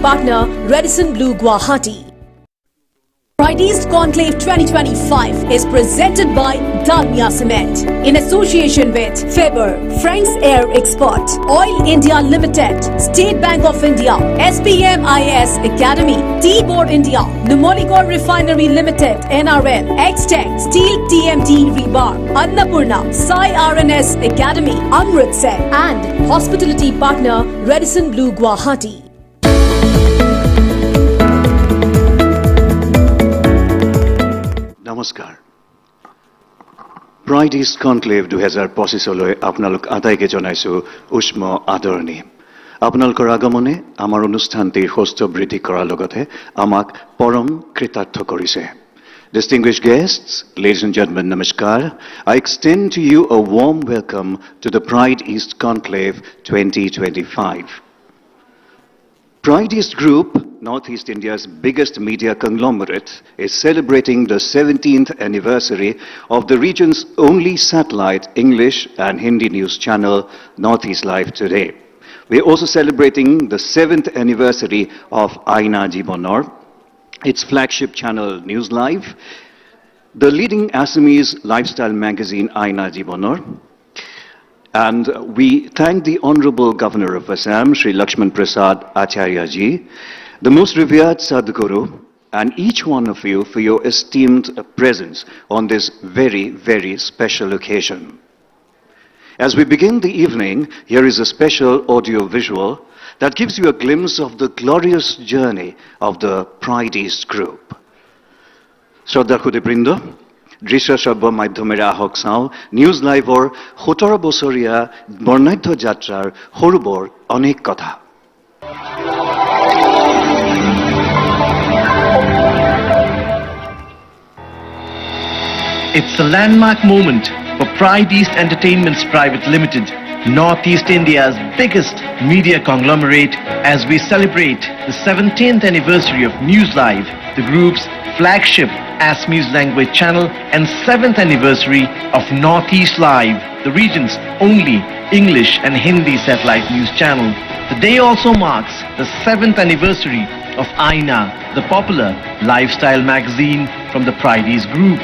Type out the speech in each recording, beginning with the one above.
partner Radisson Blu Guwahati. Pride East Conclave 2025 is presented by Dalmia Cement in association with Faber, Frank's Air Export, Oil India Limited, State Bank of India, SPMIS Academy, T-Board India, Numolicor Refinery Limited, NRL, X-Tech, Steel TMT Rebar, Annapurna, Sai RNS Academy, Amritsar, and hospitality partner Radisson Blu Guwahati. নমস্কাৰ Pride East Conclave 2025লৈ আপোনালোক আটাইকে জনাইছো উষ্ম আদৰণি আপোনালোকৰ আগমনে আমাৰ অনুষ্ঠানটিৰ হোষ্ট বৃদ্ধি কৰাৰ লগতে আমাক পৰম কৃতাৰ্থ কৰিছে Distinguished guests, ladies and gentlemen, namaskar. I extend to you a warm welcome to the Pride East Conclave 2025. Pride East Group, Northeast India's biggest media conglomerate, is celebrating the 17th anniversary of the region's only satellite English and Hindi news channel, Northeast Live today. We're also celebrating the 7th anniversary of Aina Jibonor, its flagship channel News Live, the leading Assamese lifestyle magazine Aina Jibonor. And we thank the Honorable Governor of Assam, Sri Lakshman Prasad Acharya ji, the most revered Sadguru, and each one of you for your esteemed presence on this very, very special occasion. As we begin the evening, here is a special audio visual that gives you a glimpse of the glorious journey of the Pride East Group. Shraddha Khudibrinda, দৃশ্য শ্ৰব্য মাধ্যমেৰে আহক চাওঁ news লাইভৰ 17 বছৰীয়া বৰ্ণাঢ্য যাত্ৰাৰ সৰু বৰ অনেক কথা It's a landmark moment for Pride East Entertainments Private Limited, Northeast India's biggest media conglomerate, as we celebrate the 17th anniversary of News Live, the group's flagship Assamese language channel, and 7th anniversary of Northeast Live, the region's only English and Hindi satellite news channel. The day also marks the 7th anniversary of Aina, the popular lifestyle magazine from the Pride East Group.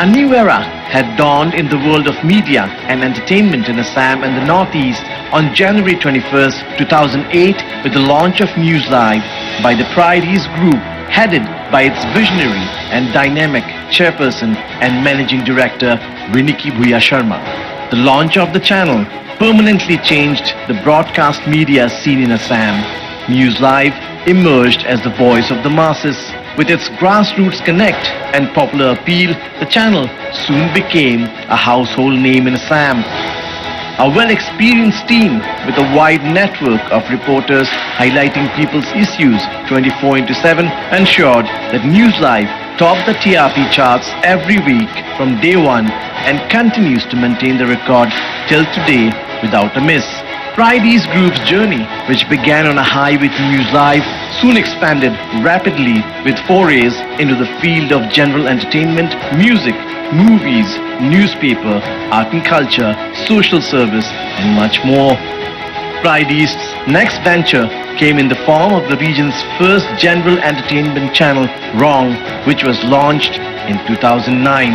A new era had dawned in the world of media and entertainment in Assam and the Northeast on January 21st, 2008 with the launch of News Live by the Pride East Group, headed by its visionary and dynamic chairperson and managing director Riniki Bhuya Sharma. The launch of the channel permanently changed the broadcast media scene in Assam. News Live emerged as the voice of the masses. With its grassroots connect and popular appeal, the channel soon became a household name in Assam. A well-experienced team with a wide network of reporters highlighting people's issues 24/7 ensured that News Live topped the TRP charts every week from day one and continues to maintain the record till today without a miss. Pride East Group's journey, which began on a high with News Live, soon expanded rapidly with forays into the field of general entertainment, music, movies, newspaper, art and culture, social service, and much more. Pride East's next venture came in the form of the region's first general entertainment channel, Wrong, which was launched in 2009.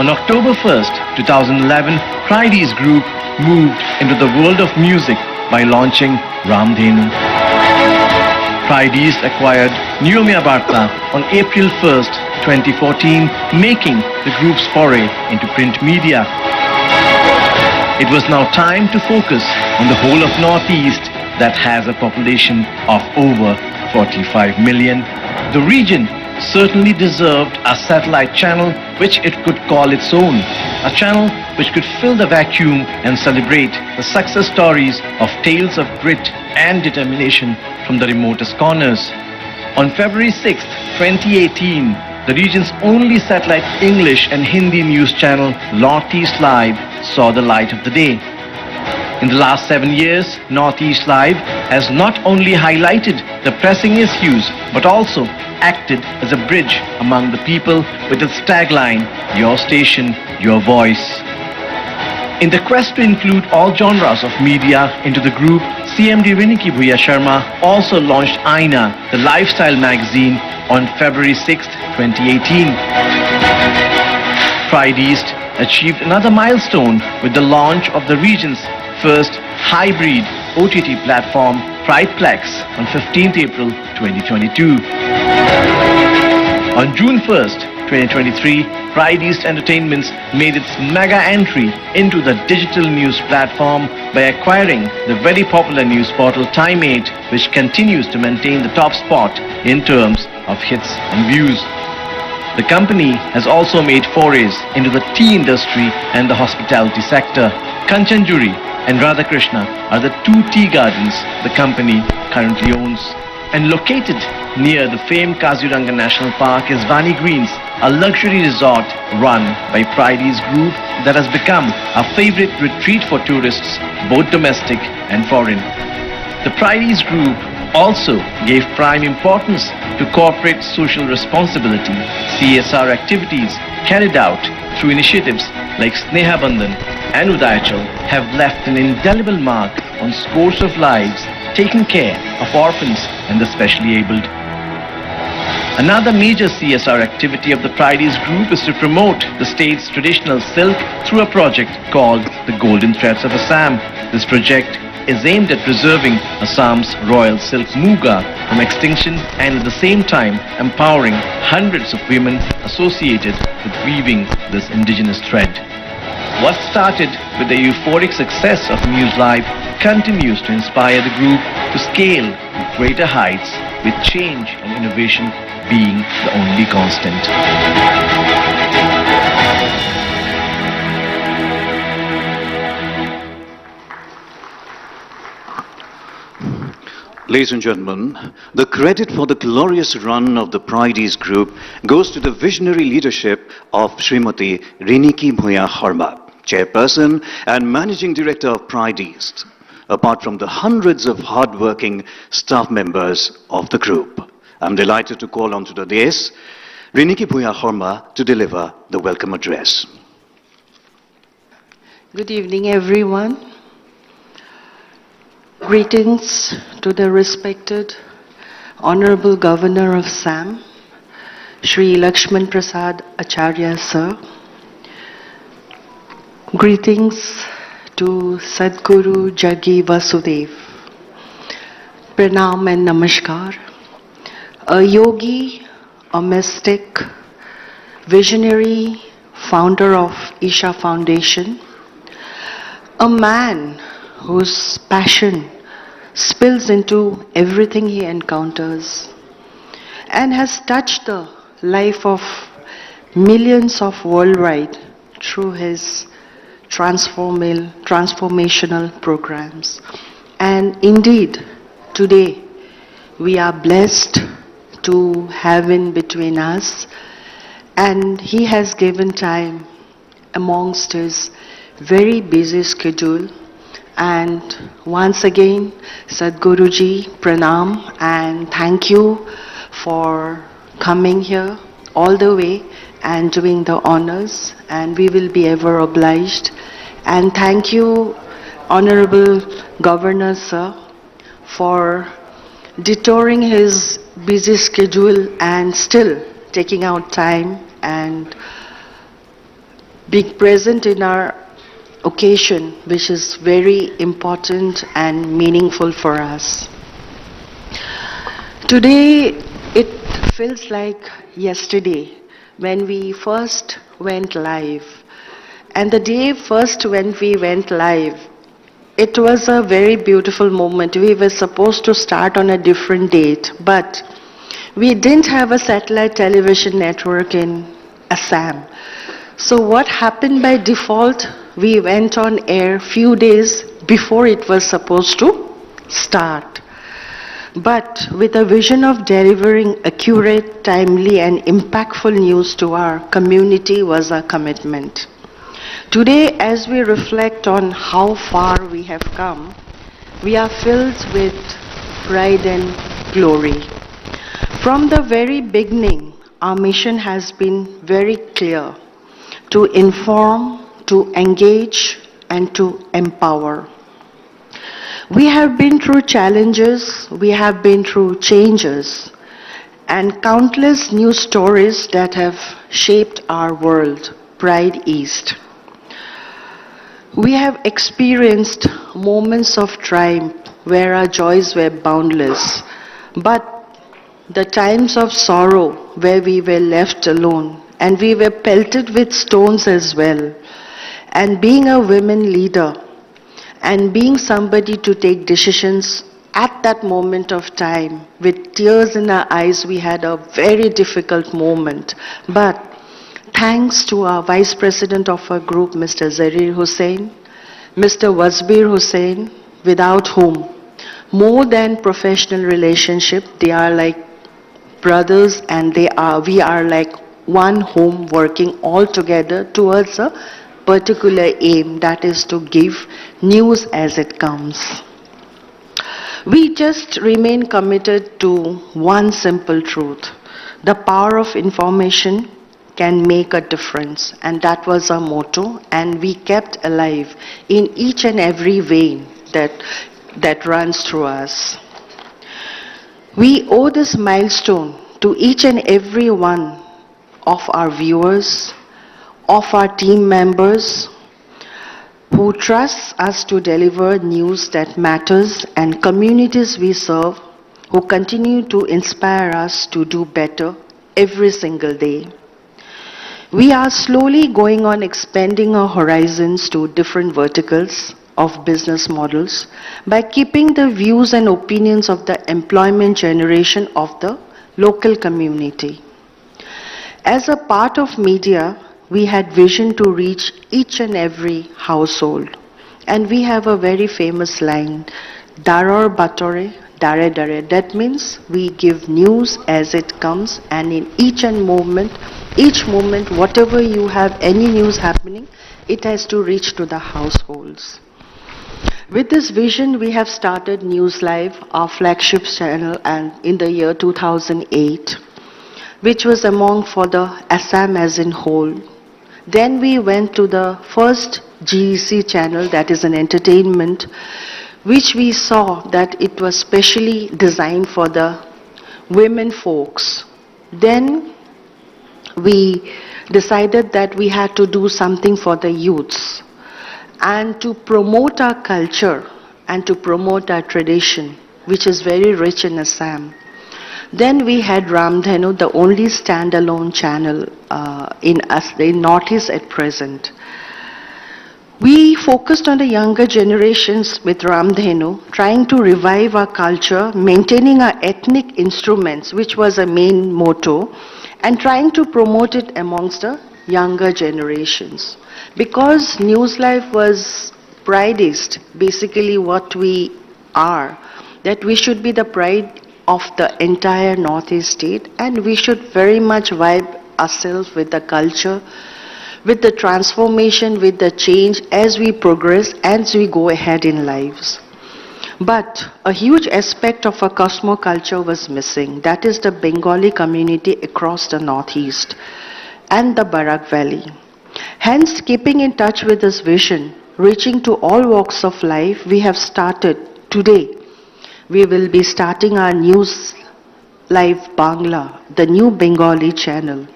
On October 1st, 2011, Pride East Group moved into the world of music by launching Ramdhenu. Pride East acquired Niomia Barta on April 1st, 2014, making the group's foray into print media. It was now time to focus on the whole of Northeast that has a population of over 45 million. The region certainly deserved a satellite channel which it could call its own, a channel which could fill the vacuum and celebrate the success stories of tales of grit and determination from the remotest corners. On February 6, 2018, the region's only satellite English and Hindi news channel, Northeast Live, saw the light of the day. In the last 7 years, Northeast Live has not only highlighted the pressing issues, but also acted as a bridge among the people with its tagline, "Your station, your voice." In the quest to include all genres of media into the group, CMD Riniki Bhuya Sharma also launched Aina, the lifestyle magazine, on February 6, 2018. Pride East achieved another milestone with the launch of the region's first hybrid OTT platform, Prideplex, on 15th April 2022. On June 1st, 2023, Pride East Entertainments made its mega entry into the digital news platform by acquiring the very popular news portal Time 8, which continues to maintain the top spot in terms of hits and views. The company has also made forays into the tea industry and the hospitality sector. Kanchanjuri and Radhakrishna are the two tea gardens the company currently owns. And located near the famed Kaziranga National Park is Vani Greens, a luxury resort run by Pride East Group that has become a favorite retreat for tourists, both domestic and foreign. The Pride East Group also gave prime importance to corporate social responsibility, CSR activities carried out through initiatives like Sneha Bandhan and Udayachal have left an indelible mark on scores of lives, taking care of orphans and the specially abled. Another major CSR activity of the Pride East Group is to promote the state's traditional silk through a project called the Golden Threads of Assam. This project is aimed at preserving Assam's royal silk muga from extinction and at the same time empowering hundreds of women associated with weaving this indigenous thread. What started with the euphoric success of Muse Live continues to inspire the group to scale to greater heights, with change and innovation being the only constant. Ladies and gentlemen, the credit for the glorious run of the Pride East Group goes to the visionary leadership of Srimati Riniki Bhuya Sharma, Chairperson and Managing Director of Pride East, apart from the hundreds of hard-working staff members of the group. I'm delighted to call on to the dais Riniki Bhuya Sharma to deliver the welcome address. Good evening, everyone. Greetings to the respected Honorable Governor of Assam, Shri Lakshman Prasad Acharya Sir. Greetings to Sadguru Jagi Vasudev. Pranam and Namaskar. A yogi, a mystic, visionary, founder of Isha Foundation, a man whose passion spills into everything he encounters and has touched the life of millions of worldwide through his transformational programs. And indeed, today we are blessed to have him between us, and he has given time amongst his very busy schedule. And once again, Sadguruji, pranam, and thank you for coming here all the way and doing the honors, and we will be ever obliged. And thank you, Honorable Governor Sir, for detouring his busy schedule and still taking out time and being present in our occasion, which is very important and meaningful for us. Today, it feels like yesterday when we first went live. And the day first when we went live, it was a very beautiful moment. We were supposed to start on a different date, but we didn't have a satellite television network in Assam. So what happened by default, we went on air few days before it was supposed to start. But with a vision of delivering accurate, timely and impactful news to our community was our commitment. Today, as we reflect on how far we have come, we are filled with pride and glory. From the very beginning, our mission has been very clear: to inform, to engage, and to empower. We have been through challenges, we have been through changes, and countless new stories that have shaped our world, Pride East. We have experienced moments of triumph where our joys were boundless, but the times of sorrow where we were left alone and we were pelted with stones as well. And being a women leader and being somebody to take decisions at that moment of time, with tears in our eyes, we had a very difficult moment. But thanks to our Vice President of our group, Mr. Zarir Hussain, Mr. Wasbir Hussain, without whom, more than professional relationship, they are like brothers and we are like one home working all together towards a particular aim, that is to give news as it comes. We just remain committed to one simple truth. The power of information can make a difference, and that was our motto, and we kept alive in each and every vein that runs through us. We owe this milestone to each and every one of our viewers, of our team members, who trust us to deliver news that matters, and communities we serve who continue to inspire us to do better every single day. We are slowly going on expanding our horizons to different verticals of business models by keeping the views and opinions of the employment generation of the local community. As a part of media, we had vision to reach each and every household. And we have a very famous line, Daror Batore, Dare Dare. That means we give news as it comes, and in each moment, whatever you have, any news happening, it has to reach to the households. With this vision, we have started News Live, our flagship channel, and in the year 2008, which was among for the Assam as in whole. Then we went to the first GEC channel, that is an entertainment, which we saw that it was specially designed for the women folks. Then we decided that we had to do something for the youths and to promote our culture and to promote our tradition, which is very rich in Assam. Then we had Ramdhenu, the only standalone channel in Northeast at present. We focused on the younger generations with Ramdhenu, trying to revive our culture, maintaining our ethnic instruments, which was a main motto, and trying to promote it amongst the younger generations. Because News Life was Pride East, basically what we are, that we should be the pride of the entire Northeast state, and we should very much vibe ourselves with the culture, with the transformation, with the change as we progress, as we go ahead in lives. But a huge aspect of our Cosmo culture was missing. That is the Bengali community across the Northeast and the Barak Valley. Hence, keeping in touch with this vision, reaching to all walks of life, we have started today. We will be starting our News Live Bangla, the new Bengali channel.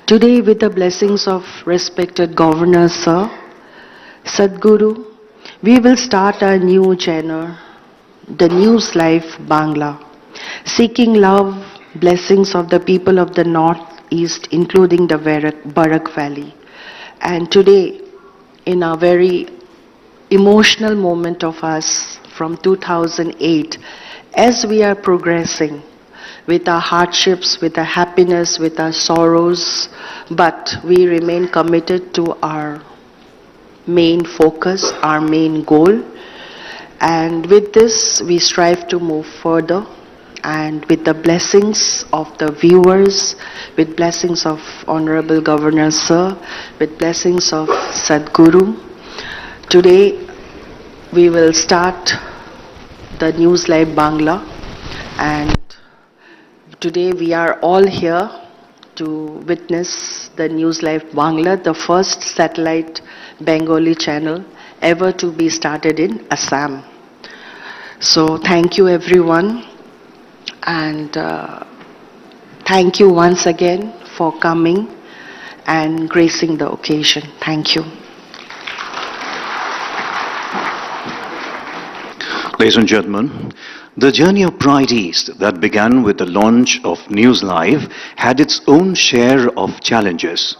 Today, with the blessings of respected Governor Sir, Sadguru, we will start our new channel, the News Live Bangla, seeking love, blessings of the people of the Northeast, including the Barak Valley. And today, in a very emotional moment of us from 2008, as we are progressing with our hardships, with our happiness, with our sorrows, but we remain committed to our main focus, our main goal. And with this, we strive to move further. And with the blessings of the viewers, with blessings of Honorable Governor Sir, with blessings of Sadguru, today we will start the News Live Bangla. And today we are all here to witness the News Live Bangla, the first satellite Bengali channel ever to be started in Assam. So thank you everyone, and thank you once again for coming and gracing the occasion. Thank you. Ladies and gentlemen, the journey of Pride East that began with the launch of News Live had its own share of challenges.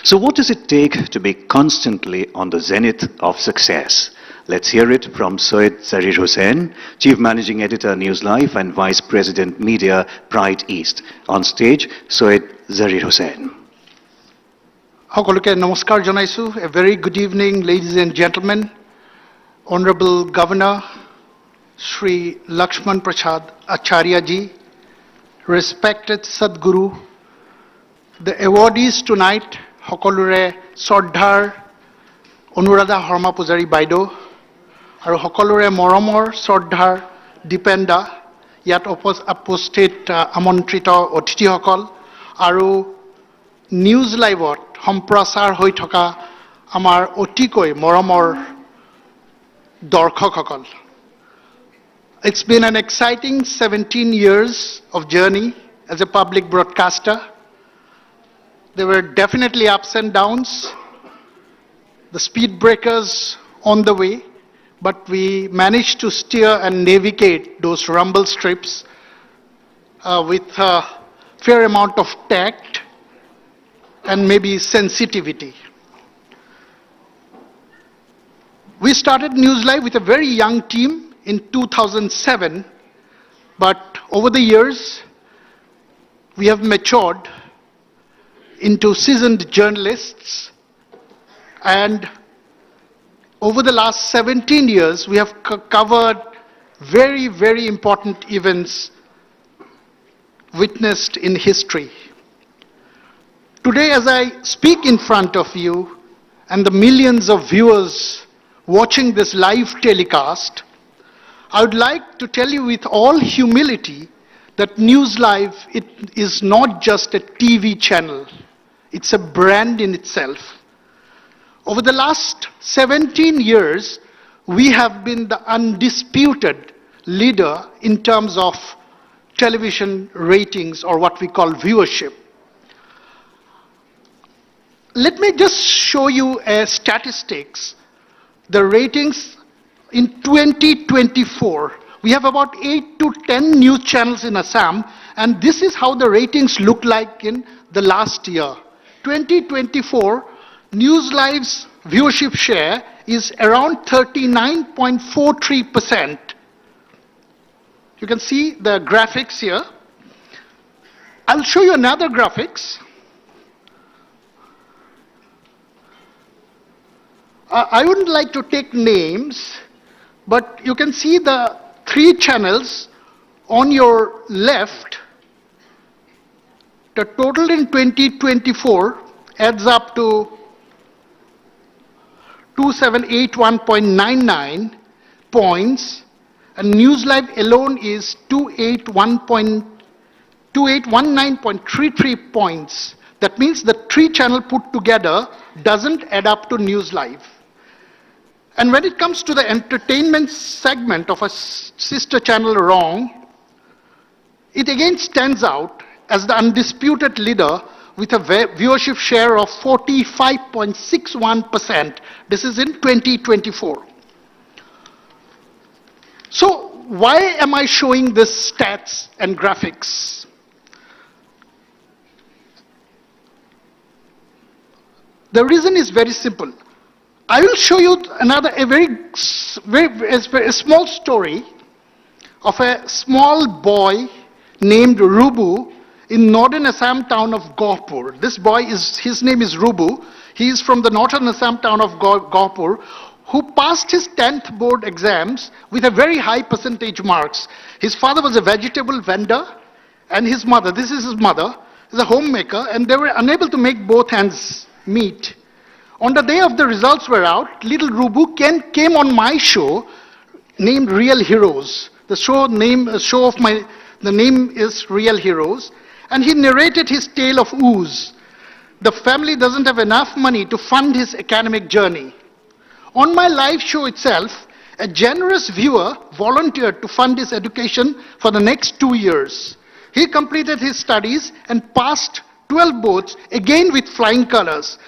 So what does it take to be constantly on the zenith of success? Let's hear it from Syed Zarir Hussain, Chief Managing Editor, News Live and Vice President, Media, Pride East. On stage, Syed Zarir Hussain. সকলোকে নমস্কাৰ জনাইছো. A very good evening, ladies and gentlemen. Honorable Governor, Shri Lakshman Prasad Acharya ji, respected Sadguru, the awardees tonight, সকলোৰে শ্ৰদ্ধাৰ অনুৰাধা শৰ্মা পূজাৰী বাইদেউ, আৰু সকলোৰে মৰমৰ শ্ৰদ্ধাৰ দীপেন্দা, ইয়াত উপস্থিত আমন্ত্ৰিত অতিথিসকল, আৰু নিউজ লাইভত সম্প্ৰচাৰ হৈ থকা আমাৰ অতিকৈ মৰমৰ দৰ্শকসকল. It's been an exciting 17 years of journey as a public broadcaster. There were definitely ups and downs, the speed breakers on the way, but we managed to steer and navigate those rumble strips with a fair amount of tact and maybe sensitivity. We started News Live with a very young team in 2007, but over the years, we have matured into seasoned journalists, and over the last 17 years, we have covered very, very important events witnessed in history. Today, as I speak in front of you and the millions of viewers watching this live telecast, I would like to tell you with all humility that News Live, it is not just a TV channel. It's a brand in itself. Over the last 17 years, we have been the undisputed leader in terms of television ratings, or what we call viewership. Let me just show you statistics. The ratings in 2024, we have about 8 to 10 news channels in Assam, and this is how the ratings look like in the last year. 2024, News Live's viewership share is around 39.43%. You can see the graphics here. I'll show you another graphics. I wouldn't like to take names, but you can see the 3 channels on your left. The total in 2024 adds up to 2781.99 points, and News Live alone is 2819.33 points. That means the 3 channels put together doesn't add up to News Live. And when it comes to the entertainment segment of a sister channel, Wrong, it again stands out as the undisputed leader with a viewership share of 45.61%. This is in 2024. So why am I showing this stats and graphics? The reason is very simple. I will show you a very small story of a small boy named Rubu in northern Assam town of Gauhpur. This boy his name is Rubu. He is from the northern Assam town of Gauhpur, who passed his 10th board exams with a very high percentage marks. His father was a vegetable vendor, and his mother, this is his mother, is a homemaker, and they were unable to make both hands meet. On the day of the results were out, little Rubu came on my show named Real Heroes. The name is Real Heroes, and he narrated his tale of ooze. The family doesn't have enough money to fund his academic journey. On my live show itself, a generous viewer volunteered to fund his education for the next 2 years. He completed his studies and passed 12 boards, again with flying colors.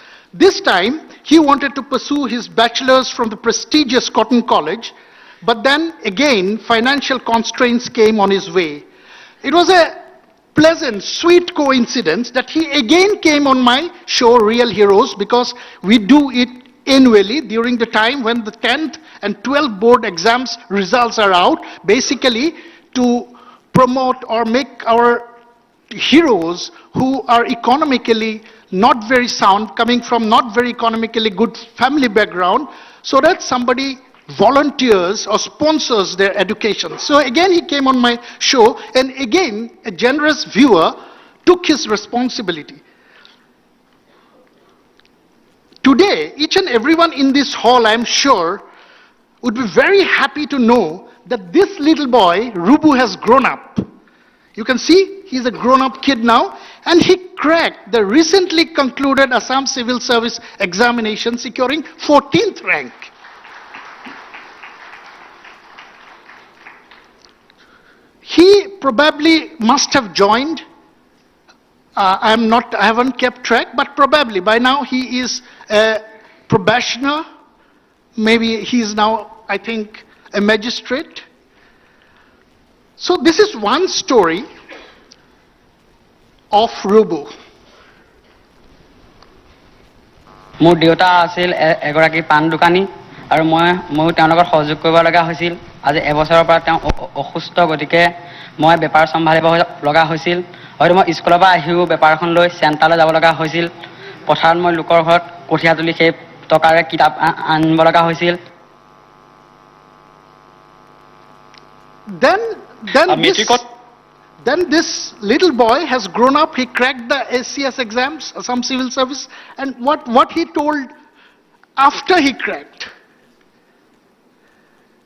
This time, he wanted to pursue his bachelor's from the prestigious Cotton College, but then again, financial constraints came on his way. It was a pleasant, sweet coincidence that he again came on my show, Real Heroes, because we do it annually during the time when the 10th and 12th board exams results are out, basically to promote or make our heroes who are economically not very sound, coming from not very economically good family background, so that somebody volunteers or sponsors their education. So again, he came on my show, and again, a generous viewer took his responsibility. Today, each and everyone in this hall, I'm sure, would be very happy to know that this little boy, Rubu, has grown up. You can see he's a grown-up kid now, and he cracked the recently concluded Assam Civil Service examination, securing 14th rank. He probably must have joined. I haven't kept track, but probably by now he is a probationer. Maybe he is now, I think, a magistrate. So this is one story of Rubu. মোৰ দেউতা আছিল এগৰাকী পান দোকানী আৰু মই তেওঁলোকৰ সহযোগ কৰিব লগা হৈছিল। আজি এবছৰৰ পৰা তেওঁ অসুস্থ, গতিকে মই বেপাৰ চম্ভালিব লগা হৈছিল। হয়তো মই স্কুলৰ পৰা আহিও বেপাৰখন লৈ চেণ্টাৰলৈ যাব লগা হৈছিল। পথাৰত মই লোকৰ ঘৰত কঠীয়া তুলি সেই টকাৰে কিতাপ আনিব লগা হৈছিল। Then this little boy has grown up. He cracked the SCS exams, some civil service, and what he told after he cracked.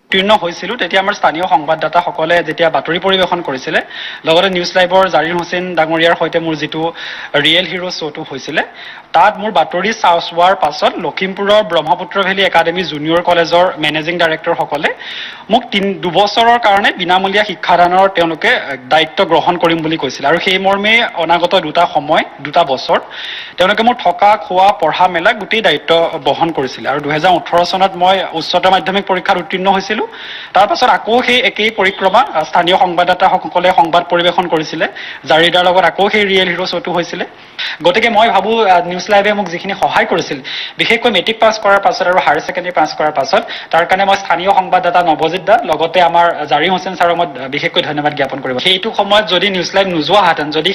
উত্তীৰ্ণ হৈছিল তেতিয়া আমাৰ স্থানীয় সংবাদদাতাসকলে যেতিয়া বাতৰি পৰিৱেশন কৰিছিল, লগতে নিউজ লাইভৰ জাৰিৰ হোসেন ডাঙৰীয়াৰ সৈতে মোৰ যেটো ৰিয়েল হিৰো শ্ব'টো হৈছিল, তাত মোৰ বাতৰি চোৱাৰ পাছত লখিমপুৰৰ ব্ৰহ্মপুত্ৰ ভেলী একাডেমী জুনিয়ৰ কলেজৰ মেনেজিং ডাইৰেক্টৰ সকলে মোক 2 বছৰৰ কাৰণে বিনামূলীয়া শিক্ষাদানৰ তেওঁলোকে দায়িত্ব গ্ৰহণ কৰিম বুলি কৈছিল। আৰু সেই মৰ্মে অনাগত 2 বছৰ তেওঁলোকে মোৰ থকা খোৱা পঢ়া মেলা গোটেই দায়িত্ব বহন কৰিছিল। আৰু 2018 চনত মই উচ্চতৰ মাধ্যমিক পৰীক্ষাত উত্তীৰ্ণ হৈছিল। তাৰ পাছত আকৌ সেই একেই পৰিক্ৰমা স্থানীয় সংবাদদাতাসকলে সংবাদ পৰিৱেশন কৰিছিল, জাৰিদাৰ লগত আকৌ সেই ৰিয়েল হিৰো শ্ব'টো হৈছিল। গতিকে মই ভাবো নিউজ লাইভে মোক যিখিনি সহায় কৰিছিল, বিশেষকৈ মেট্ৰিক পাছ কৰাৰ পাছত আৰু হায়াৰ ছেকেণ্ডাৰী পাছ কৰাৰ পাছত, তাৰ কাৰণে মই স্থানীয় সংবাদদাতা নৱজিত দা লগতে আমাৰ জাৰি হোসেন ছাৰক মই বিশেষকৈ ধন্যবাদ জ্ঞাপন কৰিব। সেইটো সময়ত যদি নিউজ লাইভ নোযোৱাহেঁতেন, যদি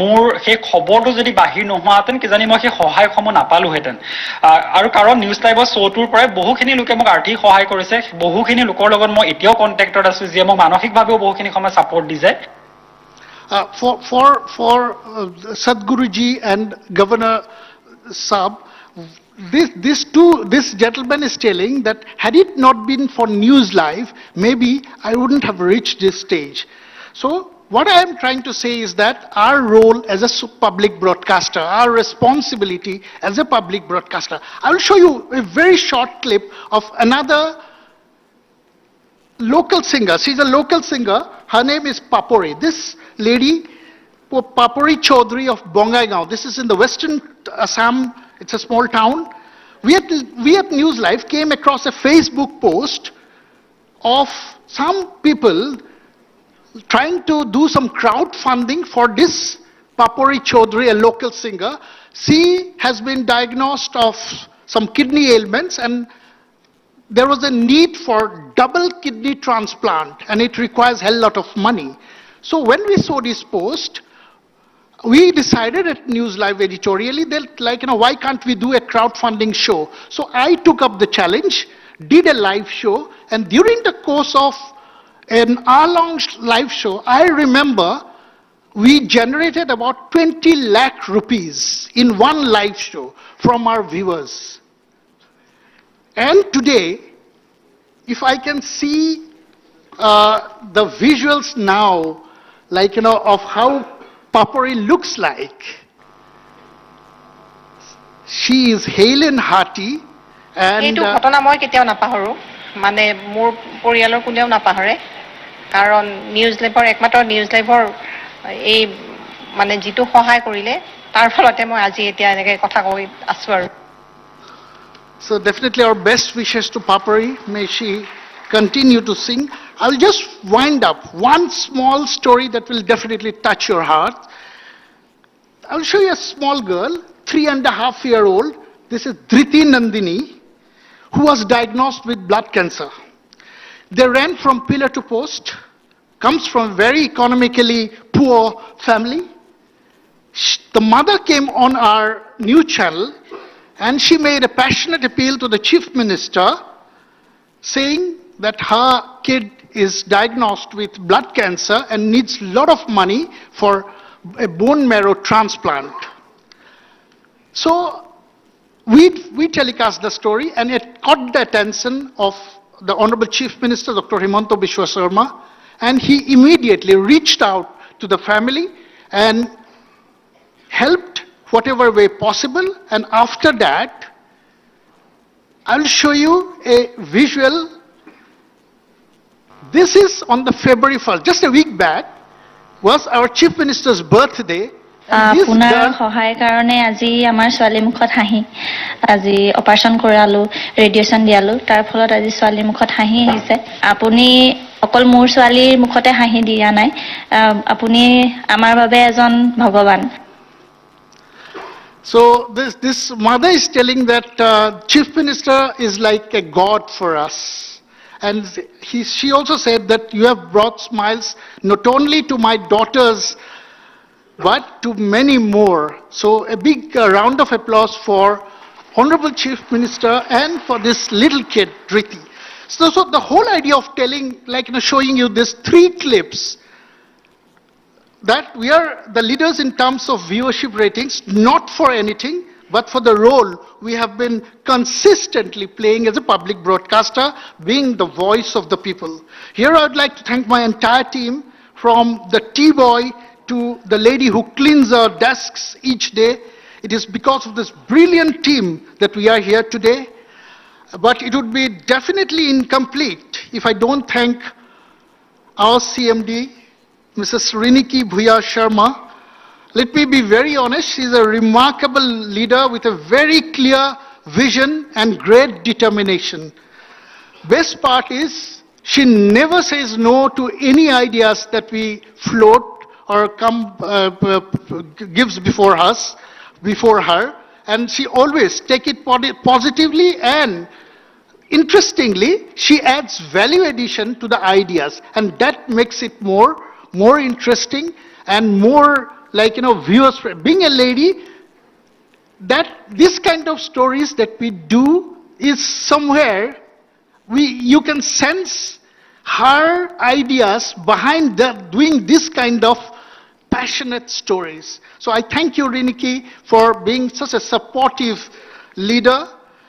মোৰ সেই খবৰটো যদি বাহিৰ নোহোৱাহেঁতেন, কিজানি মই সেই সহায়সমূহ নাপালোহেঁতেন। আৰু কাৰণ নিউজ লাইভৰ শ্ব'টোৰ পৰাই বহুখিনি লোকে মোক আৰ্থিক সহায় কৰিছে, বহুখিনি লোকৰ লগত মই এতিয়াও কণ্টেক্টত আছো, যিয়ে মোক মানসিকভাৱেও বহুখিনি সময় ছাপোৰ্ট দিছে। For Sadguru ji and Governor Saab, this gentleman is telling that had it not been for News Live, maybe I wouldn't have reached this stage. So what I am trying to say is that our role as a public broadcaster, our responsibility as a public broadcaster. I will show you a very short clip of another local singer. She's a local singer. Her name is Papori. This lady, Papori Chaudhary of Bongaigaon. This is in the western Assam. It's a small town. We at News Live came across a Facebook post of some people trying to do some crowdfunding for this Papori Chaudhary, a local singer. She has been diagnosed of some kidney ailments, and there was a need for double kidney transplant, and it requires a hell lot of money. So when we saw this post, we decided at News Live editorially that, why can't we do a crowdfunding show? So I took up the challenge, did a live show, and during the course of an hour-long live show, I remember we generated about 20 lakh rupees in one live show from our viewers. And today, if I can see the visuals now, of how Papori looks like, she is hale and hearty, and এইটো ঘটনা মই কেতিয়াও নাপাহৰো। মানে মোৰ পৰিয়ালৰ কোনেও নাপাহৰে কাৰণ নিউজ লাইভৰ একমাত্ৰ নিউজ লাইভৰ এই মানে যিটো সহায় কৰিলে তাৰ ফলতে মই আজি এতিয়া এনেকৈ কথা কৈ আছোঁ আৰু So definitely our best wishes to Papari. May she continue to sing. I'll just wind up one small story that will definitely touch your heart. I'll show you a small girl, 3.5-year-old. This is Dhriti Nandini, who was diagnosed with blood cancer. They ran from pillar to post, comes from a very economically poor family. The mother came on our news channel and she made a passionate appeal to the Chief Minister saying that her kid is diagnosed with blood cancer and needs a lot of money for a bone marrow transplant. So we telecast the story and it caught the attention of the Honorable Chief Minister, Dr. Himanta Biswa Sarma, and he immediately reached out to the family and helped whatever way possible. And after that, I'll show you a visual. This is on the February 1st, just a week back, was our Chief Minister's birthday. আপোনাৰ সহায়ৰ কাৰণে আজি আমাৰ ছোৱালী মুখত হাঁহি আজি operation কৰালো radiation দিয়ালো তাৰ ফলত আজি ছোৱালী মুখত হাঁহি আহিছে আপুনি অকল মোৰ ছোৱালীৰ মুখতে হাঁহি দিয়া নাই আপুনি আমাৰ বাবে এজন ভগৱান So this mother is telling that Chief Minister is like a god for us. And she also said that you have brought smiles not only to my daughters, but to many more. So a big round of applause for Honorable Chief Minister and for this little kid, Dhriti. So the whole idea of telling, like showing you these 3 clips, that we are the leaders in terms of viewership ratings, not for anything, but for the role we have been consistently playing as a public broadcaster, being the voice of the people. Here I would like to thank my entire team, from the tea boy to the lady who cleans our desks each day. It is because of this brilliant team that we are here today. But it would be definitely incomplete if I don't thank our CMD, Mrs. Riniki Bhuya Sharma. Let me be very honest, she is a remarkable leader with a very clear vision and great determination. Best part is, she never says no to any ideas that we float or gives before her, and she always take it positively, and interestingly, she adds value addition to the ideas, and that makes it more interesting and more like, viewers. Being a lady, that this kind of stories that we do is somewhere, you can sense her ideas behind doing this kind of passionate stories. So I thank you, Riniki, for being such a supportive leader,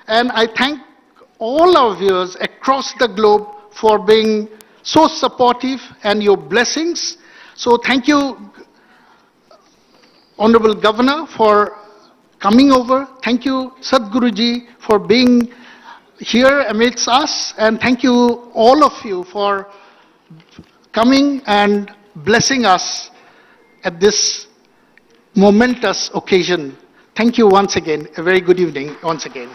and I thank all our viewers across the globe for being so supportive and your blessings. So thank you, Honorable Governor, for coming over. Thank you, Sadguruji, for being here amidst us, and thank you all of you for coming and blessing us at this momentous occasion. Thank you once again. A very good evening once again.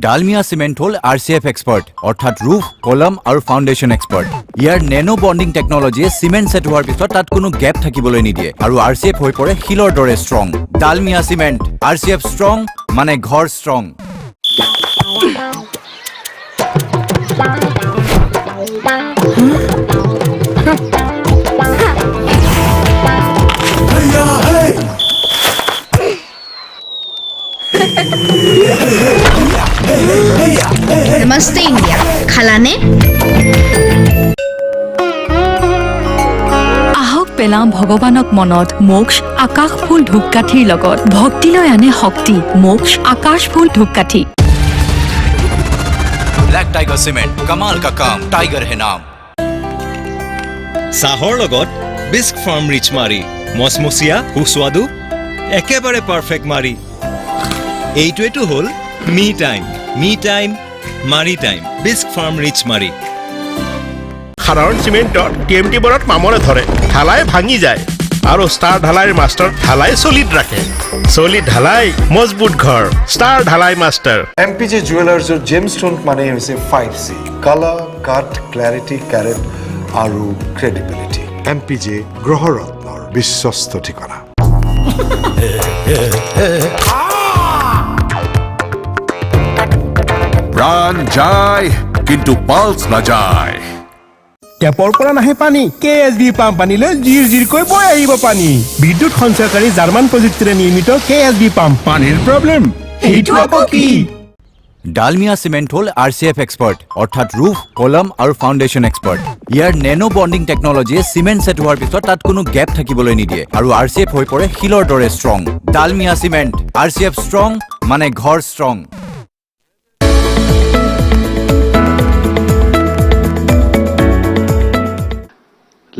Dalmia Cement hol RCF expert, অর্থাৎ roof, column আৰু foundation expert. ইয়াৰ nano bonding technology cement set হোৱাৰ পিছত তাত কোনো gap থাকিবলৈ নিদিয়ে আৰু RCF হৈ পৰে শিলৰ দৰে strong. Dalmia Cement, RCF strong মানে ঘৰ strong. नमस्ते इंडिया खालाने आहक पेलाम भगवानक मनत मोक्ष आकाश फूल धूपकाठीर लगत भक्तिलय आने शक्ति मोक्ष आकाश फूल धूपकाठी ब्लैक टाइगर सीमेंट कमाल का काम टाइगर है नाम साहर लगत बिस्क फार्म रिच मारी मसमसिया सुस्वादु एकेबारे परफेक्ट मारी এইটোৱেটো হ'ল মি টাইম মাৰি টাইম বিস্ক ফাৰ্ম ৰিচ মাৰি সাধাৰণ চিমেণ্টত টিএমটি বৰত মামৰে ধৰে ঢালাই ভাঙি যায় আৰু ষ্টাৰ ঢালাইৰ মাষ্টাৰ ঢালাই চলিড ৰাখে চলিড ঢালাই মজবুত ঘৰ ষ্টাৰ ঢালাই মাষ্টাৰ MPJ জুৱেলাৰ্ছৰ জেমষ্টোন মানে হৈছে 5C কালাৰ কাট ক্লাৰিটি ক্যাৰেট আৰু ক্ৰেডিবিলিটি MPJ গ্ৰহৰত্নৰ বিশ্বস্ত ঠিকনা প্রাণ যায় কিন্তু পালস না যায় টেপৰ পৰা নাহে পানী KSB পাম্প আনিলে জিৰ কৈ বৈ আহিব পানী বিদ্যুৎ সঞ্চয়কাৰী জাৰ্মান প্ৰযুক্তিৰে নিৰ্মিত KSB পাম্প পানীৰ প্ৰব্লেম এইটো আকৌ কি ডালমিয়া সিমেন্ট হল RCF এক্সপার্ট অর্থাৎ রুফ কলম আৰু ফাউন্ডেশন এক্সপার্ট ইয়াৰ নেনো বন্ডিং টেকনলজিয়ে সিমেন্ট সেট হোৱাৰ পিছত তাত কোনো গ্যাপ থাকিবলৈ নিদিয়ে আৰু RCF হৈ পৰে শিলৰ দৰে strong Dalmia cement RCF strong মানে ঘৰ strong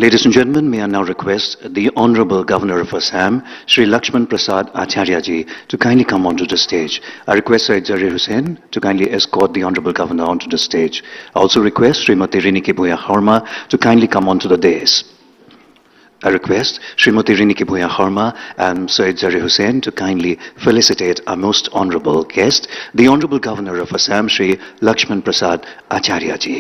Ladies and gentlemen, may I now request the Honorable Governor of Assam, Shri Lakshman Prasad Acharya ji, to kindly come onto the stage. I request Syed Zarir Hussain to kindly escort the Honorable Governor onto the stage. I also request Srimati Riniki Bhuya Harma to kindly come onto the dais. I request Srimati Riniki Bhuya Harma and Syed Zarir Hussain to kindly felicitate our most honorable guest, the Honorable Governor of Assam, Shri Lakshman Prasad Acharya ji.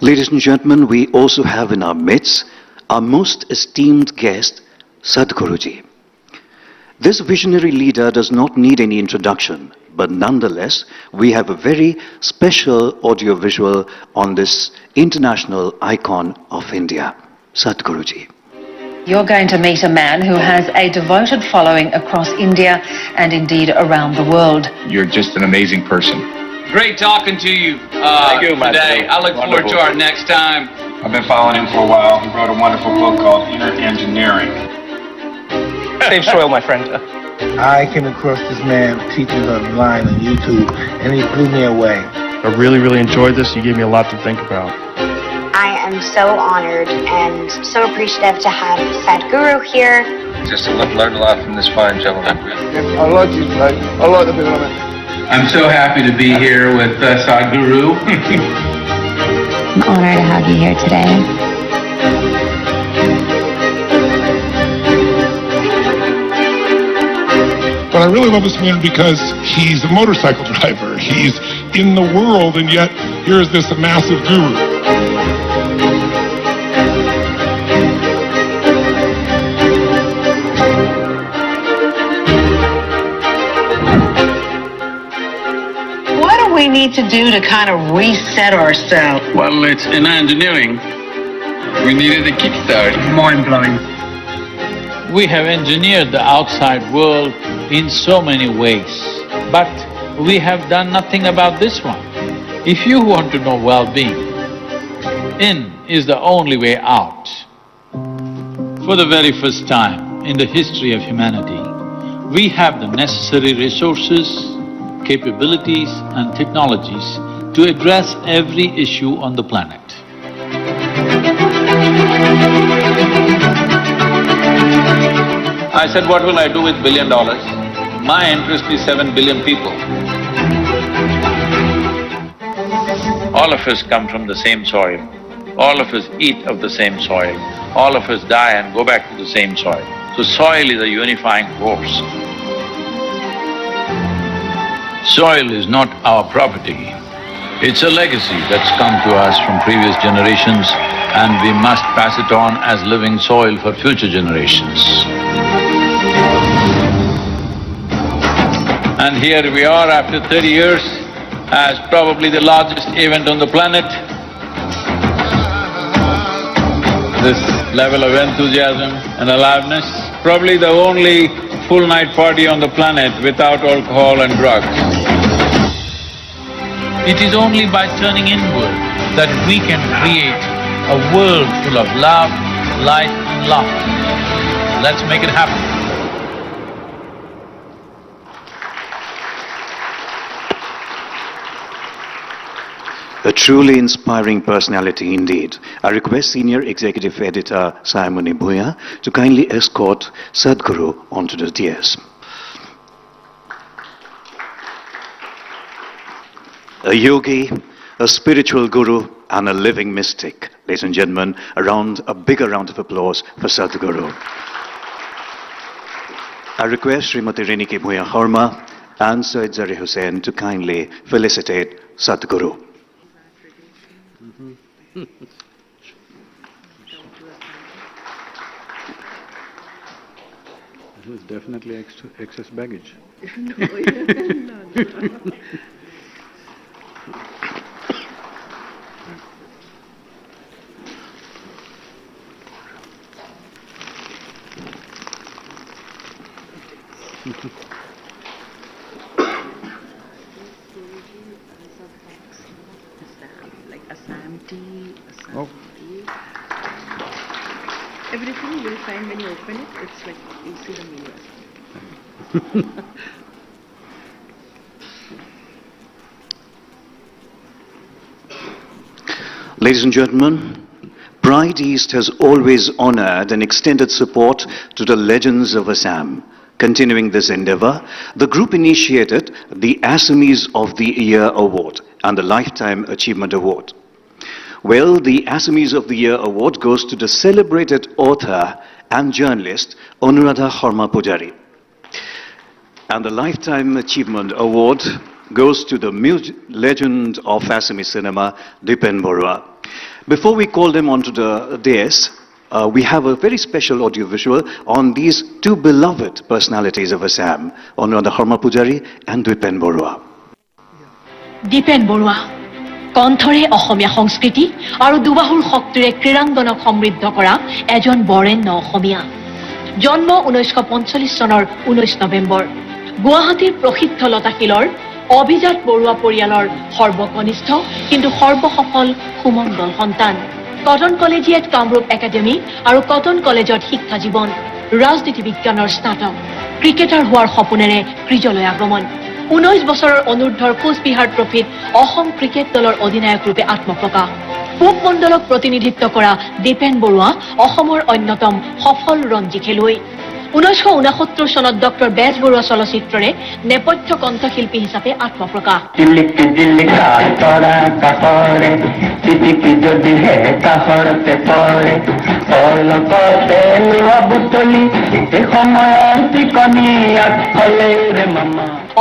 Ladies and gentlemen, we also have in our midst our most esteemed guest, Sadguru ji. This visionary leader does not need any introduction, but nonetheless, we have a very special audiovisual on this international icon of India, Sadguru ji. You're going to meet a man who has a devoted following across India and indeed around the world. You're just an amazing person. Great talking to you, today. I look forward to our next time. I've been following him for a while. He wrote a wonderful book called Inner Engineering. Save soil, my friend. I came across this man teaching online on YouTube, and he blew me away. I really enjoyed this. You gave me a lot to think about. I am so honored and so appreciative to have Sadguru here. Just to learn a lot from this fine gentleman. I love you, right? I love to be on it. I'm so happy to be here with Sadguru. I'm honored to have you here today. But I really love this man because he's a motorcycle driver. He's in the world, and yet here's this massive guru. We need to do to kind of reset ourselves? Well, it's in engineering. We needed a kickstart. Mind-blowing. We have engineered the outside world in so many ways, but we have done nothing about this one. If you want to know well-being, in is the only way out. For the very first time in the history of humanity, we have the necessary resources, capabilities and technologies to address every issue on the planet. I said, what will I do with $1 billion? My interest is 7 billion people. All of us come from the same soil. All of us eat of the same soil. All of us die and go back to the same soil. So soil is a unifying force. Soil is not our property. It's a legacy that's come to us from previous generations, and we must pass it on as living soil for future generations. And here we are after 30 years as probably the largest event on the planet. This level of enthusiasm and aliveness, probably the only full night party on the planet without alcohol and drugs. It is only by turning inward that we can create a world full of love, light, and laughter. Let's make it happen. A truly inspiring personality indeed. I request Senior Executive Editor Simoni Bhuya to kindly escort Sadguru onto the dais. A yogi, a spiritual guru, and a living mystic. Ladies and gentlemen, a bigger round of applause for Sadguru. I request Srimati Reniki Bhuya Harma and Syed Zari Hussain to kindly felicitate Sadguru. This is definitely excess baggage. Like Assam tea, Oh. everything you will find when you open it, it's like you see the meaning. Ladies and gentlemen, Pride East has always honored and extended support to the legends of Assam. Continuing this endeavor, the group initiated the Assamese of the Year Award and the Lifetime Achievement Award. Well, the Assamese of the Year Award goes to the celebrated author and journalist Anuradha Sharma Pujari. And the Lifetime Achievement Award goes to the legend of Assamese cinema, Dipen Borua. Before we call them onto the dais, we have a very special audiovisual on these two beloved personalities of Assam, Anuradha Sharma Pujari and Dipen Borua. Dipen Borua, কণ্ঠৰে অসমীয়া সংস্কৃতি আৰু দুবাহুৰ শক্তিৰে ক্ৰীড়াংগনক সমৃদ্ধ কৰা এজন বৰেণ্য অসমীয়া। জন্ম 1945 চনৰ 19 নৱেম্বৰ। গুৱাহাটীৰ প্ৰসিদ্ধ লতাশিলৰ অভিজাত বৰুৱা পৰিয়ালৰ সৰ্বকনিষ্ঠ কিন্তু সৰ্বসফল সুমংগল সন্তান। কটন কলেজিয়েট কামৰূপ একাডেমী আৰু কটন কলেজত শিক্ষা জীৱন, ৰাজনীতি বিজ্ঞানৰ স্নাতক, ক্ৰিকেটাৰ হোৱাৰ সপোনেৰে ক্ৰিজলৈ আগমন। 19 বছৰৰ অনুৰ্ধৰ কোচবিহাৰ ট্ৰফিত অসম ক্ৰিকেট দলৰ অধিনায়ক ৰূপে আত্মপ্ৰকাশ। পূব মণ্ডলক প্ৰতিনিধিত্ব কৰা দীপেন বৰুৱা অসমৰ অন্যতম সফল ৰঞ্জী খেলুৱৈ। 1969 চনত ডক্টৰ বেজবৰুৱা চলচ্চিত্ৰৰে নেপথ্য কণ্ঠশিল্পী হিচাপে আত্মপ্ৰকাশ।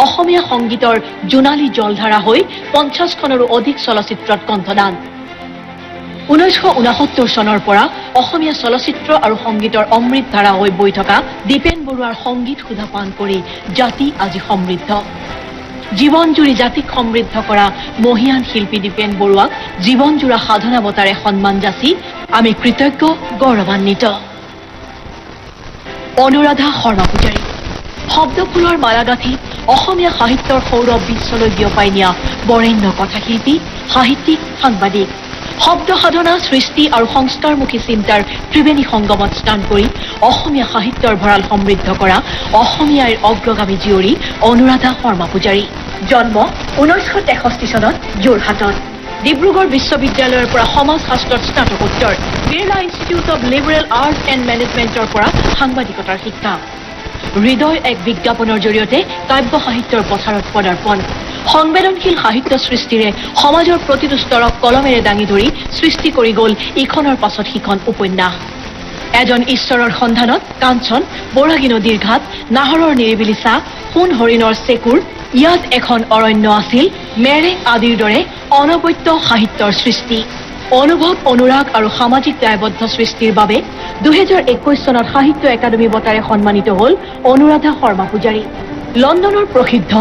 অসমীয়া সংগীতৰ জোনালী জলধাৰা হৈ 50খনৰো অধিক চলচ্চিত্ৰত কণ্ঠদান। 1969 চনৰ পৰা অসমীয়া চলচ্চিত্ৰ আৰু সংগীতৰ অমৃত ধাৰা হৈ বৈ থকা দীপেন বৰুৱাৰ সংগীত সুধা পান কৰি জাতি আজি সমৃদ্ধ। জীৱনজুৰি জাতিক সমৃদ্ধ কৰা মহিয়ান শিল্পী দীপেন বৰুৱাক জীৱনজোৰা সাধনা বঁটাৰে সন্মান যাচি আমি কৃতজ্ঞ, গৌৰৱান্বিত। অনুৰাধা শৰ্মা পূজাৰী, শব্দফুলৰ মালা গাঁঠি অসমীয়া সাহিত্যৰ সৌৰভ বিশ্বলৈ বিয়পাই নিয়া বৰেণ্য কথাশিল্পী, সাহিত্যিক, সাংবাদিক। শব্দ সাধনা, সৃষ্টি আৰু সংস্কাৰমুখী চিন্তাৰ ত্ৰিবেণী সংগমত স্থান কৰি অসমীয়া সাহিত্যৰ ভঁৰাল সমৃদ্ধ কৰা অসমীয়াৰ অগ্ৰগামী জীয়ৰী অনুৰাধা শৰ্মা পূজাৰী। জন্ম 1963 চনত যোৰহাটত। ডিব্ৰুগড় বিশ্ববিদ্যালয়ৰ পৰা সমাজ শাস্ত্ৰত স্নাতকোত্তৰ, Birla institute of liberal art and মেনেজমেণ্টৰ পৰা সাংবাদিকতাৰ শিক্ষা। হৃদয় এক বিজ্ঞাপনৰ জৰিয়তে কাব্য সাহিত্যৰ পথাৰত পদাৰ্পণ। সংবেদনশীল সাহিত্য সৃষ্টিৰে সমাজৰ প্ৰতিটো স্তৰক কলমেৰে দাঙি ধৰি সৃষ্টি কৰি গ'ল ইখনৰ পাছত সিখন উপন্যাস। এজন ঈশ্বৰৰ সন্ধানত, কাঞ্চন, বৰাগী নদীৰ ঘাট, নাহৰৰ নিৰিবিলি চাহ, সোণ হৰিণৰ চেকুৰ, ইয়াত এখন অৰণ্য আছিল, মেৰেং আদিৰ দৰে অনবদ্য সাহিত্যৰ সৃষ্টি। অনুভৱ, অনুৰাগ আৰু সামাজিক দায়বদ্ধ সৃষ্টিৰ বাবে 2021 চনত সাহিত্য একাডেমী বঁটাৰে সন্মানিত হ'ল অনুৰাধা শৰ্মা পূজাৰী। লণ্ডনৰ প্ৰসিদ্ধ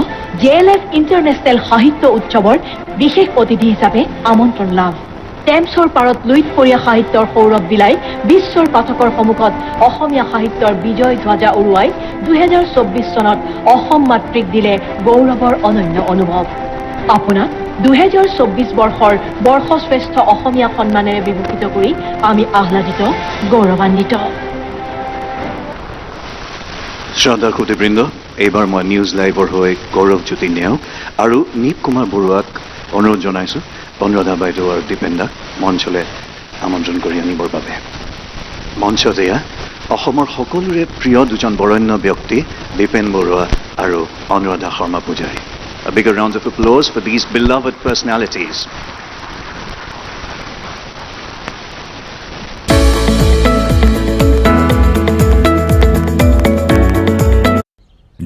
JLF ইণ্টাৰনেশ্যনেল সাহিত্য উৎসৱৰ বিশেষ অতিথি হিচাপে আমন্ত্ৰণ লাভ। টেমছৰ পাৰত লুইতপৰীয়া সাহিত্যৰ সৌৰভ বিলাই বিশ্বৰ পাঠকৰ সন্মুখত অসমীয়া সাহিত্যৰ বিজয় ধ্বজা উৰুৱাই 2024 চনত অসম মাতৃক দিলে গৌৰৱৰ অনন্য অনুভৱ। আপোনাক 2024 বৰ্ষৰ বৰ্ষশ্ৰেষ্ঠ অসমীয়া সন্মানেৰে বিভূষিত কৰি আমি আহ্লাদিত গৌৰৱান্বিত। শ্ৰদ্ধা সুধীবৃন্দ, এইবাৰ মই নিউজ লাইভৰ হৈ গৌৰৱজ্যোতি নেওগ আৰু নীপ কুমাৰ বৰুৱাক অনুৰোধ জনাইছোঁ অনুৰাধা বাইদেউ আৰু দীপেন্দাক মঞ্চলৈ আমন্ত্ৰণ কৰি আনিবৰ বাবে। মঞ্চত এয়া অসমৰ সকলোৰে প্ৰিয় দুজন বৰেণ্য ব্যক্তি দীপেন বৰুৱা আৰু অনুৰাধা শৰ্মা পূজাৰী। A bigger round of applause for these beloved personalities.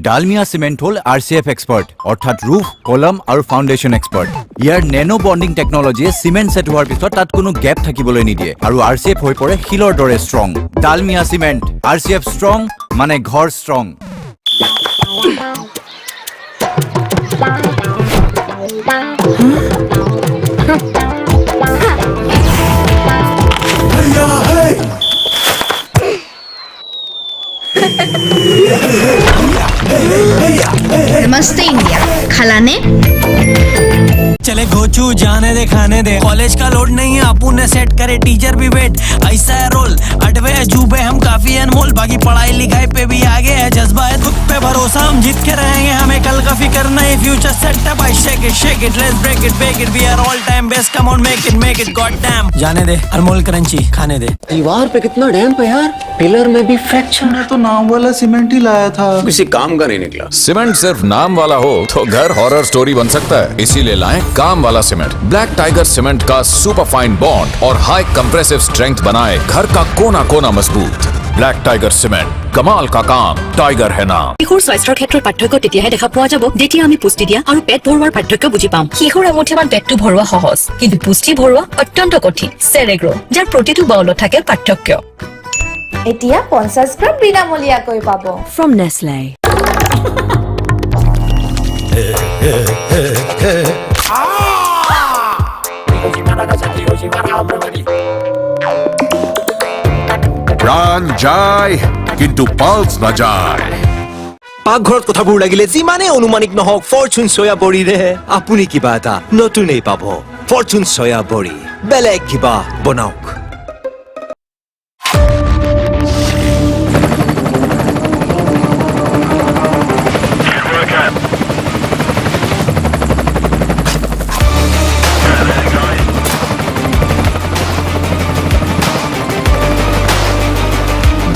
Dalmia cement হল RCF এক্সপার্ট অর্থাৎ রুফ কলম আৰু ফাউন্ডেশন এক্সপার্ট। ইয়াৰ নেনো বন্ডিং টেকনলজিয়ে সিমেন্ট সেট হোৱাৰ পিছত তাত কোনো গ্যাপ থাকিবলৈ নিদিয়ে আৰু RCF হৈ পৰে শিলৰ দৰে strong. Dalmia cement RCF strong মানে ঘৰ ষ্ট্ৰং। नमस्ते इंडिया, खलाने चले गोचू जाने दे खाने दे कॉलेज का लोड नहीं है अपुन ने सेट करे टीचर भी वेट ऐसा है रोल अटवे अजूबे हम काफी अनमोल बाकी पढ़ाई लिखाई पे भी आगे है जज्बा है खुद पे भरोसा हम जीत के रहेंगे हमें कल का फिक्र नहीं future set up I shake it let's break it bake it we are all time best come on make it god damn जाने दे अनमोल क्रंची खाने दे। दीवार पे कितना डैम्प है यार, पिलर में भी फ्रैक्चर। मैं तो नाम वाला सीमेंट ही लाया था, किसी काम का नहीं निकला। सीमेंट सिर्फ नाम वाला हो तो घर हॉरर स्टोरी बन सकता है, इसीलिए लाएं काम वाला सीमेंट। ब्लैक टाइगर सीमेंट का सुपर फाइन बॉन्ड और हाई कंप्रेसिव स्ट्रेंथ बनाए घर का कोना कोना मजबूत। ब्लैक टाइगर सीमेंट, कमाल का काम, टाइगर है नाम। শিশুৰ স্বাস্থ্যৰ ক্ষেত্ৰত পাৰ্থক্য তেতিয়াহে দেখা পোৱা যাব যেতিয়া আমি পুষ্টি দিয়া আৰু পেট ভৰোৱাৰ পাৰ্থক্য বুজি পাম। শিশুৰ এমুঠিমান পেটটো ভৰোৱা সহজ, কিন্তু পুষ্টি ভৰোৱা অত্যন্ত কঠিন। চেৰেগ্ৰো, যাৰ প্ৰতিটো বাউলত থাকে পাৰ্থক্য। এতিয়া 50 গ্ৰাম বিনামূলীয়াকৈ পাব ফ্ৰম নেছলে। প্রাণ যায় কিন্তু পালস না যায়। পাকঘৰত কথাবোৰ লাগিলে যিমানে অনুমানিক নহওক ফৰচুন সয়া বড়িৰে আপুনি কিবা এটা নতুনেই পাব। ফৰচুন সয়া বড়ি, বেলেগ কিবা বনাওক।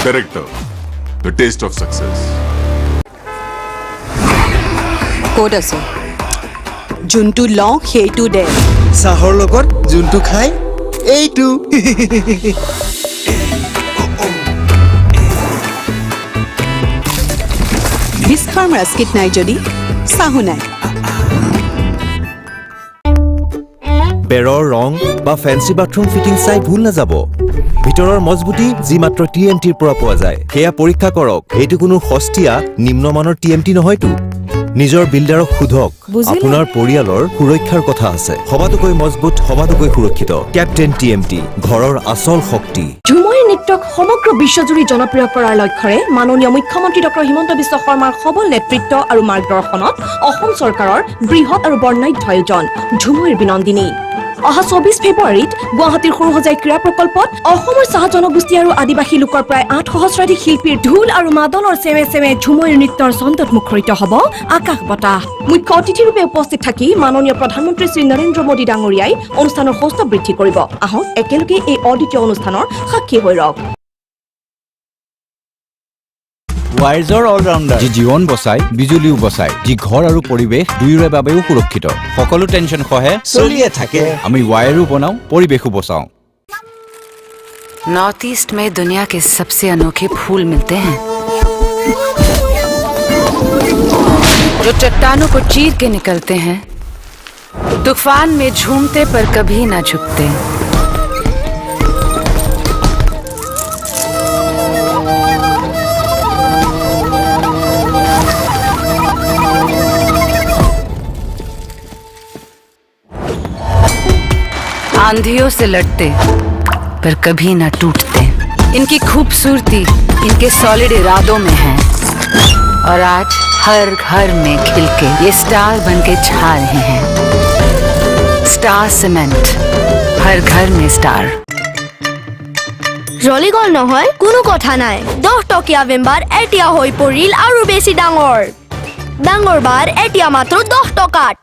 Character, the taste of success. ক'ত আছো? যোনটো লওঁ সেইটো দে। চাহৰ লগত যোনটো খাই এইটো। বিস্ফাৰ্ম ৰাস্কিট নাই যদি চাহো নাই। বেৰৰ ৰং বা ফেন্সি বাথৰুম ফিটিং চাই ভুল নাযাব। ভিতৰৰ মজবুতি যি মাত্ৰ TMTৰ পৰা পোৱা যায় সেয়া পৰীক্ষা কৰক। এইটো কোনো সস্তীয়া নিম্নমানৰ TMT নহয়তো। নিজৰ বিল্ডাৰক সোধক, আপোনাৰ পৰিয়ালৰ সুৰক্ষাৰ কথা আছে। সবাতোকৈ মজবুত, সবাতোকৈ সুৰক্ষিত কেপ্টেইন TMT, ঘৰৰ আচল শক্তি। ঝুমুৰ নৃত্যক সমগ্ৰ বিশ্বজুৰি জনপ্ৰিয় কৰাৰ লক্ষ্যৰে মাননীয় মুখ্যমন্ত্ৰী ডক্টৰ হিমন্ত বিশ্ব শৰ্মাৰ সবল নেতৃত্ব আৰু মাৰ্গদৰ্শনত অসম চৰকাৰৰ বৃহৎ আৰু বৰ্ণাঢ্য আয়োজন ঝুমুৰ বিনন্দিনী। অহা 24 ফেব্ৰুৱাৰীত গুৱাহাটীৰ সৰুসজাই ক্ৰীড়া প্ৰকল্পত অসমৰ চাহ জনগোষ্ঠী আৰু আদিবাসী লোকৰ প্ৰায় 8 সহস্ৰাধিক শিল্পীৰ ঢোল আৰু মাদলৰ চেৱে চেৱে ঝুমুৰ নৃত্যৰ ছন্দত মুখৰিত হ'ব আকাশ বতাহ। মুখ্য অতিথিৰূপে উপস্থিত থাকি মাননীয় প্ৰধানমন্ত্ৰী শ্ৰী নৰেন্দ্ৰ মোদী ডাঙৰীয়াই অনুষ্ঠানৰ সৌষ্ঠৱ বৃদ্ধি কৰিব। আহক একেলগে এই অদ্বিতীয় অনুষ্ঠানৰ সাক্ষী হৈ ৰওক। ৱাইজৰ অলৰাউণ্ডাৰ, যি জীৱন বচাই বিজুলীও বচাই, যি ঘৰ আৰু পৰিৱেশ দুয়োৰে বাবেও সুৰক্ষিত। সকলো টেনচন সহে চলিয়ে থাকে। আমি ৱায়াৰো বনাও, পৰিৱেশো বচাও। नॉर्थ ईस्ट में दुनिया के सबसे अनोखे फूल मिलते हैं जो चट्टानों को चीर के निकलते हैं, तूफान में झूमते पर कभी ना झुकते। आंधियों से लड़ते पर कभी ना टूटते। इनकी खूबसूरती इनके सॉलिड इरादों में है और आज हर घर में खिल के ये स्टार बन के छा रहे हैं। स्टार सीमेंट हर घर में स्टार জলিগল নহয় কোনো কথা নাই 10 টকিয়া বেম্বাৰ এতিয়া হৈ পৰিল আৰু বেছি ডাঙৰ ডাঙৰ বাৰ এতিয়া মাত্ৰ 10 টকাত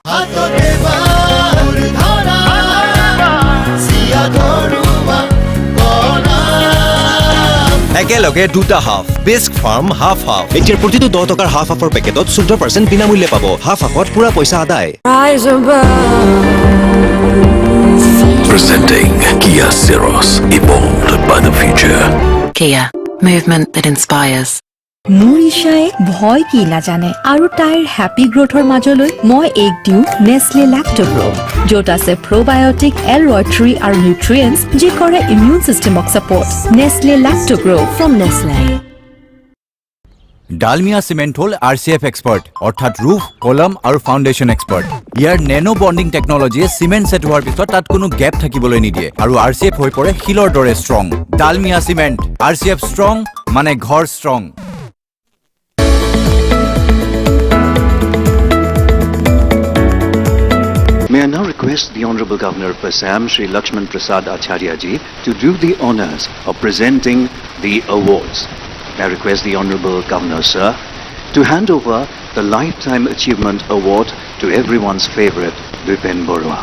একেলগে দুটা half bisque farm half half এতিয়া প্ৰতিটো 10 টকাৰ হাফ হাফৰ পেকেটত 14% বিনামূল্যে পাব হাফ হাফত পুৰা পইচা আদায় Presenting Kia Ceros, evolved by the future. Kia, movement that inspires. মোৰ ইশায়ে ভয় কি নাজানে আৰু তাইৰ হ্যাপি গ্ৰোথৰ মাজলৈ মই এক দিও নেসলে ল্যাক্টোগ্ৰো য'ত আছে প্ৰবায়োটিক L-Roy3 আৰু নিউট্ৰিয়েন্টছ যি কৰে ইমিউন সিস্টেমক support Nestle Lactogrow from Nestle Dalmia cement হল RCF এক্সপার্ট অর্থাৎ রুফ কলম আৰু ফাউন্ডেশন এক্সপার্ট ইয়াৰ নেনো বন্ডিং টেকনলজিয়ে সিমেন্ট সেট হোৱাৰ পিছত তাত কোনো গ্যাপ থাকিবলৈ নিদিয়ে আৰু RCF হৈ পৰে শিলৰ দৰে strong Dalmia cement RCF strong মানে ঘৰ strong May I now request the Honorable Governor of Assam, Shri Lakshman Prasad Acharya ji, to do the honors of presenting the awards. May I request the Honorable Governor, sir, to hand over the Lifetime Achievement Award to everyone's favorite, Dipen Borua.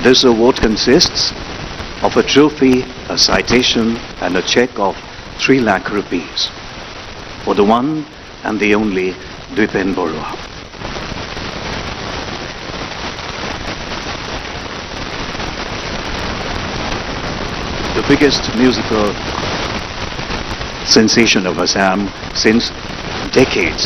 This award consists of a trophy, a citation, and a check of 3 lakh rupees. For the one and the only Dipen Borua. The biggest musical sensation of Assam since decades.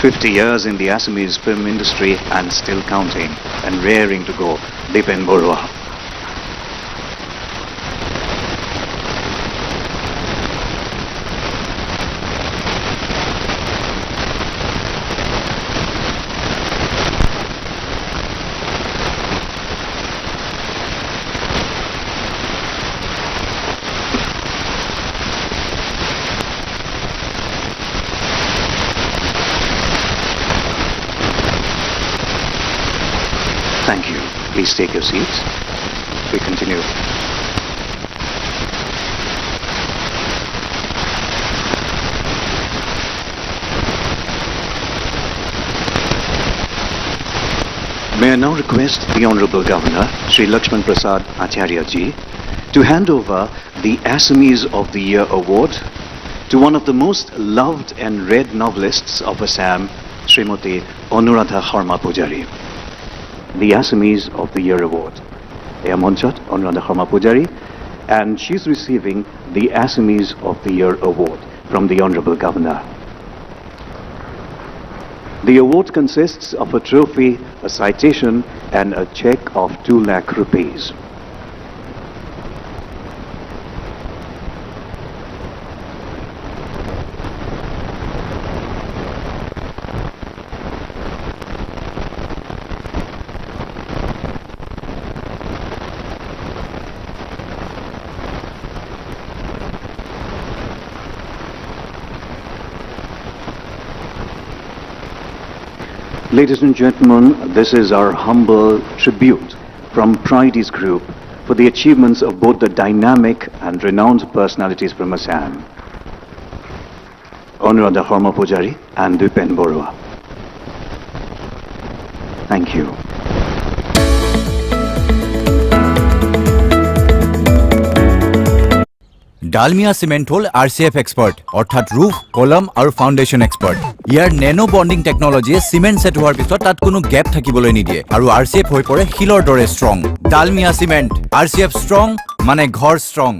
"50 years in the Assamese film industry and still counting and raring to go, Dipen Borua." Thank you. Please take your seats. We continue. May I now request the Honorable Governor, Shri Lakshman Prasad Acharya ji, to hand over the Assamese of the Year Award to one of the most loved and read novelists of Assam, Srimati Anuradha Sharma Pujari. The Assamese of the Year Award. Monchat Anuradha Sharma Pujari, and she's receiving the Assamese of the Year Award from the Honorable Governor. The award consists of a trophy, a citation, and a check of 2 lakh rupees. Ladies and gentlemen, this is our humble tribute from Pride East Group for the achievements of both the dynamic and renowned personalities from Assam, Anuradha Sharma Pujari and Dipen Borua. Thank you. Dalmia cement হল RCF expert অর্থাৎ roof column আৰু foundation expert ইয়াৰ nano bonding টেকনলজিয়ে cement set হোৱাৰ পিছত তাত কোনো gap থাকিবলৈ নিদিয়ে আৰু RCF হৈ পৰে শিলৰ দৰে strong Dalmia cement RCF strong মানে ঘৰ ষ্ট্ৰং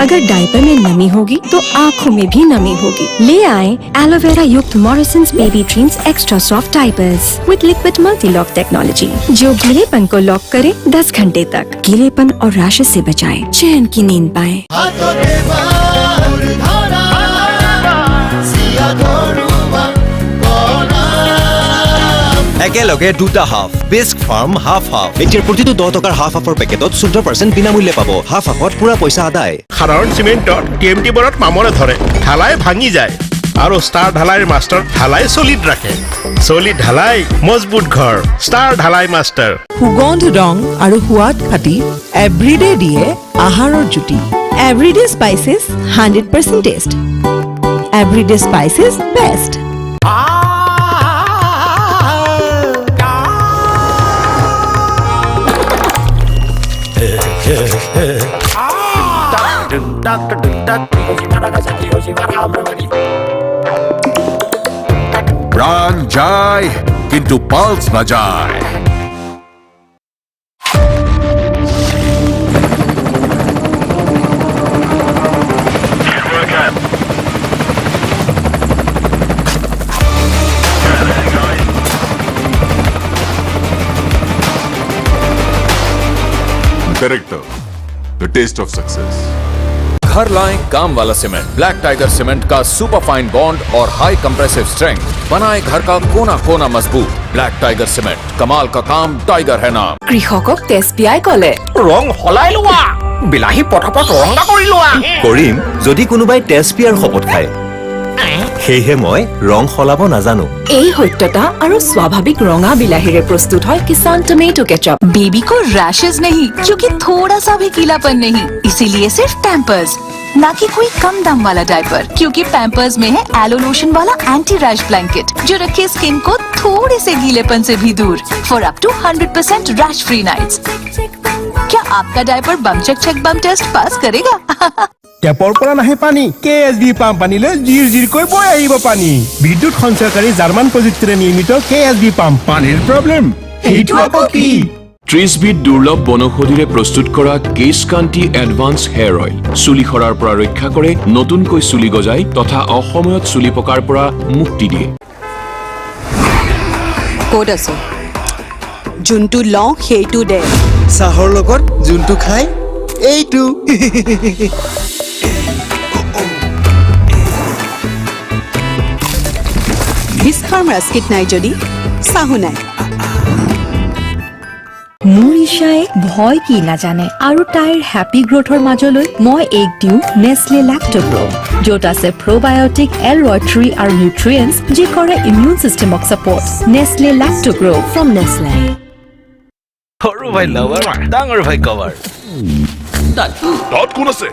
अगर डायपर में नमी होगी तो आँखों में भी नमी होगी। ले आए एलोवेरा युक्त Morisons baby dreams extra soft diapers with liquid multi lock technology, जो गीलेपन को लॉक करे 10 घंटे तक, गीलेपन और रैशेस से बचाए, चैन की नींद पाए। একেলগে দুটা হাফ বেস্ক ফাৰ্ম হাফ হাফ এতিয়া প্ৰতিটো 10 টকাৰ হাফ হাফৰ পেকেটত 14% বিনামূল্যে পাব। হাফ হাফত পুৰা পইচা আদায়। সাধাৰণ চিমেণ্টত টিএমটি বৰত মামৰে ধৰে, ঢালাই ভাঙি যায়, আৰু ষ্টাৰ ঢালাইৰ মাষ্টাৰ ঢালাই চলিড ৰাখে। চলিড ঢালাই মজবুত ঘৰ, ষ্টাৰ ঢালাই মাষ্টাৰ। সুগন্ধ ৰং আৰু সোৱাদ খাটি এভৰিডে দিয়ে আহাৰৰ জুতি। Everyday spices 100% taste. Everyday spices best. প্রাণ যায় কিন্তু পালস না যায়। Director, the taste of success. घर लाएं काम वाला सीमेंट, ब्लैक टाइगर सीमेंट का सुपर फाइन बॉन्ड और हाई कंप्रेसिव स्ट्रेंथ बनाए घर का कोना कोना मजबूत। ब्लैक टाइगर सीमेंट, कमाल का काम, टाइगर है नाम। কৃষকক তেজপিয়াই কলে ৰং সলাই লোৱা, বিলাহী পটাপট ৰঙা কৰি লোৱা। কৰিম যদি কোনোবাই টেষ্টপিয়াৰ শপত খায়, সেয়েহে মই ৰং সলাব নাজানো। এই সত্যতা আৰু স্বাভাविक रंगा बिलाहीरे प्रस्तुत है किसान टमेटो केचप। बेबी को रैशेज नहीं, क्योंकि थोड़ा सा भी गीलापन नहीं, इसीलिए सिर्फ पैम्पर्स, ना कि कोई कम दाम वाला डायपर, क्योंकि पैम्पर्स में है एलो लोशन वाला एंटी रैश ब्लैंकेट, जो रखे स्किन को थोड़े से गीलेपन से भी दूर, for up to 100% rash free nights. क्या आपका diaper bum check bum test pass करेगा? টেপৰ পৰা নাহে পানী, কেএছবি পাম্প আনিলে জিৰ জিৰকৈ বৈ আহিব পানী। বিদ্যুৎ সঞ্চয়কাৰী জাৰ্মান প্ৰযুক্তিৰে নিৰ্মিত কেএছবি পাম্প। পানীৰ প্ৰব্লেম এইটো আকৌ কি? 30 বিধ দুৰ্লভ বনৌষধিৰে প্ৰস্তুত কৰা কেশ কান্তি এডভান্স হেয়াৰ অইল চুলি সৰাৰ পৰা ৰক্ষা কৰে, নতুনকৈ চুলি গজায় তথা অসময়ত চুলি পকাৰ পৰা মুক্তি দিয়ে। ক'ত আছো? যোনটো লওঁ সেইটো দে। চাহৰ লগত যোনটো খাই এইটো। বিস্ফাৰ্ম ৰাস্কিট নাই যদি চাহু নাই। মোৰ ঈশাই ভয় কি নাজানে আৰু তাইৰ হেপী গ্ৰোথৰ মাজলৈ মই এগ দিওঁ নেছলে লেক্টোগ্ৰো, য'ত আছে প্ৰবায়টিক L-Reuteri আৰু নিউট্ৰিয়েণ্টছ, যি কৰে ইমিউন চিষ্টেমক support. Nestle Lactogrow from Nestle. সৰু ভাই লাভাৰ, ডাঙৰ ভাই কভাৰ। তাত কোন আছে?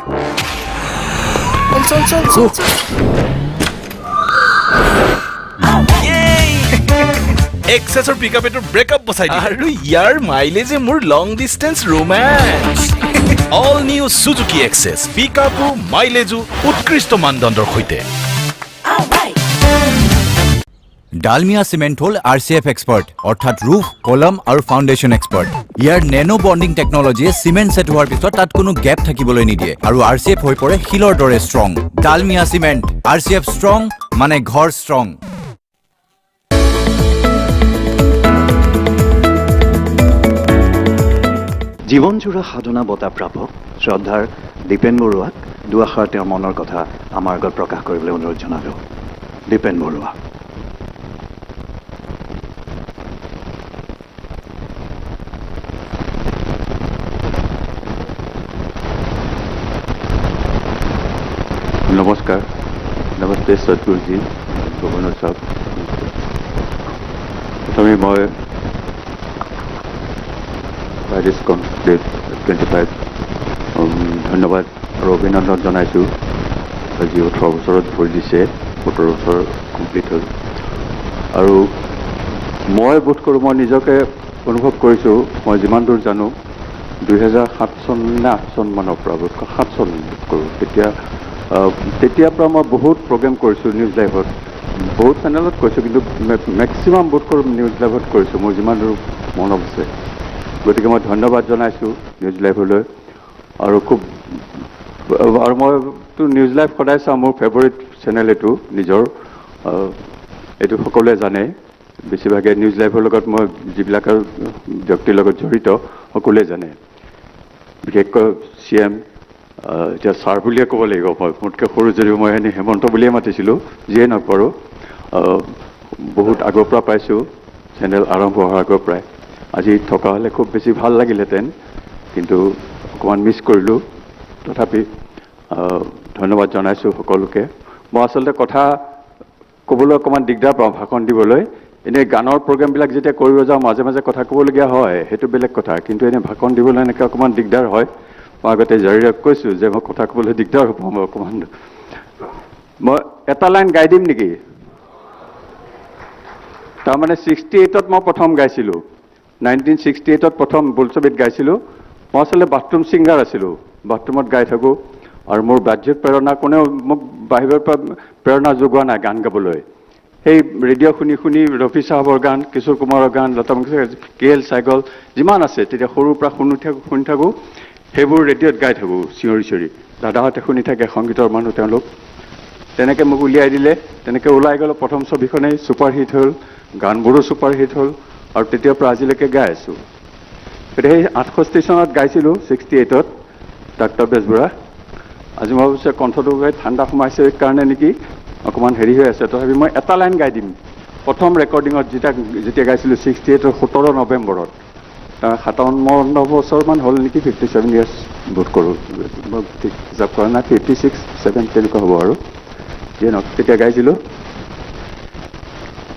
এক্সেছৰ পিকআপেটো ব্ৰেকআপ বচাই দিয়ে আৰু ইয়াৰ মাইলেজে মোৰ long distance romance. All new Suzuki Access, পিকআপো মাইলেজো উৎকৃষ্ট মানদণ্ডৰ সৈতে। ডালমিয়া চিমেণ্ট হ'ল RCF এক্সপাৰ্ট, অৰ্থাৎ ৰুফ, কলম আৰু ফাউণ্ডেশ্যন এক্সপাৰ্ট। ইয়াৰ নেনো বণ্ডিং টেকনলজিয়ে চিমেণ্ট ছেট হোৱাৰ পিছত তাত কোনো গেপ থাকিবলৈ নিদিয়ে আৰু RCF হৈ পৰে শিলৰ দৰে strong. Dalmia cement, RCF strong মানে ঘৰ ষ্ট্ৰং। জীৱনজোৰা সাধনা বঁটা প্ৰাপক শ্ৰদ্ধাৰ দীপেন বৰুৱাক দুআষাৰ তেওঁৰ মনৰ কথা আমাৰ আগত প্ৰকাশ কৰিবলৈ অনুৰোধ জনালোঁ। দীপেন বৰুৱা। नमस्कार, नमस्ते सदगुरु जी, गवर्नर साहब। प्रथमे मैं प्राइड ईस्ट कॉन्क्लेव 25 धन्यवाद और अभिनंदन जनाइছোঁ। আজি 18 বছৰত ভৰি দিছে, 17 বছৰ কমপ্লিট হ'ল আৰু মই বোধ কৰোঁ, মই নিজকে অনুভৱ কৰিছোঁ, মই যিমান দূৰ জানো 2007 চন নে 8 চন মানৰ পৰা, বোধ 7 চন কৰোঁ, তেতিয়াৰ পৰা মই বহুত প্ৰগ্ৰেম কৰিছোঁ নিউজ লাইভত, বহুত চেনেলত কৰিছোঁ, কিন্তু মেক্সিমাম বোধ কৰোঁ নিউজ লাইভত কৰিছোঁ, মোৰ যিমান দূৰ মনত আছে। গতিকে মই ধন্যবাদ জনাইছোঁ নিউজ লাইভলৈ আৰু খুব আৰু মইতো নিউজ লাইভ সদায় চাওঁ, মোৰ ফেভৰেট চেনেল এইটো নিজৰ, এইটো সকলোৱে জানে। বেছিভাগে নিউজ লাইভৰ লগত মই যিবিলাক ব্যক্তিৰ লগত জড়িত সকলোৱে জানে, বিশেষকৈ CM এতিয়া ছাৰ বুলিয়ে ক'ব লাগিব। মই মোতকৈ সৰু যদিও মই এনেই হেমন্ত বুলিয়ে মাতিছিলোঁ, যিয়ে নকৰোঁ। বহুত আগৰ পৰা পাইছোঁ, চেনেল আৰম্ভ হোৱাৰ আগৰ পৰাই। আজি থকা হ'লে খুব বেছি ভাল লাগিলহেঁতেন, কিন্তু অকণমান মিছ কৰিলোঁ। তথাপি ধন্যবাদ জনাইছোঁ সকলোকে। মই আচলতে কথা ক'বলৈ অকণমান দিগদাৰ পাওঁ, ভাষণ দিবলৈ। এনেই গানৰ প্ৰগ্ৰেমবিলাক যেতিয়া কৰিব যাওঁ মাজে মাজে কথা ক'বলগীয়া হয়, সেইটো বেলেগ কথা। কিন্তু এনেই ভাষণ দিবলৈ এনেকৈ অকণমান দিগদাৰ হয়। মই আগতে জাৰিৰক কৈছোঁ যে মই কথা ক'বলৈ দিগদাৰ হ'ব, মই অকণমান মই এটা লাইন গাই দিম নেকি? তাৰমানে 68ত মই প্ৰথম গাইছিলোঁ, 1968ত প্ৰথম বোলছবিত গাইছিলোঁ। মই আচলতে বাথৰুম ছিংগাৰ আছিলোঁ, বাথৰুমত গাই থাকোঁ। আৰু মোৰ বাহ্যিক প্ৰেৰণা কোনেও মোক বাহিৰৰ পৰা প্ৰেৰণা যোগোৱা নাই গান গাবলৈ। সেই ৰেডিঅ' শুনি শুনি ৰফি চাহাবৰ গান, কিশোৰ কুমাৰৰ গান, লতা মংগেশকাৰ, KL চাইগল যিমান আছে তেতিয়া সৰুৰ পৰা শুনি থাকোঁ। সেইবোৰ ৰেডিঅ'ত গাই থাকোঁ চিঞৰি চিঞৰি। দাদাহঁতে শুনি থাকে, সংগীতৰ মানুহ তেওঁলোক। তেনেকৈ মোক উলিয়াই দিলে, তেনেকৈ ওলাই গ'লোঁ। প্ৰথম ছবিখনেই ছুপাৰহিট হ'ল, গানবোৰো ছুপাৰহিট হ'ল, আৰু তেতিয়াৰ পৰা আজিলৈকে গাই আছোঁ। গতিকে সেই 68 চনত গাইছিলোঁ, 68ত ডাক্তৰ বেজবৰুৱা। আজি মই ভাবিছোঁ কণ্ঠটো ঠাণ্ডা সোমাইছে কাৰণে নেকি অকণমান হেৰি হৈ আছে। তথাপি মই এটা লাইন গাই দিম। প্ৰথম ৰেকৰ্ডিঙত যেতিয়া গাইছিলোঁ 68ৰ 17 নৱেম্বৰত, 57 বছৰমান হ'ল নেকি, 57 ইয়াৰ্ছ বোধ কৰোঁ, মই ঠিক হিচাপ কৰা নাই, 56, 7 তেনেকুৱা হ'ব আৰু। যিয়ে নহওক তেতিয়া গাইছিলোঁ,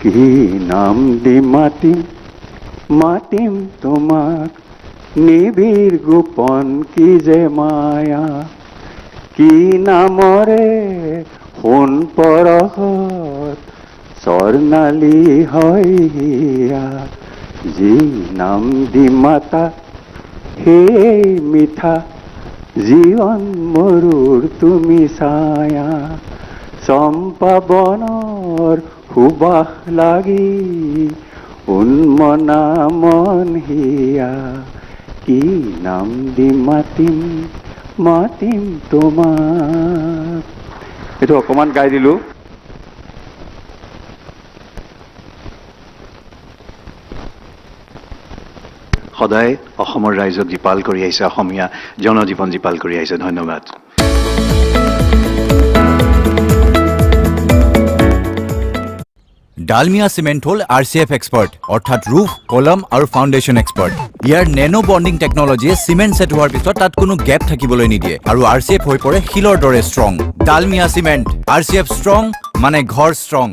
কি নাম দি মাতিম মাতিম তোমাক, নিবিড় গোপন কি যে মায়া, কি নামৰে সোণ পৰহত স্বৰ্ণালী হয় হিয়া, যি নাম দি মাতা সেই মিঠা, জীৱন মৰুৰ তুমি ছায়া, চম্পা বনৰ সুবাস লাগি উন্মনা মন হিয়া, কি নাম দি মাতিম মাতিম তোমাক। এইটো অকণমান গাই দিলোঁ। সদায় অসমৰ ৰাইজক জীপাল কৰি আহিছে, অসমীয়া জনজীৱন জীপাল কৰি আহিছে। ধন্যবাদ। ডালমিয়া চিমেণ্ট হ'ল RCF এক্সপাৰ্ট, অৰ্থাৎ ৰুফ, কলম আৰু ফাউণ্ডেশ্যন এক্সপাৰ্ট। ইয়াৰ নেনো বণ্ডিং টেকনলজিয়ে চিমেণ্ট ছেট হোৱাৰ পিছত তাত কোনো গেপ থাকিবলৈ নিদিয়ে, আৰু RCF হৈ পৰে শিলৰ দৰে strong. Dalmia cement, RCF strong মানে ঘৰ ষ্ট্ৰং।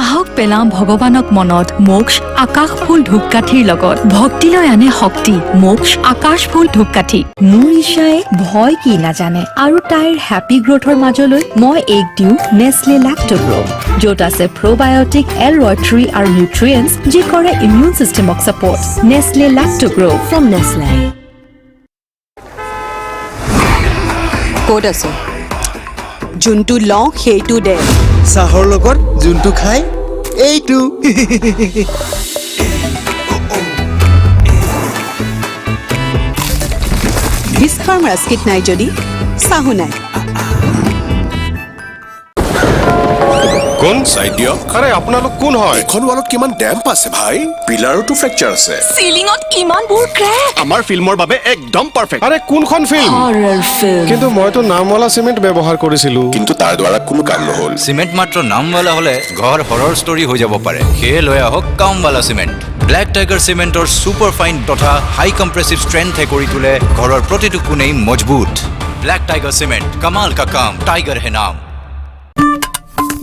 আহক পেলাওঁ ভগৱানক মনত, মোক্ষ আকাশ ফুল ধূপকাঠিৰ লগত, ভক্তিলৈ আনে শক্তি, মোক্ষ আকাশ ফুল ধূপকাঠি। মোৰ ঈশাই ভয় কি নাজানে, আৰু তাইৰ হেপী গ্ৰথৰ মাজলৈ মই এগ দিওঁ নেছলে লেক্টোগ্ৰ', য'ত আছে প্ৰবায়টিক, L-Reuteri আৰু নিউট্ৰিয়েণ্টছ যি কৰে ইমিউন চিষ্টেমক support. Nestle Lactogrow' from Nestle. ক'ত আছে? যোনটো লওঁ সেইটো দে। চাহৰ লগত যোনটো খাই এইটো। বিস্ফাৰ্ম ৰাস্কিট নাই যদি চাহো নাই। কোন সাইড দিয়ক? আরে আপোনালোক কোন হয়? এখন ৱালত কিমান ডেম্প আছে ভাই, পিলাৰতো ফ্ৰেকচাৰ আছে, সিলিঙত ইমানবোৰ ক্ৰেক। আমাৰ ফিল্মৰ বাবে একদম পাৰফেক্ট। আরে কোনখন ফিল্ম? হৰৰ ফিল্ম। কিন্তু মইতো নামৱালা চিমেণ্ট ব্যৱহাৰ কৰিছিলো, কিন্তু তাৰ দ্বাৰা কোনো কাম নহল। চিমেণ্ট মাত্ৰ নামৱালা হ'লে ঘৰ হৰৰ ষ্টৰী হৈ যাব পাৰে। সেয়ে লৈ আহক কামৱালা চিমেণ্ট। ব্লেক টাইগাৰ চিমেণ্টৰ ছুপাৰ ফাইন তথা হাই কম্প্ৰেছিভ ষ্ট্ৰেংথে কৰি তোলে ঘৰৰ প্ৰতিটো কোণেই মজবুত। ব্লেক টাইগাৰ চিমেণ্ট, কামাল কা কাম, টাইগাৰ হে নাম।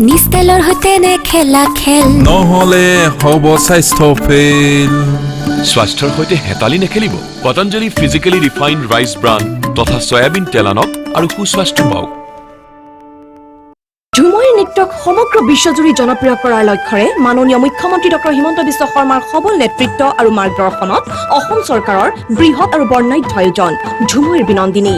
নিষ্টেলৰ সৈতে নেখেলা খেল, নহলে হ'ব স্বাস্থ্য ফেইল। স্বাস্থ্যৰ সৈতে হেতালি নেখেলিব। Patanjali physically refined rice bran তথা চয়াবিন তেল আনক আৰু সুস্বাস্থ্য পাওক। ঝুমুৰ নৃত্যক সমগ্ৰ বিশ্বজুৰি জনপ্ৰিয় কৰাৰ লক্ষ্যৰে মাননীয় মুখ্যমন্ত্ৰী ডক্টৰ হিমন্ত বিশ্ব শৰ্মাৰ সবল নেতৃত্ব আৰু মাৰ্গদৰ্শনত অসম চৰকাৰৰ বৃহৎ আৰু বৰ্ণাঢ্য আয়োজন ঝুমুৰ বিনন্দিনী।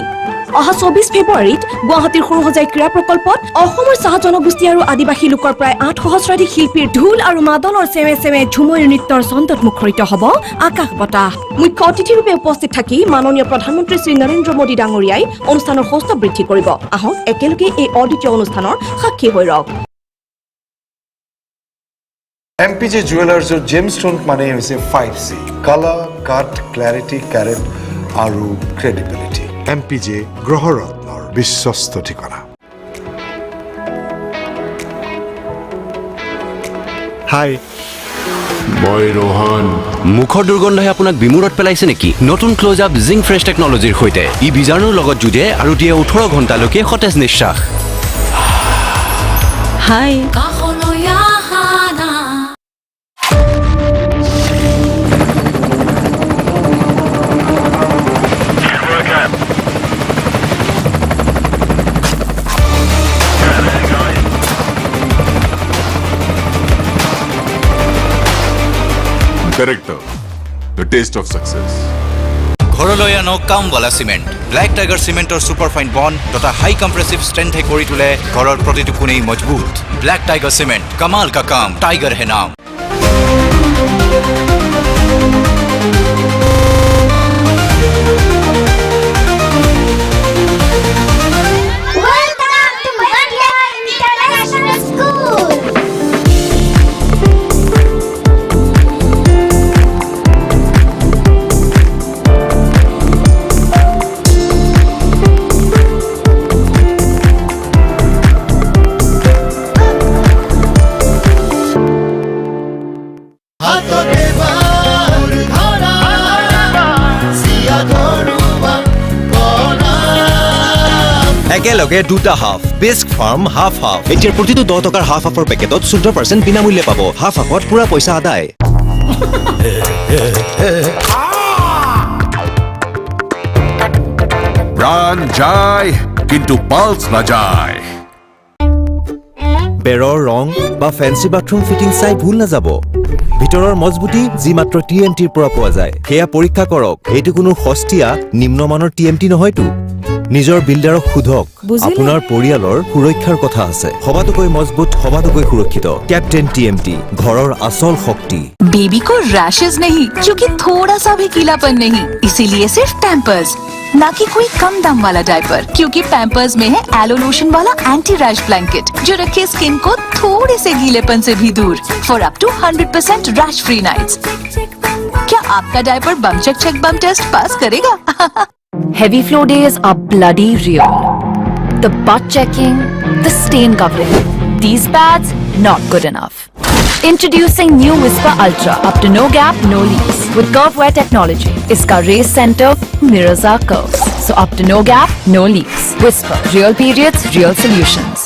অহা 24 ফেব্ৰুৱাৰীত গুৱাহাটীৰ সৰুসজাই ক্ৰীড়া প্ৰকল্পত অসমৰ চাহ জনগোষ্ঠী আৰু আদিবাসী লোকৰ প্ৰায় 8 সহস্ৰাধিক শিল্পীৰ ঢোল আৰু মাদলৰ চেমে চেমে ঝুমুৰ নৃত্যৰ চন্দত মুখৰিত হ'ব আকাশ বতাহ। মুখ্য অতিথিৰূপে উপস্থিত থাকি মাননীয় প্ৰধানমন্ত্ৰী শ্ৰী নৰেন্দ্ৰ মোদী ডাঙৰীয়াই অনুষ্ঠানৰ সৌষ্ঠৱ বৃদ্ধি কৰিব। আহক একেলগে এই অদ্বিতীয় অনুষ্ঠানৰ সাক্ষী হৈ ৰওক। MPJ জুৱেলাৰ্ছৰ জেমষ্টোন মানে হৈছে 5C কালাৰ, কাট, ক্লাৰিটি, কেৰেট আৰু ক্ৰেডিবিলিটি। MPJ গ্ৰহৰত্নৰ বিশ্বস্ত ঠিকনা। হাই, মই ৰোহন। মুখৰ দুৰ্গন্ধই আপোনাক বিমূৰত পেলাইছে নেকি? নতুন ক্লোজ আপ জিংক ফ্ৰেছ টেকনলজিৰ সৈতে ই বীজাণুৰ লগত যুঁজে আৰু দিয়ে 18 ঘণ্টালৈকে সতেজ নিশ্বাস। Hi Director, the taste of success. ঘৰলৈ আনক কামৱালা চিমেণ্ট ব্লেক টাইগাৰ চিমেণ্টৰ ছুপাৰফাইন বণ্ড তথা হাই কম্প্ৰেছিভ ষ্ট্ৰেন্থে কৰি তোলে ঘৰৰ প্ৰতিটো কোণেই মজবুত। ব্লেক টাইগাৰ চিমেণ্ট কমাল কা কাম টাইগাৰ হে নাম। একেলগে দুটা হাফ বেস্ক ফাৰ্ম হাফ হাফ। এতিয়া প্ৰতিটো 10 টকাৰ হাফ হাফৰ পেকেটত 14% বিনামূল্যে পাব। হাফ হাফত পুৰা পইচা আদায়। প্রাণ যায় কিন্তু পালস না যায়। বেৰৰ ৰং বা ফেন্সি বাথৰুম ফিটিং চাই ভুল নাযাব। ভিতৰৰ মজবুতি যি মাত্ৰ TMTৰ পৰা পোৱা যায় সেয়া পৰীক্ষা কৰক। এইটো কোনো সস্তীয়া নিম্নমানৰ TMT নহয়তো। নিজৰ বিল্ডাৰক সোধক, আপোনাৰ পৰিয়ালৰ সুৰক্ষাৰ কথা আছে। সবাতোকৈ মজবুত, সবাতোকৈ সুৰক্ষিত कैप्टन TMT ঘৰৰ আচল শক্তি। बेबी को रैशेज नहीं क्योंकि थोड़ा सा भी गीलापन नहीं, इसीलिए सिर्फ पैम्पर्स, ना कि कोई कम दाम वाला डायपर, क्योंकि पैम्पर्स में है एलो लोशन वाला एंटी रैश ब्लैंकेट जो रखे स्किन को थोड़े से गीलेपन से भी दूर for up to 100% rash free nights. क्या आपका diaper bum check bum test pass करेगा? Heavy flow days are bloody real. The butt checking, the stain covering. These pads, not good enough. Introducing new Whisper Ultra, up to no gap, no leaks. With curve wear technology, iska race center mirrors our curves. So up to no gap, no leaks. Whisper, real periods, real solutions.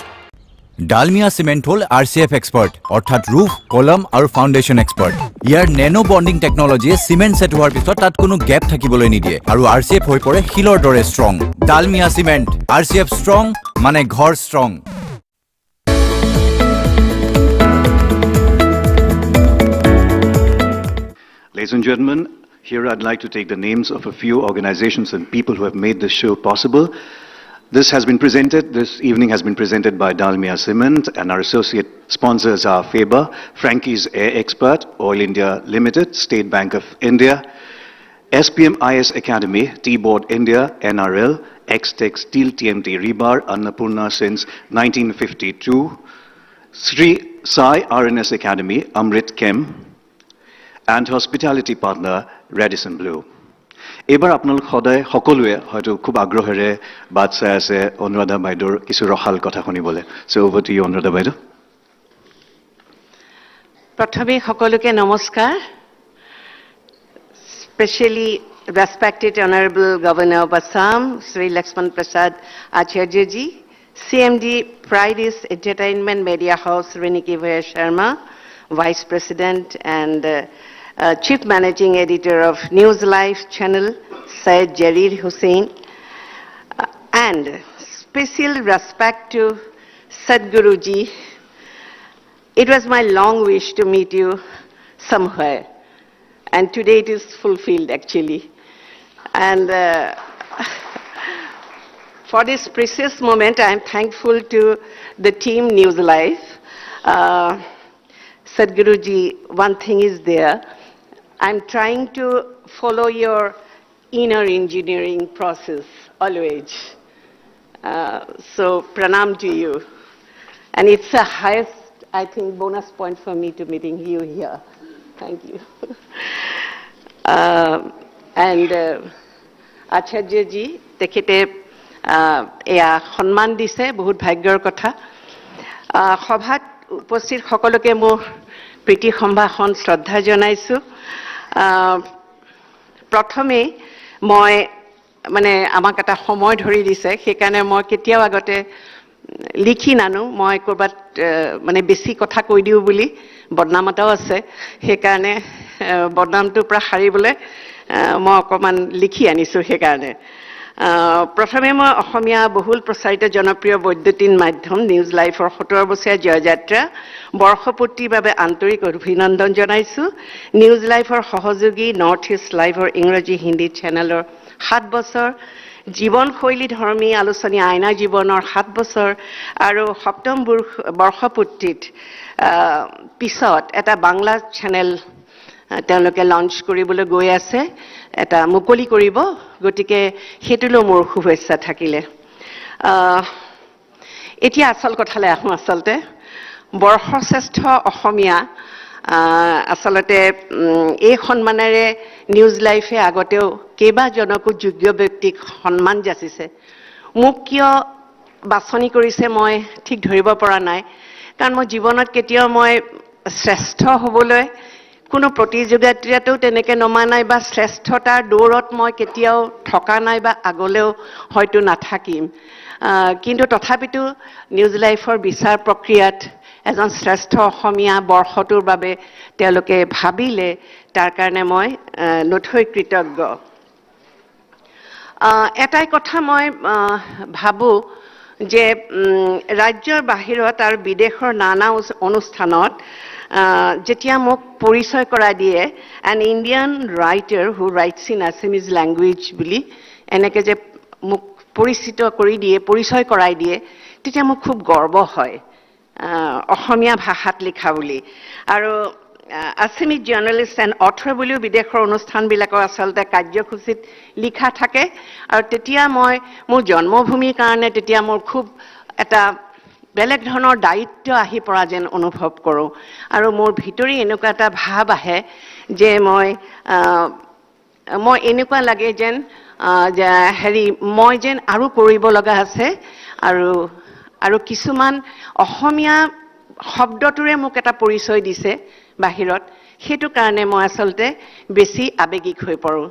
Dalmia cement হ'ল RCF expert অৰ্থাৎ roof, column আৰু foundation expert. ইয়াৰ nano bonding টেকনলজিয়ে cement set হোৱাৰ পিছত তাত কোনো গেপ থাকিবলৈ নিদিয়ে আৰু RCF হৈ পৰে শিলৰ দৰে strong. Dalmia cement RCF strong মানে ঘৰ strong. Ladies and gentlemen, here I'd like to take the names of a few organizations and people who have made this show possible. This evening has been presented by Dalmia Cement, and our associate sponsors are Faber, Frankie's Air Expert, Oil India Limited, State Bank of India, SPM IS Academy, T-Board India, NRL, X-Tech Steel TMT Rebar, Annapurna since 1952, Sri Sai RNS Academy, Amrit Kem, and hospitality partner, Radisson Blue. এইবাৰ আপোনালোক সদায় সকলোৱে হয়তো খুব আগ্ৰহেৰে but চাই আছে অনুৰাধা বাইদেউৰ কিছু ৰসাল কথা শুনিবলৈ। So over to you, Anuradha বাইদেউ। প্ৰথমে সকলোকে নমস্কাৰ। Specially respected Honorable Governor of Assam, Sri Lakshman Prasad Acharya ji, CMD Pride East Entertainment Media House, Reniki Bhaya Sharma, Vice President and Chief Managing Editor of News Life Channel, Syed Jarir Hussain, and special respect to Sadguru ji. It was my long wish to meet you somewhere, and today it is fulfilled actually. And For this precious moment, I am thankful to the team News Life. Sadguruji, one thing is there. I'm trying to follow your inner engineering process always. So pranam to you. And it's the highest, I think, bonus point for me to meeting you here. Thank you. And Acharyaji, tekhete এয়া সন্মান দিছে বহুত ভাগ্যৰ কথা সভাত উপস্থিত সকলোকে মোৰ প্ৰীতি সম্ভাষণ শ্ৰদ্ধা জনাইছো প্ৰথমে মই মানে আমাক এটা সময় ধৰি দিছে সেইকাৰণে মই কেতিয়াও আগতে লিখি নানো মই কৰবাত মানে বেছি কথা কৈ দিও বুলি বদনাম এটাও আছে সেইকাৰণে বদনামটো পৰা হাৰিবলৈ মই অকমান লিখি আনিছো সেইকাৰণে প্ৰথমে মই অসমীয়া বহুল প্ৰচাৰিত জনপ্ৰিয় বৈদ্যুতিন মাধ্যম নিউজ লাইফৰ 17 বছৰীয়া জয়যাত্ৰা বৰ্ষপূৰ্তিৰ বাবে আন্তৰিক অভিনন্দন জনাইছো নিউজ লাইফৰ সহযোগী নৰ্থ ইষ্ট লাইভৰ ইংৰাজী হিন্দী চেনেলৰ 7 বছৰ জীৱনশৈলী ধৰ্মী আলোচনী আইনা জীৱনৰ 7 বছৰ আৰু সপ্তম বৰ্ষপূৰ্তিত পিছত এটা বাংলা চেনেল তেওঁলোকে লঞ্চ কৰিবলৈ গৈ আছে এটা মুকলি কৰিব গতিকে হেতুলো মোৰ শুভেচ্ছা থাকিলে এতিয়া আসল কথালৈ আহো আসলতে বৰ্ষশ্ৰেষ্ঠ অসমীয়া আসলতে এই সন্মানেৰে নিউজ লাইফে আগতেও কেইবাজনকো যোগ্য ব্যক্তিক সন্মান যাচিছে মোক কিয় বাছনি কৰিছে মই ঠিক ধৰিব পৰা নাই কাৰণ মই জীৱনত কেতিয়াও মই শ্ৰেষ্ঠ হ'বলৈ কোনো প্ৰতিযোগিতাতো তেনেকে নমা নাই বা শ্ৰেষ্ঠতাৰ দৌৰত মই কেতিয়াও ঠকা নাই বা আগলেও হয়তো নাথাকিম কিন্তু তথাপিতো নিউজ লাইফৰ বিচাৰ প্ৰক্ৰিয়াত এজন শ্ৰেষ্ঠ অসমীয়া বৰ্ষটোৰ বাবে তেওঁলোকে ভাবিলে তাৰ কাৰণে মই নথৈ কৃতজ্ঞ এটাই কথা মই ভাবো যে ৰাজ্যৰ বাহিৰত আৰু বিদেশৰ নানা অনুষ্ঠানত যেতিয়া মোক পৰিচয় কৰাই দিয়ে an Indian writer who writes in Assamese language বুলি এনেকে যে মোক পৰিচিত কৰি দিয়ে পৰিচয় কৰাই দিয়ে তেতিয়া মোক খুব গৰ্ব হয় অসমীয়া ভাষাত লিখা বুলি আৰু Assamese journalist and author বুলিও বিদেশৰ অনুষ্ঠানবিলাকৰ আচলতে কাৰ্যসূচীত লিখা থাকে আৰু তেতিয়া মই মোৰ জন্মভূমিৰ কাৰণে তেতিয়া মোৰ খুব এটা বেলেগ ধৰণৰ দায়িত্ব আহি পৰা যেন অনুভৱ কৰোঁ আৰু মোৰ ভিতৰি এনেকুৱা এটা ভাৱ আহে যে মই এনেকুৱা লাগে যেন হেৰি মই যেন আৰু কৰিব লগা আছে আৰু কিছুমান অসমীয়া শব্দটোৰে মোক এটা পৰিচয় দিছে বাহিৰত সেইটো কাৰণে মই আচলতে বেছি আবেগিক হৈ পৰোঁ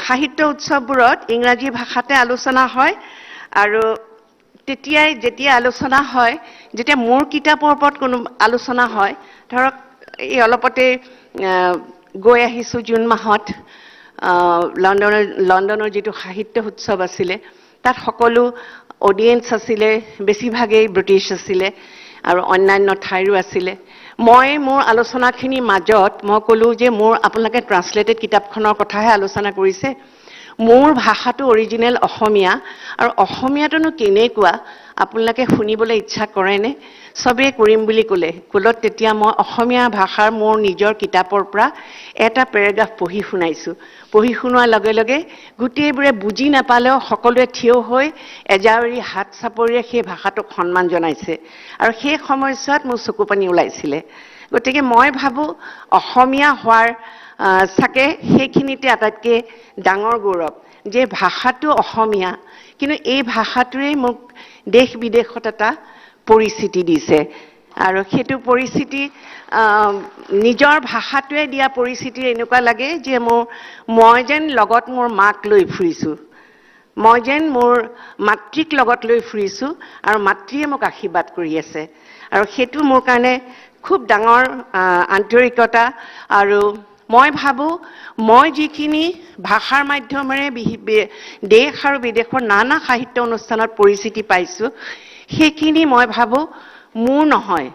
সাহিত্য উৎসৱবোৰত ইংৰাজী ভাষাতে আলোচনা হয় আৰু যেতিয়া আলোচনা হয় যেতিয়া মোৰ কিতাপৰ ওপৰত কোনো আলোচনা হয় ধৰক এই অলপতে গৈ আহিছো জুন মাহত লণ্ডনৰ যেটো সাহিত্য উৎসৱ আছিলে তাত সকলো অডিয়েন্স আছিলে বেছিভাগেই ব্ৰিটিছ আছিলে আৰু অন্যান্য ঠাইৰো আছিলে মই মোৰ আলোচনাখিনি মাজত মই কলো যে মোৰ আপোনালোকে ট্ৰান্সলেটেড কিতাপখনৰ কথাহে আলোচনা কৰিছে মোৰ ভাষাটো অৰিজিনেল অসমীয়া আৰু অসমীয়াটোনো কেনেকুৱা আপোনালোকে শুনিবলৈ ইচ্ছা কৰেনে সবে কৰিম বুলি ক'লে কুলত তেতিয়া মই অসমীয়া ভাষাৰ মোৰ নিজৰ কিতাপৰ পৰা এটা পেৰাগ্ৰাফ পঢ়ি শুনাইছো পঢ়ি শুনোৱাৰ লগে লগে গুটেইবোৰে বুজি নাপালেও সকলোৱে থিয় হৈ এজাউৰি হাত চাপৰিয়ে সেই ভাষাটোক সন্মান জনাইছে আৰু সেই সময়ছোৱাত মোৰ চকু পানী ওলাইছিলে গতিকে মই ভাবো অসমীয়া হোৱাৰ সাকে সেইখিনিতে আটাইতকৈ ডাঙৰ গৌৰৱ যে ভাষাটো অসমীয়া কিন্তু এই ভাষাটোৱে মোক দেশ বিদেশত এটা পৰিচিতি দিছে আৰু সেইটো পৰিচিতি নিজৰ ভাষাটোৱে দিয়া পৰিচিতি এনেকুৱা লাগে যে মই যেন লগত মোৰ মাক লৈ ফুৰিছো মই যেন মোৰ মাতৃক লগত লৈ ফুৰিছো আৰু মাতৃয়ে মোক আশীৰ্বাদ কৰি আছে আৰু সেইটো মোৰ কাৰণে খুব ডাঙৰ আন্তৰিকতা আৰু মই ভাবো মই যিখিনি ভাষাৰ মাধ্যমেৰে দেশ আৰু বিদেশৰ নানা সাহিত্য অনুষ্ঠানত পৰিচিতি পাইছো সেইখিনি মই ভাবো মোৰ নহয়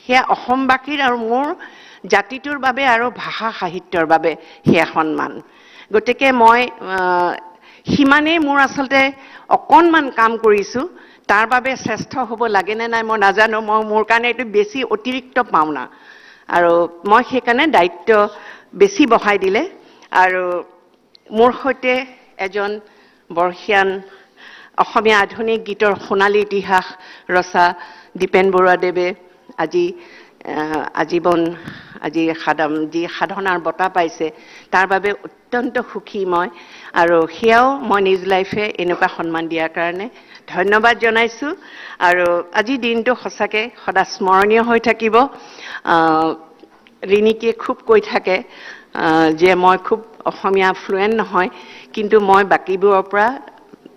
সেয়া অসমবাসীৰ আৰু মোৰ জাতিটোৰ বাবে আৰু ভাষা সাহিত্যৰ বাবে সেয়া সন্মান গতিকে মই সিমানেই মোৰ আচলতে অকণমান কাম কৰিছোঁ তাৰ বাবে শ্ৰেষ্ঠ হ'ব লাগেনে নাই মই নাজানো মোৰ কাৰণে এইটো বেছি অতিৰিক্ত পাওনা আৰু মই সেইকাৰণে দায়িত্ব বেছি বঢ়াই দিলে আৰু মোৰ সৈতে এজন বৰ্ষিয়ান অসমীয়া আধুনিক গীতৰ সোণালী ইতিহাস ৰচা দীপেন বৰুৱাদেৱে আজি সাধনাৰ বঁটা পাইছে তাৰ বাবে অত্যন্ত সুখী মই আৰু সেয়াও মই নিজ লাইফে এনেকুৱা সন্মান দিয়াৰ কাৰণে ধন্যবাদ জনাইছোঁ আৰু আজি দিনটো সঁচাকৈ সদা স্মৰণীয় হৈ থাকিব ৰিণিকে খুব কৈ থাকে যে মই খুব অসমীয়া ফ্লুৱেণ্ট নহয় কিন্তু মই বাকীবোৰৰ পৰা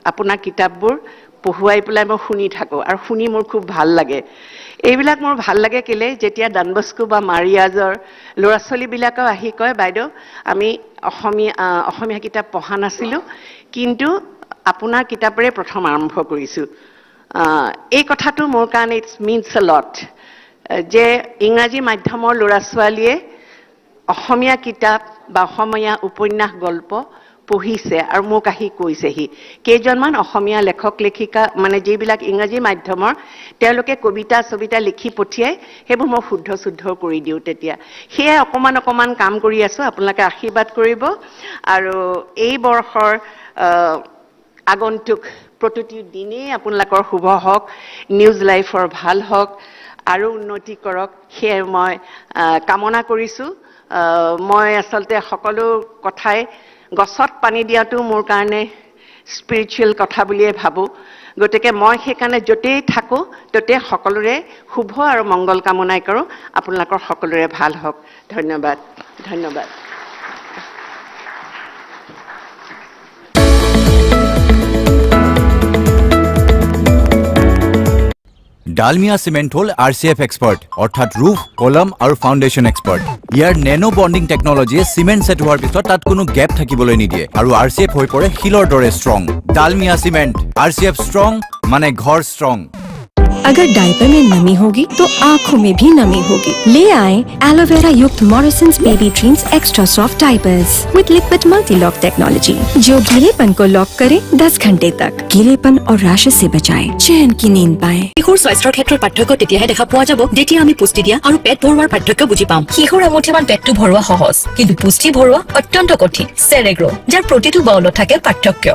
আপোনাৰ কিতাপবোৰ পঢ়ুৱাই পেলাই মই শুনি থাকোঁ আৰু শুনি মোৰ খুব ভাল লাগে এইবিলাক মোৰ ভাল লাগে কেলে যেতিয়া ডনবস্কো বা মাৰিয়াজৰ ল'ৰা ছোৱালীবিলাকেও আহি কয় বাইদেউ আমি অসমীয়া কিতাপ পঢ়া নাছিলোঁ কিন্তু আপোনাৰ কিতাপেৰে প্ৰথম আৰম্ভ কৰিছোঁ এই কথাটো মোৰ কাৰণে ইটছ মিনছ এ লট যে ইংৰাজী মাধ্যমৰ ল'ৰা ছোৱালীয়ে অসমীয়া কিতাপ বা অসমীয়া উপন্যাস গল্প পঢ়িছে আৰু মোক আহি কৈছেহি কেইজনমান অসমীয়া লেখক লেখিকা মানে যিবিলাক ইংৰাজী মাধ্যমৰ তেওঁলোকে কবিতা ছবিতা লিখি পঠিয়াই সেইবোৰ মই শুদ্ধ কৰি দিওঁ তেতিয়া সেয়াই অকণমান কাম কৰি আছোঁ আপোনালোকে আশীৰ্বাদ কৰিব আৰু এই বৰ্ষৰ আগন্তুক প্ৰতিটো দিনেই আপোনালোকৰ শুভ হওক নিউজ লাইফৰ ভাল হওক আৰু উন্নতি কৰক সেয়ে মই কামনা কৰিছোঁ মই আচলতে সকলো কথাই গছত পানী দিয়াটো মোৰ কাৰণে স্পিৰিচুৱেল কথা বুলিয়ে ভাবোঁ গতিকে মই সেইকাৰণে য'তেই থাকোঁ ত'তে সকলোৰে শুভ আৰু মংগল কামনাই কৰোঁ আপোনালোকৰ সকলোৰে ভাল হওক ধন্যবাদ ডালমিয়া সিমেন্ট হল RCF এক্সপার্ট অর্থাৎ রুফ কলম আৰু ফাউন্ডেশন এক্সপার্ট ইয়াৰ নেনো বন্ডিং টেকনলজিয়ে সিমেন্ট সেট হোৱাৰ পিছত তাত কোনো গ্যাপ থাকিবলৈ নিদিয়ে আৰু RCF হৈ পৰে শিলৰ দৰে strong Dalmia cement RCF strong মানে ঘৰ ষ্ট্ৰং अगर डायपर में नमी होगी तो आँखों में भी नमी होगी ले आए एलोवेरा युक्त Morisons baby dreams extra soft diapers with liquid multi lock technology जो गीलेपन को लॉक करे 10 घंटे तक गीलेपन और रैशेस से बचाए चैन की नींद पाए শিশুৰ স্বাস্থ্যৰ ক্ষেত্ৰত পাৰ্থক্য তেতিয়াহে দেখা পোৱা যাব যেতিয়া আমি পুষ্টি দিয়া আৰু পেট ভৰোৱাৰ পাৰ্থক্য বুজি পাম শিশুৰ এমুঠিমান পেটটো ভৰোৱা সহজ কিন্তু পুষ্টি ভৰোৱা অত্যন্ত কঠিন সেৰেগ্ৰো যাৰ প্ৰতিটো বাউলত থাকে পাৰ্থক্য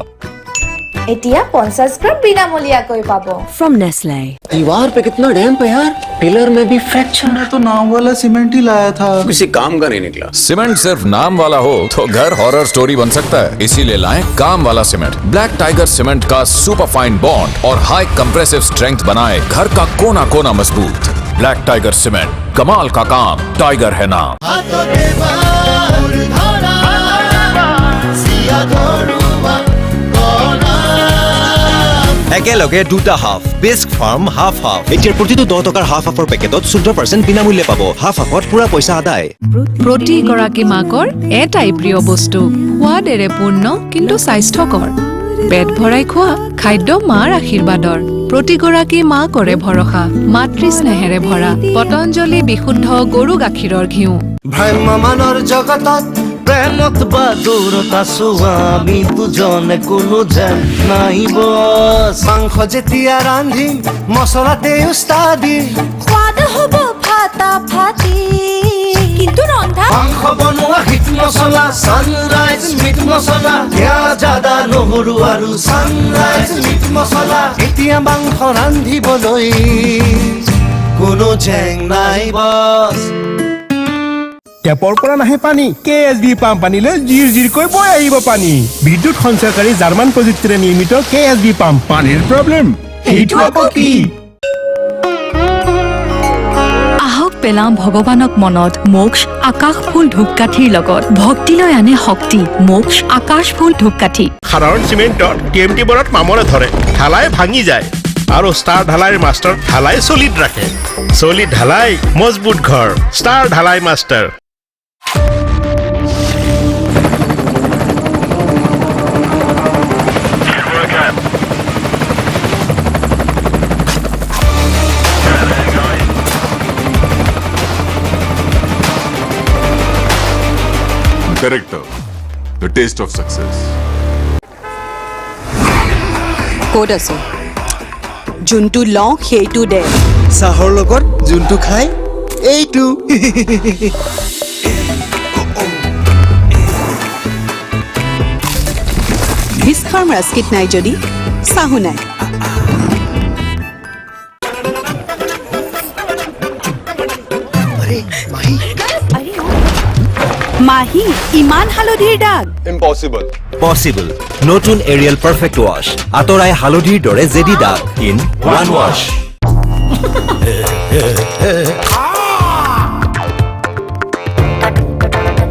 एटिया 50 ग्राम বিনামূলীয়াকৈ পাব फ्रॉम नेस्ले दीवार पे कितना डैम्प है यार पिलर में भी फ्रैक्चर मैं तो नाम वाला सीमेंट ही लाया था किसी काम का नहीं निकला सीमेंट सिर्फ नाम वाला हो तो घर हॉरर स्टोरी बन सकता है इसीलिए लाएं काम वाला सीमेंट ब्लैक टाइगर सीमेंट का सुपर फाइन बॉन्ड और हाई कंप्रेसिव स्ट्रेंथ बनाए घर का कोना कोना मजबूत ब्लैक टाइगर सीमेंट कमाल का काम टाइगर है नाम একেলগে দুটা হাফ বিস্ক ফাৰ্ম হাফ এতিয়া প্ৰতিটো 10 টকাৰ হাফৰ পেকেটত 14% বিনামূল্যে পাব হাফত পুৰা পইচা আদায় প্ৰতিগৰাকী মাকৰ এটাই প্ৰিয় বস্তু সোৱাদেৰে পূৰ্ণ কিন্তু স্বাস্থ্যকৰ পেট ভৰাই খোৱা খাদ্য মাৰ আশীৰ্বাদৰ প্ৰতিগৰাকী মাকৰে ভৰসা মাতৃ স্নেহেৰে ভৰা পতঞ্জলি বিশুদ্ধ গৰু গাখীৰৰ ঘিউ ভ্ৰাম্যমানৰ জগতত প্ৰেমত বা দূৰত আছো আমি দুজনে কোনো যেন নাহিব মাংস যেতিয়া ৰান্ধিম মছলাতে উস্তাদি সোৱাদ হ'ব ফাটা ফাটি কিন্তু ৰন্ধা মাংস বনোৱা হিট মছলা সানৰাইজ মিট মছলা পিঁয়াজ আদা নহৰু আৰু সানৰাইজ মিট মছলা এতিয়া মাংস ৰান্ধিবলৈ কোনো জেং নাই বছ টেপৰ পৰা নাহে পানী KSB পাম্প আনিলে জিৰ কৈ বৈ আহিব পানী বিদ্যুৎ সঞ্চয়কাৰী জাৰ্মান প্ৰযুক্তিৰে নিৰ্মিত KSB পাম্প পানীৰ প্ৰব্লেম এইটো আকৌ কি আহক পেলাম ভগৱানক মনত মোক্ষ আকাশ ফুল ধূপকাঠিৰ লগত ভক্তিলৈ আনে শক্তি মোক্ষ আকাশ ফুল ধূপকাঠি সাধাৰণ সিমেন্টত TMT বৰত মামৰে ধৰে ঢালাই ভাঙি যায় আৰু ষ্টাৰ ঢালাইৰ মাষ্টাৰ ঢালাই সলিড ৰাখে সলিড ঢালাই মজবুত ঘৰ ষ্টাৰ ঢালাই master Character, the taste of success. ক'ত আছো যোনটো লওঁ সেইটো দে চাহৰ লগত যোনটো খাই এইটো ভিস্ক ফাৰ্ম ৰাস্কিট নাই যদি চাহো নাই মাহী ইমান হালধিৰ দাগ ইম্পসিবল পসিবল নতুন এৰিয়েল পাৰফেক্ট ৱাশ আঁতৰাই হালধিৰ দৰে জেদি দাগ ইন ওৱান ৱাশ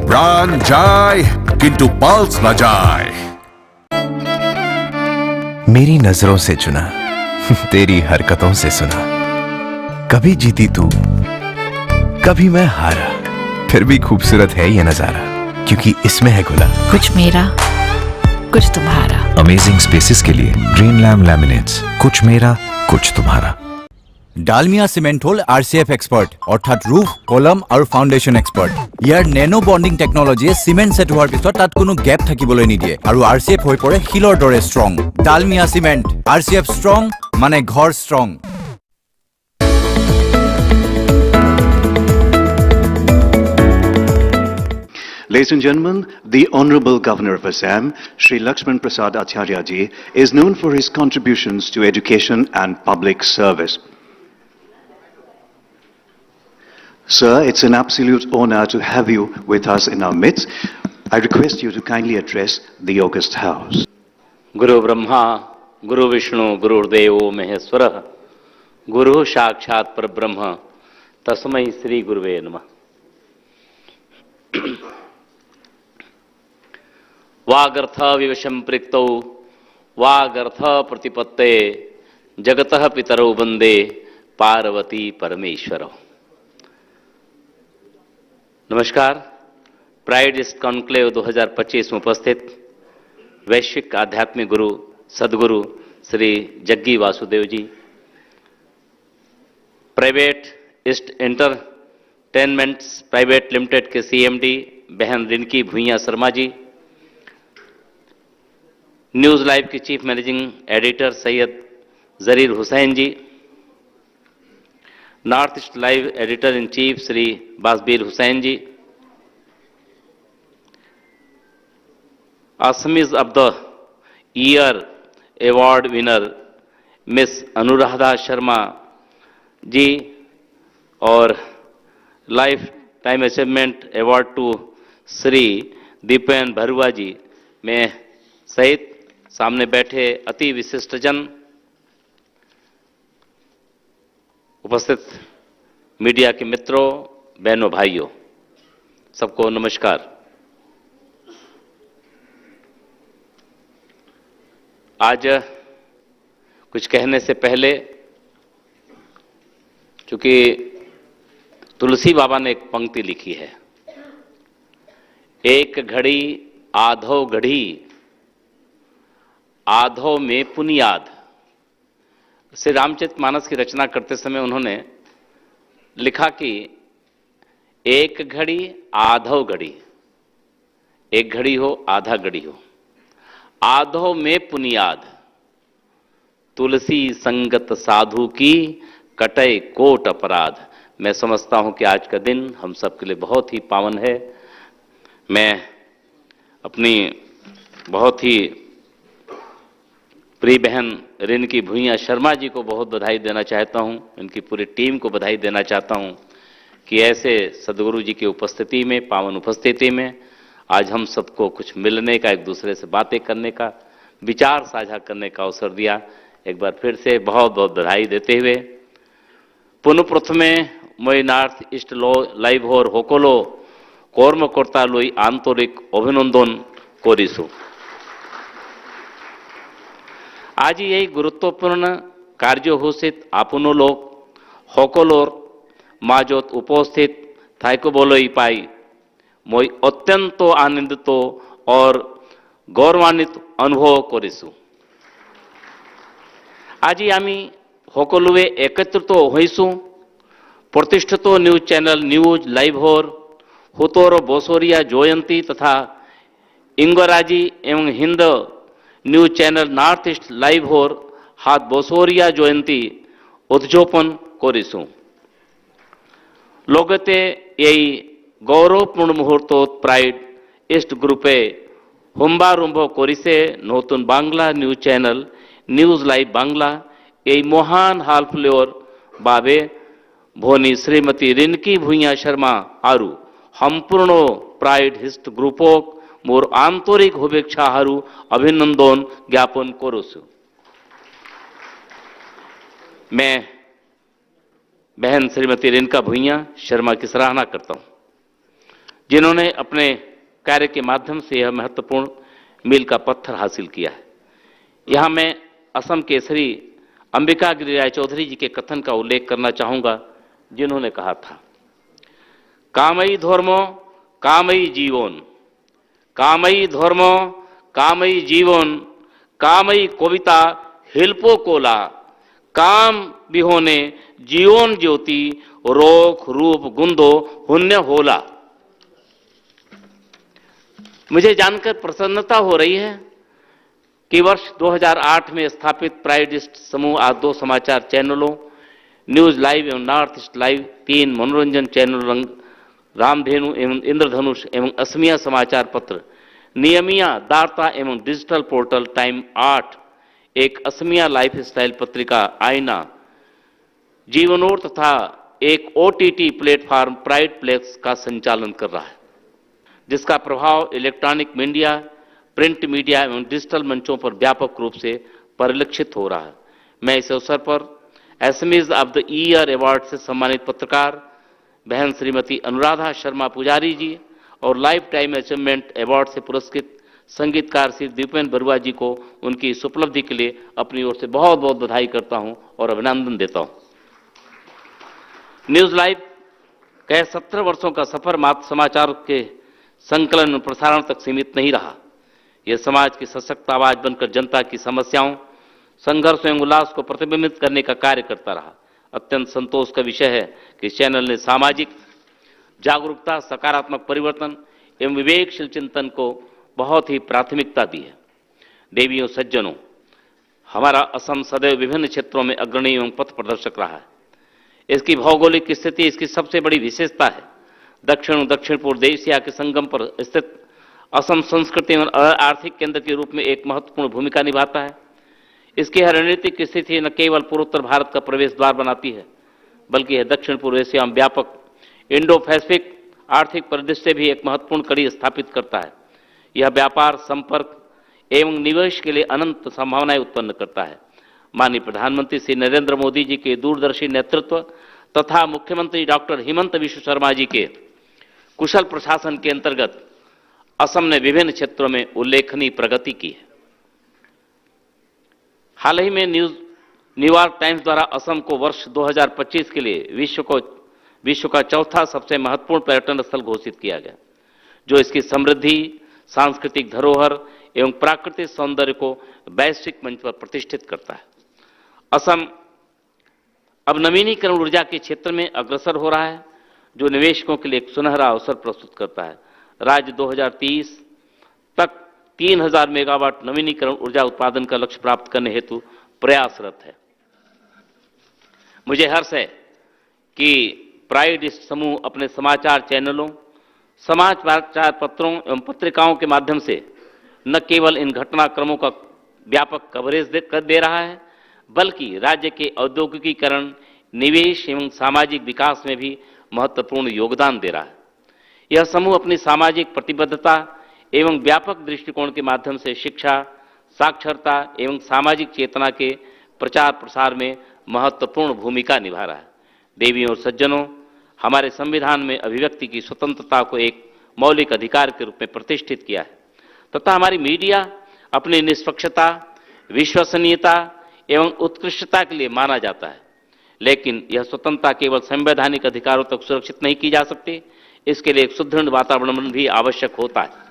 प्राण जाए किंतु पल्स न जाए। मेरी नजरों से चुना तेरी हरकतों से सुना कभी जीती तू कभी मैं हारा फिर भी खूबसूरत है ये नजारा क्योंकि इसमें है खुला कुछ मेरा कुछ तुम्हारा। अमेजिंग स्पेसेस के लिए ग्रीन लैम लैमिनेट्स कुछ मेरा कुछ तुम्हारा। ডালমিয়া সিমেন্ট হল RCF এক্সপার্ট অর্থাৎ রুফ কলম আৰু ফাউন্ডেশন এক্সপার্ট ইয়াৰ নেনো বন্ডিং টেকনলজিয়ে সিমেন্ট সেট হোৱাৰ পিছত তাত কোনো গ্যাপ থাকিবলৈ নিদিয়ে আৰু RCF হৈ পৰে শিলৰ দৰে strong. Dalmia cement RCF strong মানে ঘৰ strong. Ladies and gentlemen, the Honorable Governor of Assam, Sri Lakshman Prasad Acharya ji, is known for his contributions to education and public service. Sir, it's an absolute honor to have you with us in our midst. I request you to kindly address the August House. Guru Brahma, Guru Vishnu, Guru Devo Maheswara, Guru Sakshat Parabrahma, Tasmai Sri Guruve Namah. वागर्थ विवशं प्रिक्तौ वागर्थ प्रतिपत्ते जगतः पितरौ वंदे पार्वती परमेश्वरौ। नमस्कार। Pride east conclave 2025 में उपस्थित वैश्विक आध्यात्मिक गुरु Sadhguru Shri Jaggi Vasudev ji, private east entertainments private limited के CMD बहन रिनकी भुइया शर्मा जी, न्यूज़ लाइव के chief managing editor Syed Zarir Hussain ji, north east live editor in chief Shri Basbir Hussain ji, Assamese of the year award winner miss Anuradha Sharma ji और lifetime achievement award to Shri Dipen Baruah ji में सहित सामने बैठे अति विशिष्ट जन, उपस्थित मीडिया के मित्रों, बहनों, भाइयों, सबको नमस्कार। आज कुछ कहने से पहले, चूंकि तुलसी बाबा ने एक पंक्ति लिखी है, एक घड़ी आधो घड़ी आधो में पुनियाद। श्री रामचरितमानस की रचना करते समय उन्होंने लिखा कि एक घड़ी आधो घड़ी, एक घड़ी हो आधा घड़ी हो, आधो में पुनियाद, तुलसी संगत साधु की कटे कोट अपराध। मैं समझता हूं कि आज का दिन हम सब के लिए बहुत ही पावन है। मैं अपनी बहुत ही प्रिय बहन रिनकी भुइया शर्मा जी को बहुत बधाई देना चाहता हूं, इनकी पूरी टीम को बधाई देना चाहता हूं कि ऐसे सदगुरु जी की उपस्थिति में, पावन उपस्थिति में आज हम सबको कुछ मिलने का, एक दूसरे से बातें करने का, विचार साझा करने का अवसर दिया। एक बार फिर से बहुत बहुत बधाई देते हुए पुनः प्रथमे मैं नॉर्थ ईस्ट लाइव और होकलो কর্মকর্তা লৈ আন্তরিক অভিনন্দন কৰিছো। আজি এই গুৰুত্বপূৰ্ণ কাৰ্যসূচীত আপোনালোক সকলৰ মাজত উপস্থিত থাকিবলৈ পাই মই অত্যন্ত আনন্দিত আৰু গৌৰৱান্বিত অনুভৱ কৰিছো। আজি আমি সকলোৱে একত্ৰিত হৈছো प्रतिष्ठित न्यूज चैनल न्यूज लाइव और 17 बसोरिया जयंती तथा इंगराजी एवं Hind news channel north east live और हाथ बोसोरिया जयंती उद्योपन करिसु लोगते यही गौरवपूर्ण मुहूर्तोत प्राइड ईस्ट ग्रुपे हुम्बारुम्भ करिसे नतुन Bangla news channel news live Bangla এই মহান হালফুলের বাবে ভনী শ্রীমতী রিনকি ভূঁইয়া শর্মা আৰু সম্পূর্ণ प्राइड हिस्ट ग्रुपक मोर आंतरिक शुभेच्छा और अभिनंदन ज्ञापन करूँ। मैं बहन श्रीमती रिनका भूँइया शर्मा की सराहना करता हूँ, जिन्होंने अपने कार्य के माध्यम से यह महत्वपूर्ण मील का पत्थर हासिल किया है। यहाँ मैं असम के श्री अंबिका गिरी राय चौधरी जी के कथन का उल्लेख करना चाहूँगा, जिन्होंने कहा था, कामयी धर्म कामयी जीवन, कामयी धर्म कामयी जीवन, कामयी कविता हिल्पो कोला, काम बिहोने जीवन ज्योति रोख रूप गुंदो हुन्य होला। मुझे जानकर प्रसन्नता हो रही है कि वर्ष 2008 में स्थापित प्राइड ईस्ट समूह आज 2 समाचार चैनलों न्यूज लाइव एवं नॉर्थ ईस्ट लाइव, 3 मनोरंजन चैनल रामधेनु एवं इंद्रधनुष एवं असमिया समाचार पत्र, नियमिया दार्ता एवं डिजिटल पोर्टल टाइम 8, एक असमिया लाइफ स्टाइल पत्रिका आईना, जीवनोर तथा एक OTT प्लेटफॉर्म प्राइड प्लेक्स का संचालन कर रहा है, जिसका प्रभाव इलेक्ट्रॉनिक मीडिया, प्रिंट मीडिया एवं डिजिटल मंचों पर व्यापक रूप से परिलक्षित हो रहा है। मैं इस अवसर पर SMEs of the year award से सम्मानित पत्रकार बहन श्रीमती अनुराधा शर्मा पुजारी जी और लाइफ टाइम अचीवमेंट अवार्ड से पुरस्कृत संगीतकार श्री दीपेन बरुआ जी को उनकी इस उपलब्धि के लिए अपनी ओर से बहुत बहुत बधाई करता हूं और अभिनंदन देता हूं। न्यूज लाइव कह 17 वर्षों का सफर मात्र समाचार के संकलन और प्रसारण तक सीमित नहीं रहा। यह समाज की सशक्त आवाज बनकर जनता की समस्याओं, संघर्ष एवं उल्लास को प्रतिबिंबित करने का कार्य करता रहा। अत्यंत संतोष का विषय है कि इस चैनल ने सामाजिक जागरूकता, सकारात्मक परिवर्तन एवं विवेकशील चिंतन को बहुत ही प्राथमिकता दी है। देवियों सज्जनों, हमारा असम सदैव विभिन्न क्षेत्रों में अग्रणी एवं पथ प्रदर्शक रहा है। इसकी भौगोलिक स्थिति इसकी सबसे बड़ी विशेषता है। दक्षिण पूर्व एशिया के संगम पर स्थित असम संस्कृति एवं आर्थिक केंद्र के रूप में एक महत्वपूर्ण भूमिका निभाता है। इसकी रणनीतिक स्थिति न केवल पूर्वोत्तर भारत का प्रवेश द्वार बनाती है, बल्कि यह दक्षिण पूर्व एशिया में व्यापक इंडो पैसिफिक आर्थिक परिदृश्य भी एक महत्वपूर्ण कड़ी स्थापित करता है। यह व्यापार, संपर्क एवं निवेश के लिए अनंत संभावनाएं उत्पन्न करता है। माननीय प्रधानमंत्री श्री नरेंद्र मोदी जी के दूरदर्शी नेतृत्व तथा मुख्यमंत्री डॉक्टर हिमंत बिश्व शर्मा जी के कुशल प्रशासन के अंतर्गत असम ने विभिन्न क्षेत्रों में उल्लेखनीय प्रगति की है। हाल ही में न्यूयॉर्क टाइम्स द्वारा असम को वर्ष 2025 के लिए विश्व का चौथा सबसे महत्वपूर्ण पर्यटन स्थल घोषित किया गया, जो इसकी समृद्धि, सांस्कृतिक धरोहर एवं प्राकृतिक सौंदर्य को वैश्विक मंच पर प्रतिष्ठित करता है। असम अब नवीनीकरण ऊर्जा के क्षेत्र में अग्रसर हो रहा है, जो निवेशकों के लिए एक सुनहरा अवसर प्रस्तुत करता है। राज्य 2030 तक 3000 मेगावाट नवीनीकरण ऊर्जा उत्पादन का लक्ष्य प्राप्त करने हेतु प्रयासरत है। मुझे हर्ष है कि प्राइड ईस्ट समूह अपने समाचार चैनलों, समाचार पत्रों एवं पत्रिकाओं के माध्यम से न केवल इन घटनाक्रमों का व्यापक कवरेज दे रहा है, बल्कि राज्य के औद्योगिकीकरण, निवेश एवं सामाजिक विकास में भी महत्वपूर्ण योगदान दे रहा है। यह समूह अपनी सामाजिक प्रतिबद्धता एवं व्यापक दृष्टिकोण के माध्यम से शिक्षा, साक्षरता एवं सामाजिक चेतना के प्रचार प्रसार में महत्वपूर्ण भूमिका निभा रहा है। देवियों और सज्जनों, हमारे संविधान में अभिव्यक्ति की स्वतंत्रता को एक मौलिक अधिकार के रूप में प्रतिष्ठित किया है तथा हमारी मीडिया अपनी निष्पक्षता, विश्वसनीयता एवं उत्कृष्टता के लिए माना जाता है। लेकिन यह स्वतंत्रता केवल संवैधानिक अधिकारों तक सुरक्षित नहीं की जा सकती, इसके लिए एक सुदृढ़ वातावरण भी आवश्यक होता है।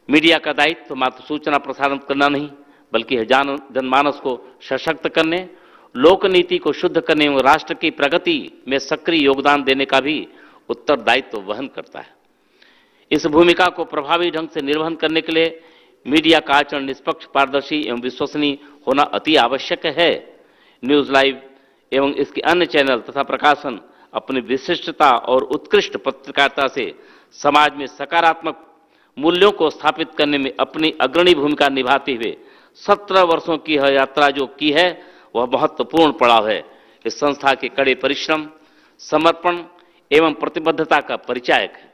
मीडिया का दायित्व मात्र सूचना प्रसारण करना नहीं, बल्कि जनमानस को सशक्त करने, लोक नीति को शुद्ध करने एवं राष्ट्र की प्रगति में सक्रिय योगदान देने का भी उत्तरदायित्व वहन करता है। इस भूमिका को प्रभावी ढंग से निर्वहन करने के लिए मीडिया का आचरण निष्पक्ष, पारदर्शी एवं विश्वसनीय होना अति आवश्यक है। न्यूज लाइव एवं इसके अन्य चैनल तथा प्रकाशन अपनी विशिष्टता और उत्कृष्ट पत्रकारिता से समाज में सकारात्मक मूल्यों को स्थापित करने में अपनी अग्रणी भूमिका निभाते हुए 17 वर्षों की यह यात्रा जो की है वह महत्वपूर्ण पड़ाव है। इस संस्था के कड़े परिश्रम, समर्पण एवं प्रतिबद्धता का परिचायक है।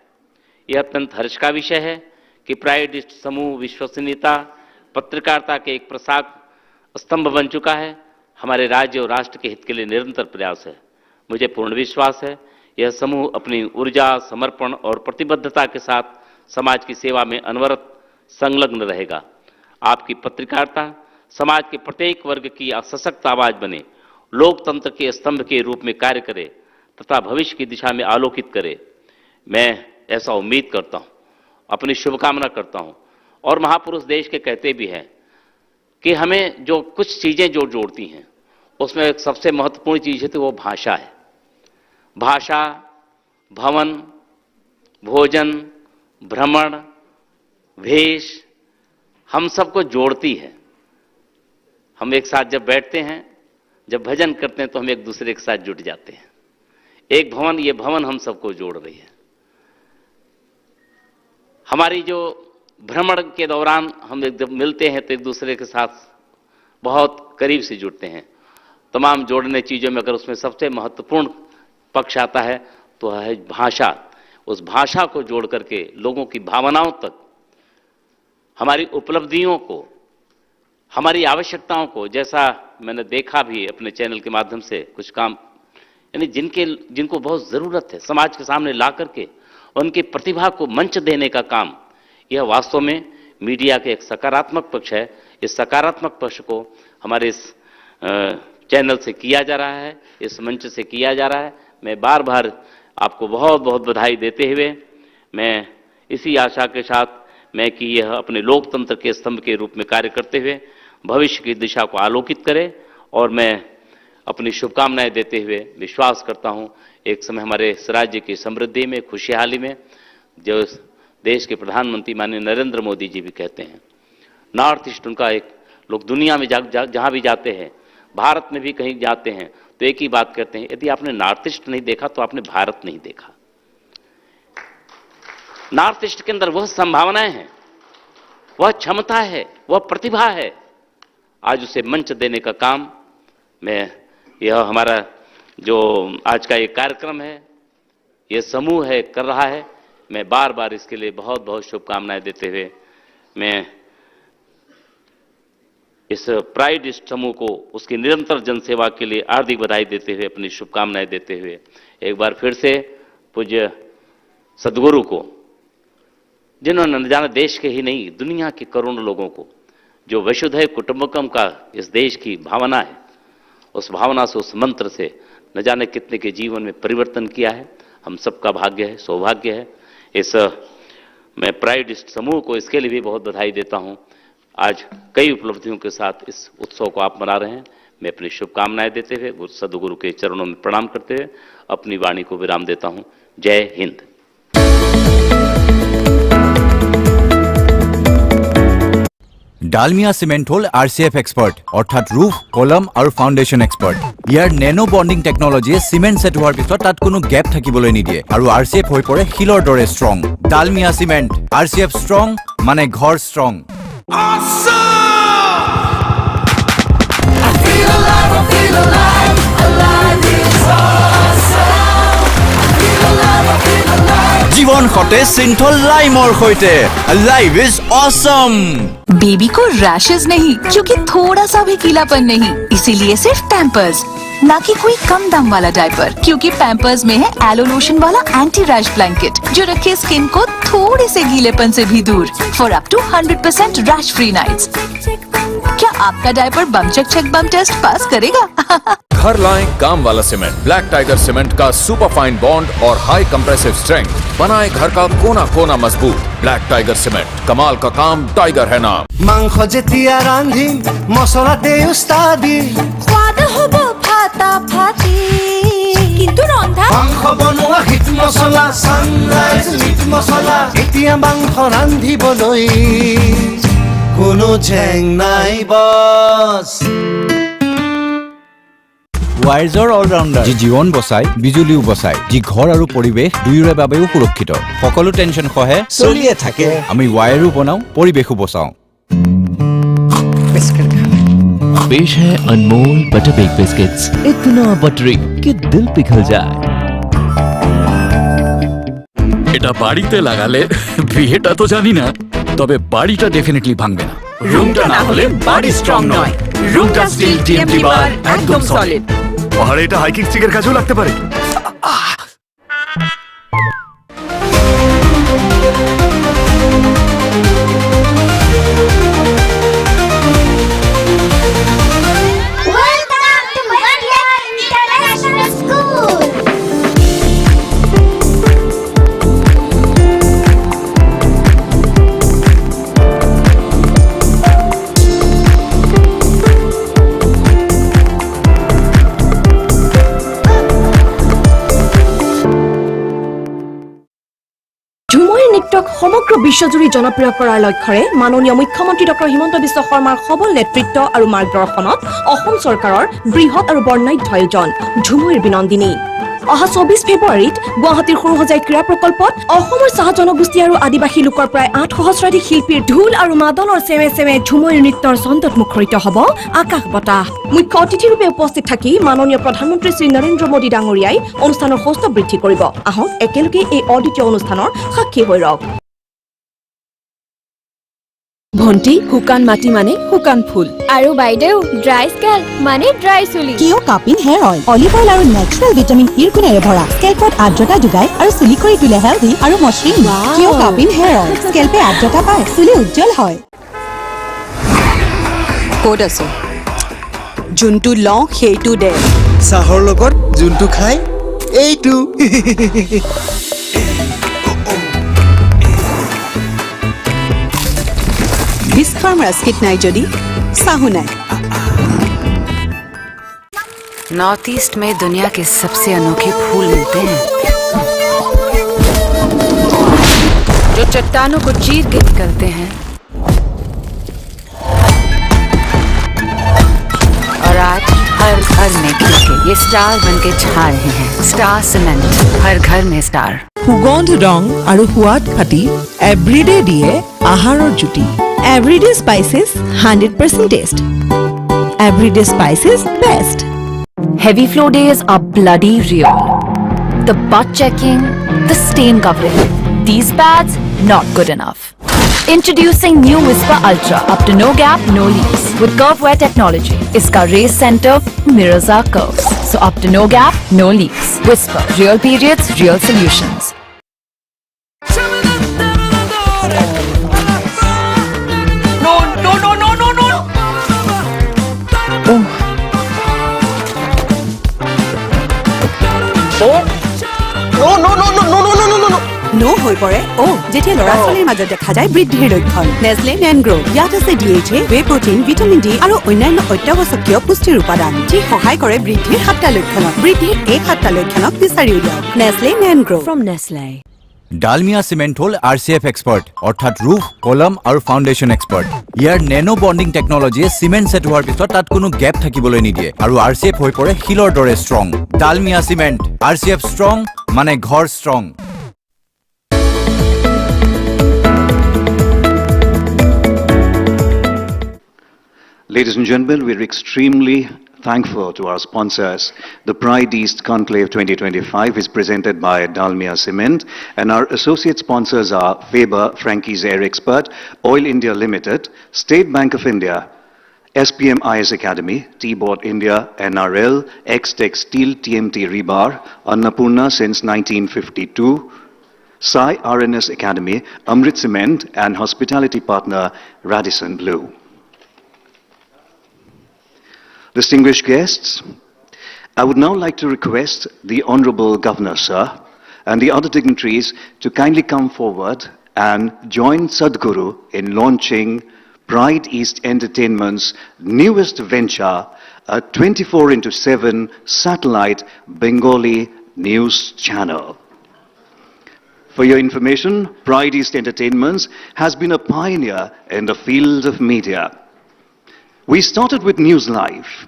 यह अत्यंत हर्ष का विषय है कि प्राइड ईस्ट समूह विश्वसनीयता, पत्रकारिता के एक प्रसाद स्तंभ बन चुका है। हमारे राज्य और राष्ट्र के हित के लिए निरंतर प्रयास है। मुझे पूर्ण विश्वास है यह समूह अपनी ऊर्जा, समर्पण और प्रतिबद्धता के साथ समाज की सेवा में अनवरत संलग्न रहेगा। आपकी पत्रकारिता समाज के प्रत्येक वर्ग की सशक्त आवाज बने, लोकतंत्र के स्तंभ के रूप में कार्य करे तथा भविष्य की दिशा में आलोकित करे। मैं ऐसा उम्मीद करता हूं, अपनी शुभकामना करता हूं। और महापुरुष देश के कहते भी हैं कि हमें जो कुछ चीजें जो जोड़ती हैं उसमें एक सबसे महत्वपूर्ण चीज है तो वो भाषा है। भाषा, भवन, भोजन, भ्रमण, वेश हम सबको जोड़ती है। हम एक साथ जब बैठते हैं, जब भजन करते हैं तो हम एक दूसरे के साथ जुट जाते हैं। एक भवन, ये भवन हम सबको जोड़ रही है। हमारी जो भ्रमण के दौरान हम जब मिलते हैं तो एक दूसरे के साथ बहुत करीब से जुड़ते हैं। तमाम जोड़ने चीज़ों में अगर उसमें सबसे महत्वपूर्ण पक्ष आता है तो है भाषा। उस भाषा को जोड़ करके लोगों की भावनाओं तक, हमारी उपलब्धियों को, हमारी आवश्यकताओं को, जैसा मैंने देखा भी अपने चैनल के माध्यम से कुछ काम, यानी जिनको बहुत ज़रूरत है समाज के सामने ला करके उनकी प्रतिभा को मंच देने का काम, यह वास्तव में मीडिया के एक सकारात्मक पक्ष है। इस सकारात्मक पक्ष को हमारे इस चैनल से किया जा रहा है, इस मंच से किया जा रहा है। मैं बार बार आपको बहुत बहुत बधाई देते हुए मैं इसी आशा के साथ मैं कि यह अपने लोकतंत्र के स्तंभ के रूप में कार्य करते हुए भविष्य की दिशा को आलोकित करे। और मैं अपनी शुभकामनाएं देते हुए विश्वास करता हूं एक समय हमारे इस राज्य की समृद्धि में, खुशहाली में, जो देश के प्रधानमंत्री माननीय नरेंद्र मोदी जी भी कहते हैं, नॉर्थ ईस्ट उनका एक, लोग दुनिया में जहां भी जाते हैं, भारत में भी कहीं जाते हैं तो एक ही बात कहते हैं, यदि आपने नॉर्थ ईस्ट नहीं देखा तो आपने भारत नहीं देखा। नॉर्थ ईस्ट के अंदर वह संभावनाएं हैं, वह क्षमता है, वह प्रतिभा है। आज उसे मंच देने का काम यह हमारा जो आज का ये कार्यक्रम है, ये समूह है, कर रहा है। मैं बार बार इसके लिए बहुत बहुत शुभकामनाएं देते हुए मैं इस प्राइड ईस्ट समूह को उसकी निरंतर जनसेवा के लिए हार्दिक बधाई देते हुए, अपनी शुभकामनाएं देते हुए एक बार फिर से पूज्य सदगुरु को, जिन्होंने न जाने देश के ही नहीं दुनिया के करोड़ों लोगों को, जो वसुधैव कुटुंबकम का इस देश की भावना है, उस भावना से, उस मंत्र से न जाने कितने के जीवन में परिवर्तन किया है। हम सबका भाग्य है, सौभाग्य है। मैं प्राइड ईस्ट समूह को इसके लिए भी बहुत बधाई देता हूं। आज कई उपलब्धियों के साथ इस उत्सव को आप मना रहे हैं। मैं अपनी शुभकामनाएं देते हुए सदगुरु के चरणों में प्रणाम करते हुए अपनी वाणी को विराम देता हूं। जय हिंद। ডালমিয়া সিমেন্ট হল RCF এক্সপার্ট অর্থাৎ রুফ, কলম আৰু ফাউন্ডেশন এক্সপার্ট। ইয়াৰ নেনো বন্ডিং টেকনলজিয়ে সিমেন্ট সেট হোৱাৰ পিছত তাত কোনো গেপ থাকিবলৈ নিদিয়ে আৰু RCF হৈ পৰে শিলৰ দৰে strong. Dalmia cement, RCF strong মানে ঘৰ ষ্ট্ৰং। जीवन खते सिंथल लाइमर होते लाइव इज ऑसम। बेबी को रैशेज नहीं, क्योंकि थोड़ा सा भी गीलापन नहीं, इसीलिए सिर्फ पैम्पर्स, ना कि कोई कम दाम वाला डायपर, क्योंकि पैम्पर्स में है एलो लोशन वाला एंटी रैश ब्लैंकेट जो रखे स्किन को थोड़े से गीलेपन से भी दूर for up to 100% rash free nights. क्या आपका diaper bum check bum test pass करेगा? घर लाएं काम वाला सीमेंट। ब्लैक टाइगर सीमेंट का सुपर फाइन बॉन्ड और हाई कंप्रेसिव स्ट्रेंथ बनाए घर का कोना कोना मजबूत। ब्लैक टाइगर सीमेंट, कमाल का काम, टाइगर है नाम। মাংস যেতিয়া ৰান্ধিম মছলাতে উস্তাদি সোৱাদ হ'ব ফাটা ফাটি, কিন্তু ৰন্ধা মাংস বনোৱা হিট মছলা সানৰাইজ মিট মছলা। এতিয়া মাংস ৰান্ধিবলৈ কোনো ঝেং নাই বস ৱাইজৰ অলৰাউণ্ডাৰ যি জীৱন বচায় বিজুলীও বচায় যি ঘৰ আৰু পৰিৱেশ দুয়োৰে বাবেও সুৰক্ষিত সকলো টেনচন সহে চলিয়ে থাকে আমি ৱায়াৰো বনাওঁ পৰিৱেশো বচাওঁ पेश है अनमोल बटर बेक बिस्किट्स इतना बटरी कि दिल पिघल जाए এটা বাড়িতে লাগালে বিয়েটা তো জানি না তবে বাড়িটা ডেফিনেটলি ভাঙবে না রুমটা না হলে বাড়ি স্ট্রং নয় রুমটা স্টিল টিএমটি বার একদম সলিড পাহাড়ে এটা হাইকিং স্টিকের কাজেও লাগতে পারে সমগ্ৰ বিশ্বজুৰি জনপ্ৰিয় কৰাৰ লক্ষ্যৰে মাননীয় মুখ্যমন্ত্ৰী ডক্টৰ হিমন্ত বিশ্ব শৰ্মাৰ সবল নেতৃত্ব আৰু মাৰ্গদৰ্শনত অসম চৰকাৰৰ বৃহৎ আৰু বৰ্ণাঢ্য আয়োজন ঝুমুৰ বিনন্দিনী অহা 24 ফেব্ৰুৱাৰীত গুৱাহাটীৰ সৰুসজাই ক্ৰীড়া প্ৰকল্পত অসমৰ চাহ জনগোষ্ঠী আৰু আদিবাসী লোকৰ প্ৰায় 8 সহস্ৰাধিক শিল্পীৰ ঢোল আৰু মাদলৰ চেমে চেমে ঝুমুৰ নৃত্যৰ চন্দত মুখৰিত হ'ব আকাশ বতাহ মুখ্য অতিথিৰূপে উপস্থিত থাকি মাননীয় প্ৰধানমন্ত্ৰী শ্ৰী নৰেন্দ্ৰ মোদী ডাঙৰীয়াই অনুষ্ঠানৰ সৌষ্ঠৱ বৃদ্ধি কৰিব আহক একেলগে এই অদ্বিতীয় অনুষ্ঠানৰ সাক্ষী হৈ ৰওক ভন্টি শুকান মাটি মানে শুকান ফুল আৰু বাইদেউ ড্ৰাই স্কেল মানে ড্ৰাই চুলি কিয় কাপিন হেয়াৰ অইল অলিভ অইল আৰু নেচাৰেল ভিটামিন ইৰ গুণেৰে ভৰা স্কেল্পত আৰ্দ্ৰতা যোগায় আৰু চুলি কৰি তোলে হেল্ডি আৰু মসৃণ কিয় কাপিন হেয়াৰ অইল স্কেল্পে আৰ্দ্ৰতা পায় চুলি উজ্জ্বল হয় ক'ত আছো যোনটো লওঁ সেইটো দে চাহৰ লগত যোনটো খাই এইটো বিস্ফাৰ্ম ৰাস্কিট নাই যদি চাহু নাই नॉर्थ ईस्ट में दुनिया के सबसे अनोखे फूल मिलते हैं जो चट्टानों को चीर के निकलते हैं और आज हर घर में खिलके ये स्टार बनके छा रहे हैं स्टार सीमेंट हर घर में स्टार সুগন্ধ ৰং আৰু সোৱাদ ফাটি এভৰিডে দিয়ে আহাৰৰ জুতি Everyday spices 100% taste Everyday spices best Heavy flow days are bloody real. The butt checking, the stain covering. These pads, not good enough. Introducing new Whisper Ultra, up to no gap, no leaks. With curve wear technology, iska race center mirrors our curves. So up to no gap, no leaks. Whisper, real periods, real solutions. No, no, no, no, no, no. Oh. No হৈ পৰে যেতিয়া ল'ৰা ছোৱালীৰ মাজত দেখা যায় বৃদ্ধিৰ লক্ষণ নেছলে নেনগ্ৰো ইয়াত আছে DHA whey protein vitamin D আৰু অন্যান্য অত্যাৱশ্যকীয় পুষ্টিৰ উপাদান যি সহায় কৰে বৃদ্ধিৰ 7টা লক্ষণক বৃদ্ধিৰ এই 7টা লক্ষণক বিচাৰি উলিয়াওক Nestle Nangrow from Nestle Dalmia cement হ'ল RCF এক্সপাৰ্ট অৰ্থাৎ ৰুফ কলম আৰু ফাউণ্ডেশ্যন এক্সপাৰ্ট ইয়াৰ নেনো বণ্ডিং টেকনলজিয়ে চিমেণ্ট ছেট হোৱাৰ পিছত তাত কোনো গেপ থাকিবলৈ নিদিয়ে আৰু RCF হৈ পৰে শিলৰ দৰে strong Dalmia cement RCF strong মানে ঘৰ strong Ladies and gentlemen, we're extremely thankful to our sponsors. The Pride East Conclave 2025 is presented by Dalmia Cement, and our associate sponsors are Faber, Frankie's Air Expert, Oil India Limited, State Bank of India, SPM IS Academy, T-Board India, NRL, X-Tech Steel, TMT Rebar, Annapurna since 1952, Sai RNS Academy, Amrit Cement, and hospitality partner Radisson Blue. Distinguished guests, I would now like to request the Honorable Governor, sir, and the other dignitaries to kindly come forward and join Sadguru in launching Pride East Entertainment's newest venture, a 24/7 satellite Bengali news channel. For your information, Pride East Entertainments has been a pioneer in the field of media. We started with News Live,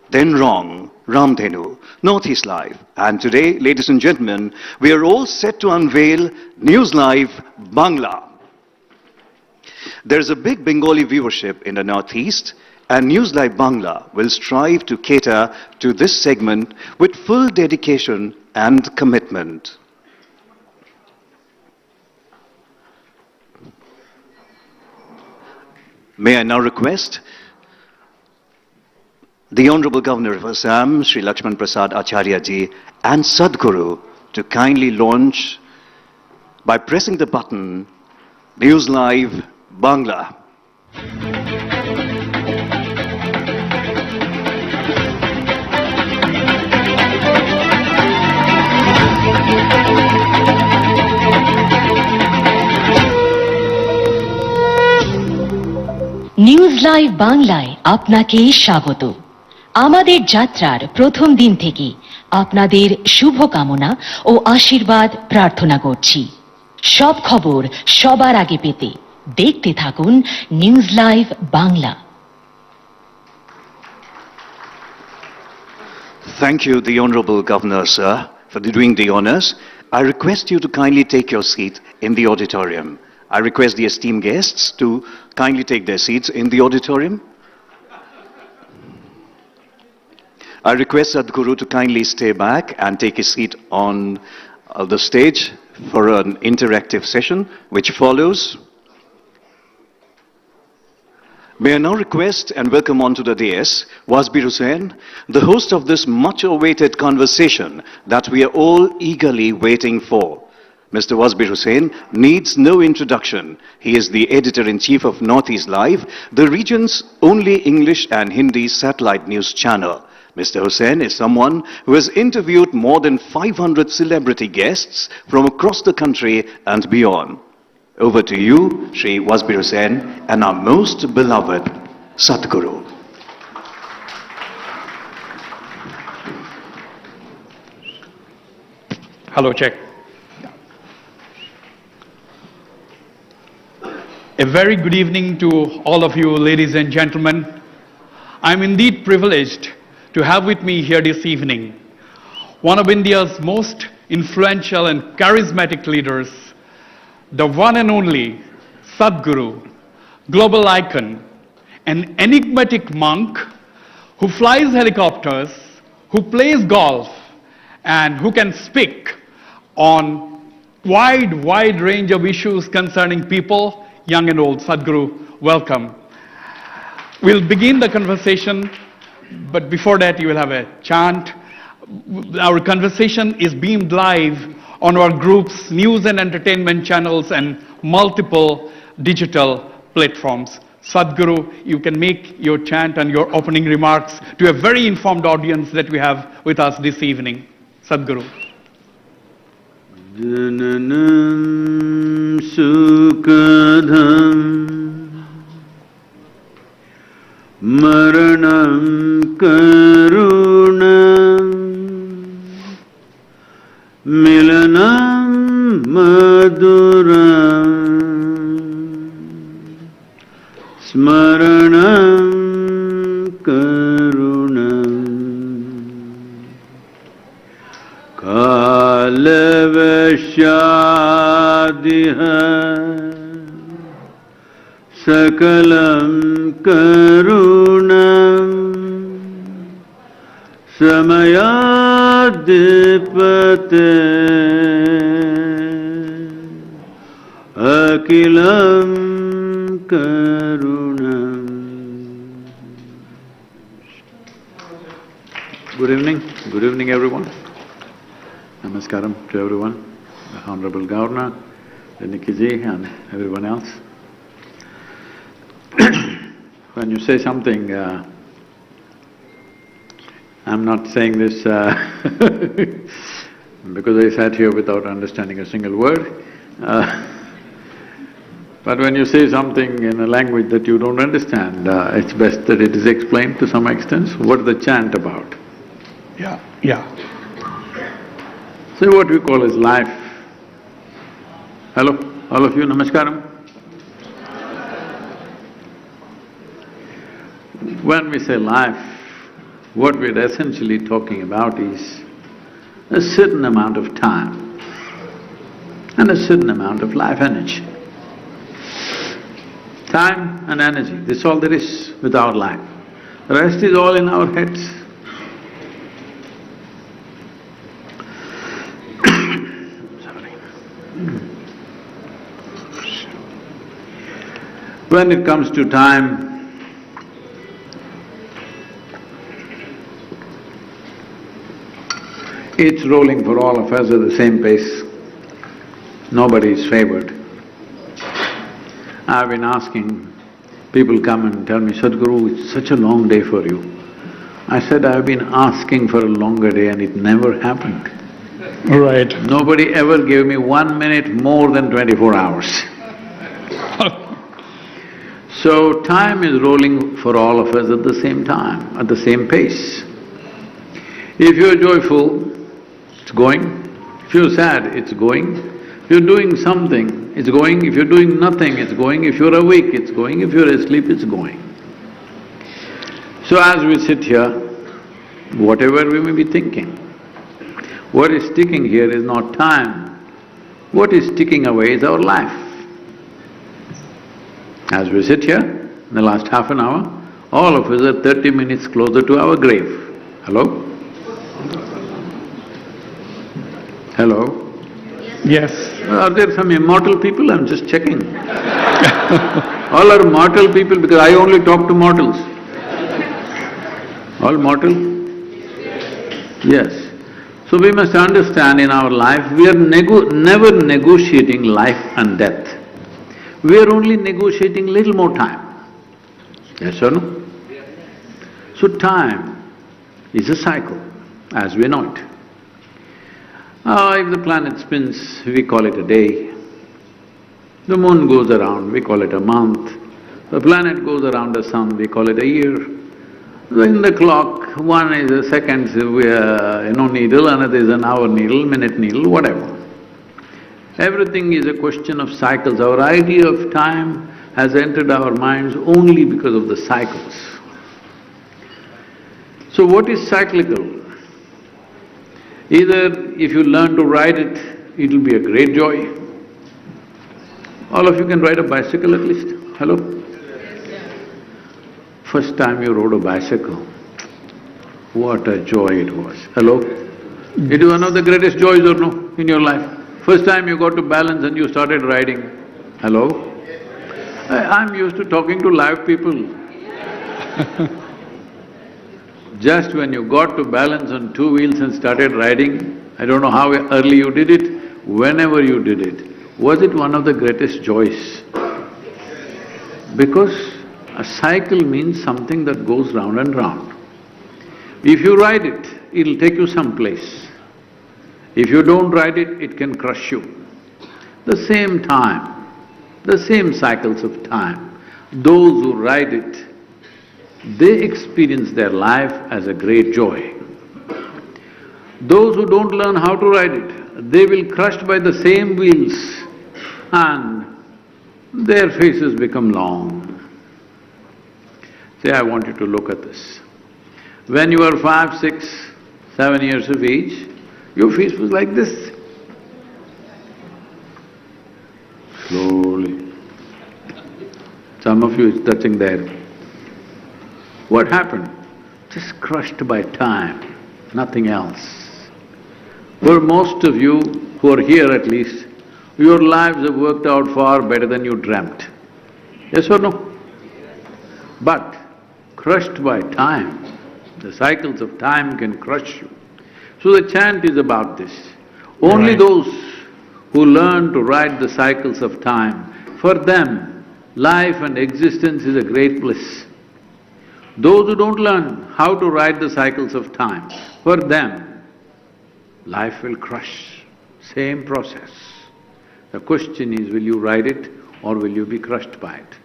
then Wrong, Ramdhenu, Northeast Live, and today, ladies and gentlemen, we are all set to unveil News Live Bangla. There is a big Bengali viewership in the Northeast, and News Live Bangla will strive to cater to this segment with full dedication and commitment. May I now request the Honorable Governor of Assam, Sri Lakshman Prasad Acharya ji, and Sadguru to kindly launch by pressing the button News Live Bangla. News live বাংলায় আপনাকে স্বাগত। আমাদের যাত্রার প্রথম দিন থেকে আপনাদের শুভকামনা ও আশীর্বাদ প্রার্থনা করছি। সব খবর সবার আগে পেতে দেখতে থাকুন news live Bangla. Thank you, the Honorable Governor, sir, for doing the honors. I request you to kindly take your seat in the auditorium. I request the esteemed guests to kindly take their seats in the auditorium. I request Sadguru to kindly stay back and take his seat on the stage for an interactive session which follows. May I now request and welcome onto the dais Wasbir Hussain, the host of this much-awaited conversation that we are all eagerly waiting for. Mr. Wasbir Hussain needs no introduction. He is the editor-in-chief of Northeast Live, the region's only English and Hindi satellite news channel. Mr. Hussain is someone who has interviewed more than 500 celebrity guests from across the country and beyond. Over to you, Shri Wasbir Hussain, and our most beloved Sadguru. Hello, check. A very good evening to all of you, ladies and gentlemen. I'm indeed privileged to have with me here this evening one of India's most influential and charismatic leaders, the one and only Sadguru, global icon, an enigmatic monk who flies helicopters, who plays golf, and who can speak on wide range of issues concerning people, young and old. Sadguru, welcome. We'll begin the conversation, but before that you will have a chant. Our conversation is beamed live on our group's news and entertainment channels and multiple digital platforms. Sadguru, you can make your chant and your opening remarks to a very informed audience that we have with us this evening. Sadguru. Jananam sukadham maranam karunam milanam maduram smaranam karunam कालवशादिहा सकलं करुणं समयाद्धिपते अखिलं करुणम्. Good evening everyone. Namaskaram to everyone, the Honorable Governor, Nikki and everyone else. When you say something, I'm not saying this because I sat here without understanding a single word. But when you say something in a language that you don't understand, it's best that it is explained to some extent. What is the chant about? Yeah. So what we call as life, Hello, all of you, namaskaram. When we say life, what we're essentially talking about is a certain amount of time and a certain amount of life energy. Time and energy, this is all there is with our life. The rest is all in our heads. Sorry. When it comes to time, it's rolling for all of us at the same pace. Nobody is favored. I've been asking, people come and tell me, Sadguru, it's such a long day for you. I said, I've been asking for a longer day and it never happened. Right. Nobody ever gave me 1 minute more than 24 hours. So time is rolling for all of us at the same time, at the same pace. If you're joyful, it's going. If you're sad, it's going. If you're doing something, it's going. If you're doing nothing, it's going. If you're awake, it's going. If you're asleep, it's going. So as we sit here, whatever we may be thinking, what is ticking here is not time. What is ticking away is our life. As we sit here, in the last half an hour, all of us are 30 minutes closer to our grave. Hello? Hello? Yes. Are there some immortal people? I'm just checking. All are mortal people because I only talk to mortals. All mortal? Yes. So we must understand in our life, we are never negotiating life and death. We are only negotiating little more time. Yes or no? So time is a cycle, as we know it. If the planet spins, we call it a day. The moon goes around, we call it a month. The planet goes around the sun, we call it a year. In the clock, one is a second needle, another is an hour needle, minute needle, whatever. Everything is a question of cycles. Our idea of time has entered our minds only because of the cycles. So what is cyclical? Either if you learn to ride it, it'll be a great joy. All of you can ride a bicycle at least, hello? First time you rode a bicycle, what a joy it was, hello? It is one of the greatest joys or no, in your life? First time you got to balance and you started riding, hello? I'm used to talking to live people. Just when you got to balance on two wheels and started riding, I don't know how early you did it, whenever you did it, was it one of the greatest joys? Because a cycle means something that goes round and round. If you ride it, it'll take you someplace. If you don't ride it, it can crush you. The same time, the same cycles of time, those who ride it, they experience their life as a great joy. Those who don't learn how to ride it, they will crushed by the same wheels and their faces become long. Say, I want you to look at this. When you were 5, 6, 7 years of age, your face was like this. Slowly. Some of you is touching there. What happened? Just crushed by time, nothing else. For most of you who are here at least, your lives have worked out far better than you dreamt. Yes or no? But crushed by time, the cycles of time can crush you. So the chant is about this. Only those who learn to ride the cycles of time, for them, life and existence is a great bliss. Those who don't learn how to ride the cycles of time, for them, life will crush. Same process. The question is, will you ride it or will you be crushed by it?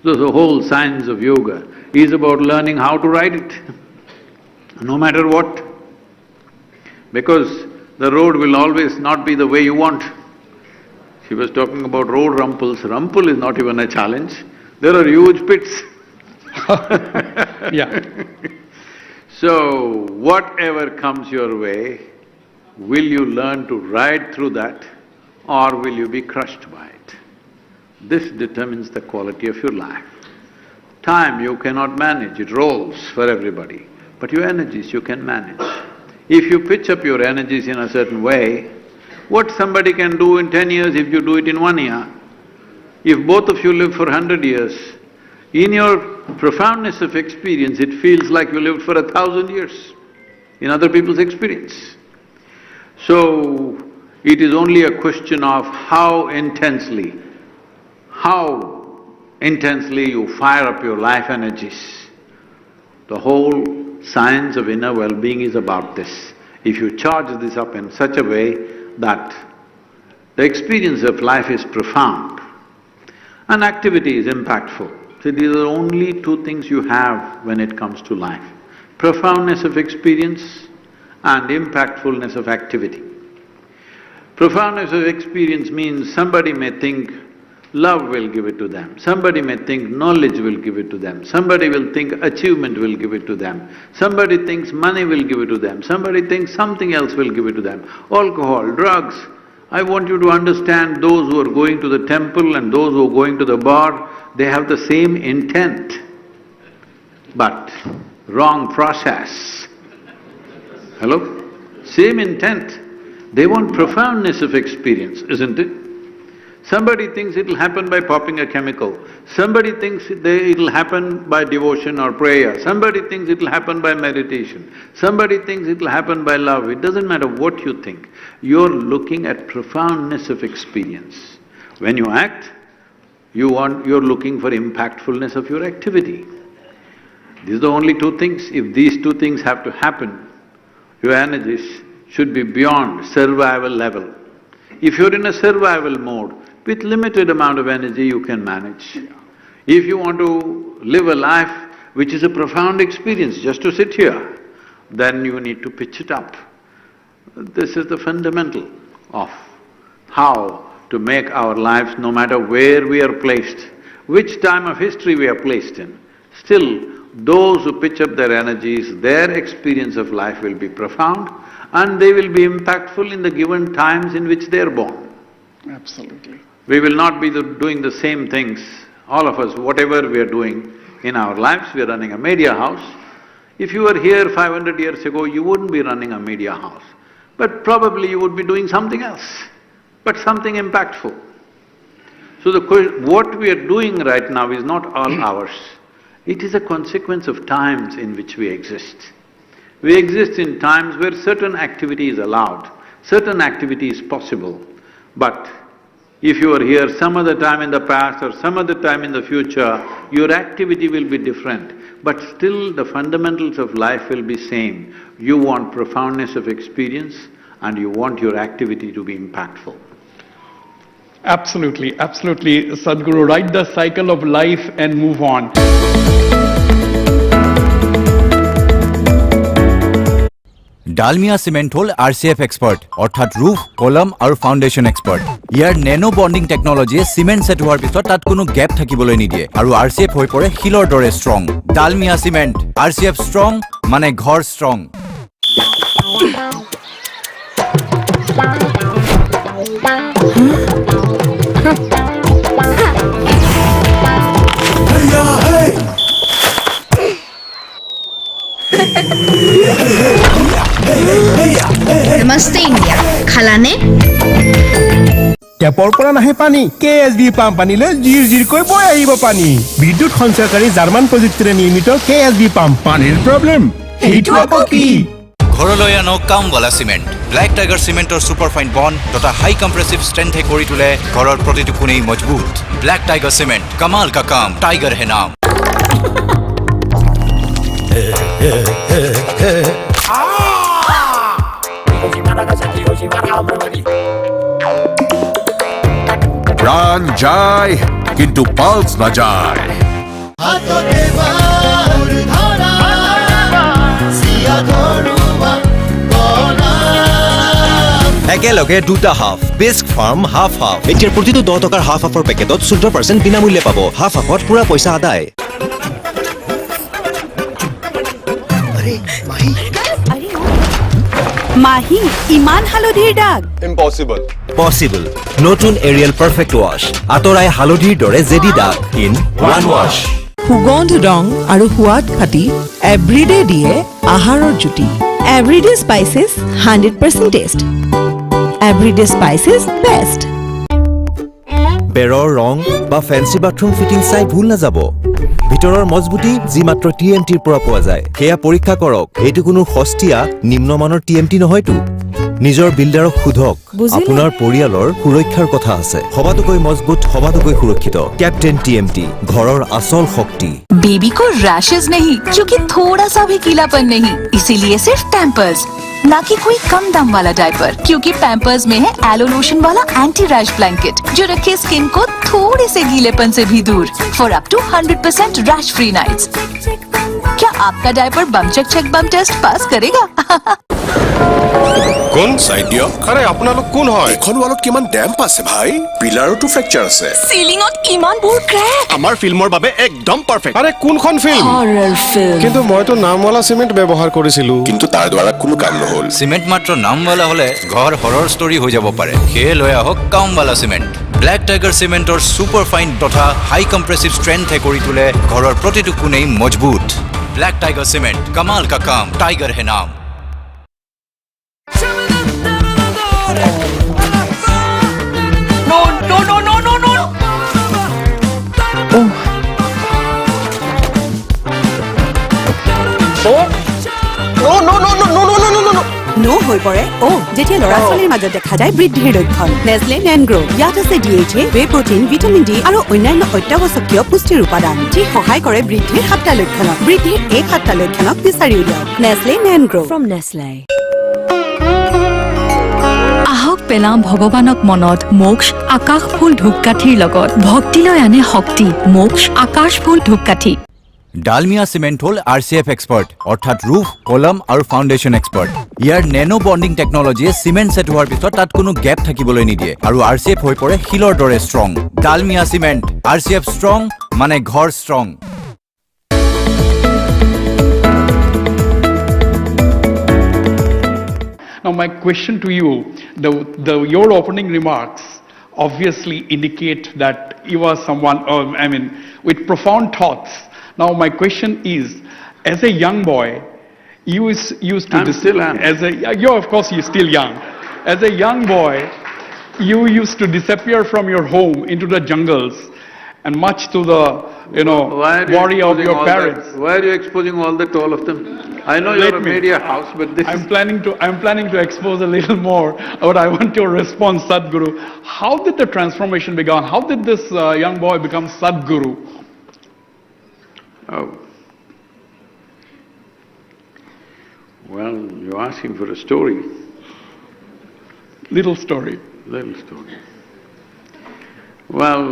So the whole science of yoga is about learning how to ride it, no matter what. Because the road will always not be the way you want. She was talking about road rumples. Rumple is not even a challenge. There are huge pits. Yeah. So, whatever comes your way, will you learn to ride through that or will you be crushed by it? This determines the quality of your life. Time you cannot manage, it rolls for everybody, but your energies you can manage. If you pitch up your energies in a certain way, what somebody can do in 10 years if you do it in 1 year, if both of you live for 100 years, in your profoundness of experience, it feels like you lived for 1,000 years in other people's experience. So, it is only a question of how intensely you fire up your life energies. The whole science of inner well-being is about this. If you charge this up in such a way that the experience of life is profound and activity is impactful. So these are the only two things you have when it comes to life: profoundness of experience and impactfulness of activity. Profoundness of experience means somebody may think love will give it to them, somebody may think knowledge will give it to them, somebody will think achievement will give it to them, somebody thinks money will give it to them, somebody thinks something else will give it to them. Alcohol, drugs. I want you to understand, those who are going to the temple and those who are going to the bar, they have the same intent, but wrong process. Hello? Same intent. They want profoundness of experience, isn't it? Somebody thinks it'll happen by popping a chemical, somebody thinks it'll happen by devotion or prayer, somebody thinks it'll happen by meditation, somebody thinks it'll happen by love. It doesn't matter what you think, you're looking at profoundness of experience. When you act, you're looking for impactfulness of your activity. These are the only two things. If these two things have to happen, your energies should be beyond survival level. If you're in a survival mode, with limited amount of energy you can manage. If you want to live a life which is a profound experience, just to sit here, then you need to pitch it up. This is the fundamental of how to make our lives, no matter where we are placed, which time of history we are placed in, still those who pitch up their energies, their experience of life will be profound and they will be impactful in the given times in which they are born. Absolutely. We will not be doing the same things, all of us, whatever we are doing in our lives. We are running a media house. If you were here 500 years ago, you wouldn't be running a media house, but probably you would be doing something else, but something impactful. So what we are doing right now is not all ours. It is a consequence of times in which we exist. We exist in times where certain activity is allowed, certain activity is possible, but if you are here some other time in the past or some other time in the future, your activity will be different, but still the fundamentals of life will be same. You want profoundness of experience and you want your activity to be impactful. Absolutely, absolutely, Sadguru. Ride the cycle of life and move on. Dalmia Cement hol RCF expert, অর্থাৎ roof, column আৰু foundation expert. ইয়াৰ nano bonding technology cement set হোৱাৰ পিছত তাত কোনো gap থাকিবলৈ নিদিয়ে আৰু RCF হৈ পৰে শিলৰ দৰে strong. Dalmia Cement, RCF strong মানে ঘৰ strong. नमस्ते इंडिया खालाने টেপৰ পৰা নাহে পানী কেএছবি পাম্প আনিলে জিৰ জিৰকৈ বৈ আহিব পানী বিদ্যুৎ সঞ্চয়কাৰী জাৰ্মান প্ৰযুক্তিৰে নিৰ্মিত কেএছবি পাম্প পানীৰ প্ৰব্লেম এইটো আকৌ কি ঘৰলৈ আনো কামৱালা সিমেন্ট ব্ল্যাক টাইগাৰ সিমেন্টৰ সুপাৰ ফাইন বন্ড তথা হাই কম্প্ৰেসিভ ষ্ট্ৰেংথে কৰি তোলে ঘৰৰ প্ৰতিটো কোণেই মজবুত ব্ল্যাক টাইগাৰ সিমেন্ট কমাল কা কাম টাইগাৰ হে নাম প্রাণ যায় কিন্তু পালস না যায় একেলগে দুটা half bisque farm half half এতিয়া প্ৰতিটো 10 টকাৰ হাফ হাফৰ পেকেটত 14% বিনামূল্যে পাব হাফ হাফত পুৰা পইচা আদায় মাহি ইমান হালধিৰ দাগ ইম্পসিবল পসিবল নতুন এৰিয়েল পাৰফেক্ট ৱাছ আঁতৰাই হালধিৰ দৰে জেদি দাগ ইন ওৱান ৱাছ সুগন্ধ ৰং আৰু সোৱাদ খাটি এভৰিডে দিয়ে আহাৰৰ জুতি Everyday spices 100% taste Everyday spices best বেৰৰ ৰং বা ফেন্সি বাথৰুম ফিটিং চাই ভুল নাযাব ভিতৰৰ মজবুতি যি মাত্ৰ টিএমটিৰ পৰা পোৱা যায় সেয়া পৰীক্ষা কৰক এইটো কোনো সস্তীয়া নিম্নমানৰ টিএমটি নহয়তো নিজৰ বিল্ডাৰক সোধক আপোনাৰ পৰিয়ালৰ সুৰক্ষাৰ কথা আছে সবাতোকৈ মজবুত সবাতোকৈ সুৰক্ষিত কেপ্টেইন টিএমটি ঘৰৰ আচল শক্তি बेबी को रैशेज नहीं क्योंकि थोड़ा सा भी गीलापन नहीं इसीलिए सिर्फ पैम्पर्स ना कि कोई कम दाम वाला डायपर क्योंकि पैम्पर्स में है एलो लोशन वाला एंटी रैश ब्लैंकेट जो रखे स्किन को थोड़े से गीलेपन से भी दूर for up to 100% rash free nights क्या आपका diaper bum check bum test pass करेगा কোন সাইড দিয় আরে আপোনালোক কোন হয় এখন ওয়ালত কিমান ড্যাম্প আছে ভাই পিলাৰটো ফ্ৰেকচাৰ আছে সিলিঙত কিমান বোৰ ক্ৰেক আমাৰ ফিল্মৰ বাবে একদম পাৰফেক্ট আরে কোনখন ফিল্ম হৰৰ ফিল্ম কিন্তু মইতো নামৱালা সিমেন্ট ব্যৱহাৰ কৰিছিলো কিন্তু তাৰ দ্বাৰা কোনো কাম নহল সিমেন্ট মাত্ৰ নামৱালা হলে ঘৰ হৰৰ ষ্টৰী হৈ যাব পাৰে সেয়ে লৈ আহক কামৱালা সিমেন্ট ব্ল্যাক টাইগাৰ সিমেন্টৰ সুপাৰ ফাইন তথা হাই কম্প্ৰেছিভ ষ্ট্ৰেংথে কৰি তোলে ঘৰৰ প্ৰতিটো কোণেই মজবুত ব্ল্যাক টাইগাৰ সিমেন্ট কমাল কা কাম টাইগাৰ হে নাম নো হৈ পৰে যেতিয়া ল'ৰা ছোৱালীৰ মাজত দেখা যায় বৃদ্ধিৰ লক্ষণ নেছলে নেনগ্ৰো ইয়াত আছে DHA whey protein vitamin D আৰু অন্যান্য অত্যাৱশ্যকীয় পুষ্টিৰ উপাদান যি সহায় কৰে বৃদ্ধিৰ 7টা লক্ষণক বৃদ্ধিৰ এই 7টা লক্ষণক বিচাৰি উলিয়াওক নেছলে নেনগ্ৰো ফ্ৰম নেছলে আহক পেলাম ভগৱানক মনত মোক্ষ আকাশ ফুল ধূপকাঠিৰ লগত ভক্তিলৈ আনে শক্তি মোক্ষ আকাশ ফুল ধূপকাঠি ডালমিয়া সিমেন্ট হল আরসিএফ এক্সপার্ট অর্থাৎ রুফ কলম আৰু ফাউন্ডেশন এক্সপার্ট ইয়াৰ নেনো বন্ডিং টেকনলজিয়ে সিমেন্ট সেট হোৱাৰ পিছত তাত কোনো গ্যাপ থাকিবলৈ নিদিয়ে আৰু আরসিএফ হৈ পৰে শিলৰ দৰে strong Dalmia cement RCF strong মানে ঘৰ strong Now my question to you, your opening remarks obviously indicate that you are someone, with profound thoughts. Now my question is, as a young boy, you used to... still am. Of course you're still young. As a young boy, you used to disappear from your home into the jungles and much to the, worry of your parents. Why are you exposing all that to all of them? I know you're a media house, but this I'm planning to expose a little more, but I want your response, Sadguru. How did the transformation begin? How did this young boy become Sadguru? Oh. Well, you're asking for a story. Little story. Little story. Well,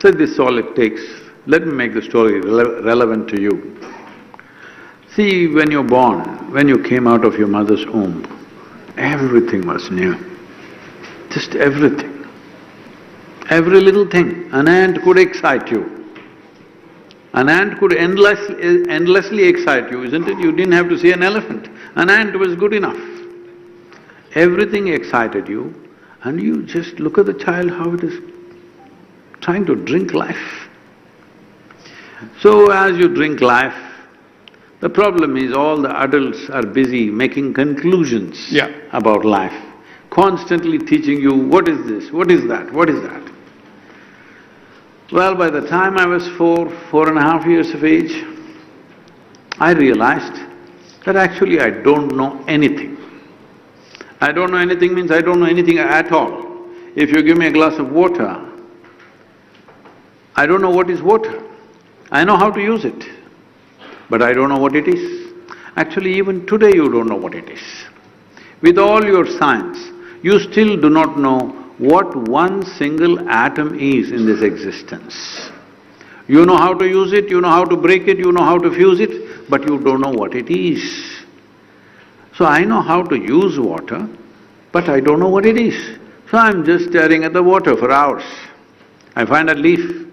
so this is all it takes. Let me make the story relevant to you. See, when you're born, when you came out of your mother's womb, everything was new. Just everything. Every little thing. An ant could excite you. An ant could endlessly excite you, isn't it? You didn't have to see an elephant. An ant was good enough. Everything excited you, and you just look at the child, how it is trying to drink life. So as you drink life, the problem is all the adults are busy making conclusions about life, constantly teaching you, what is this, what is that, what is that? Well, by the time I was 4.5 years of age, I realized that actually I don't know anything. I don't know anything means I don't know anything at all. If you give me a glass of water, I don't know what is water. I know how to use it, but I don't know what it is. Actually, even today you don't know what it is. With all your science, you still do not know what one single atom is in this existence. You know how to use it, you know how to break it, you know how to fuse it, but you don't know what it is. So I know how to use water, but I don't know what it is. So I'm just staring at the water for hours. I find a leaf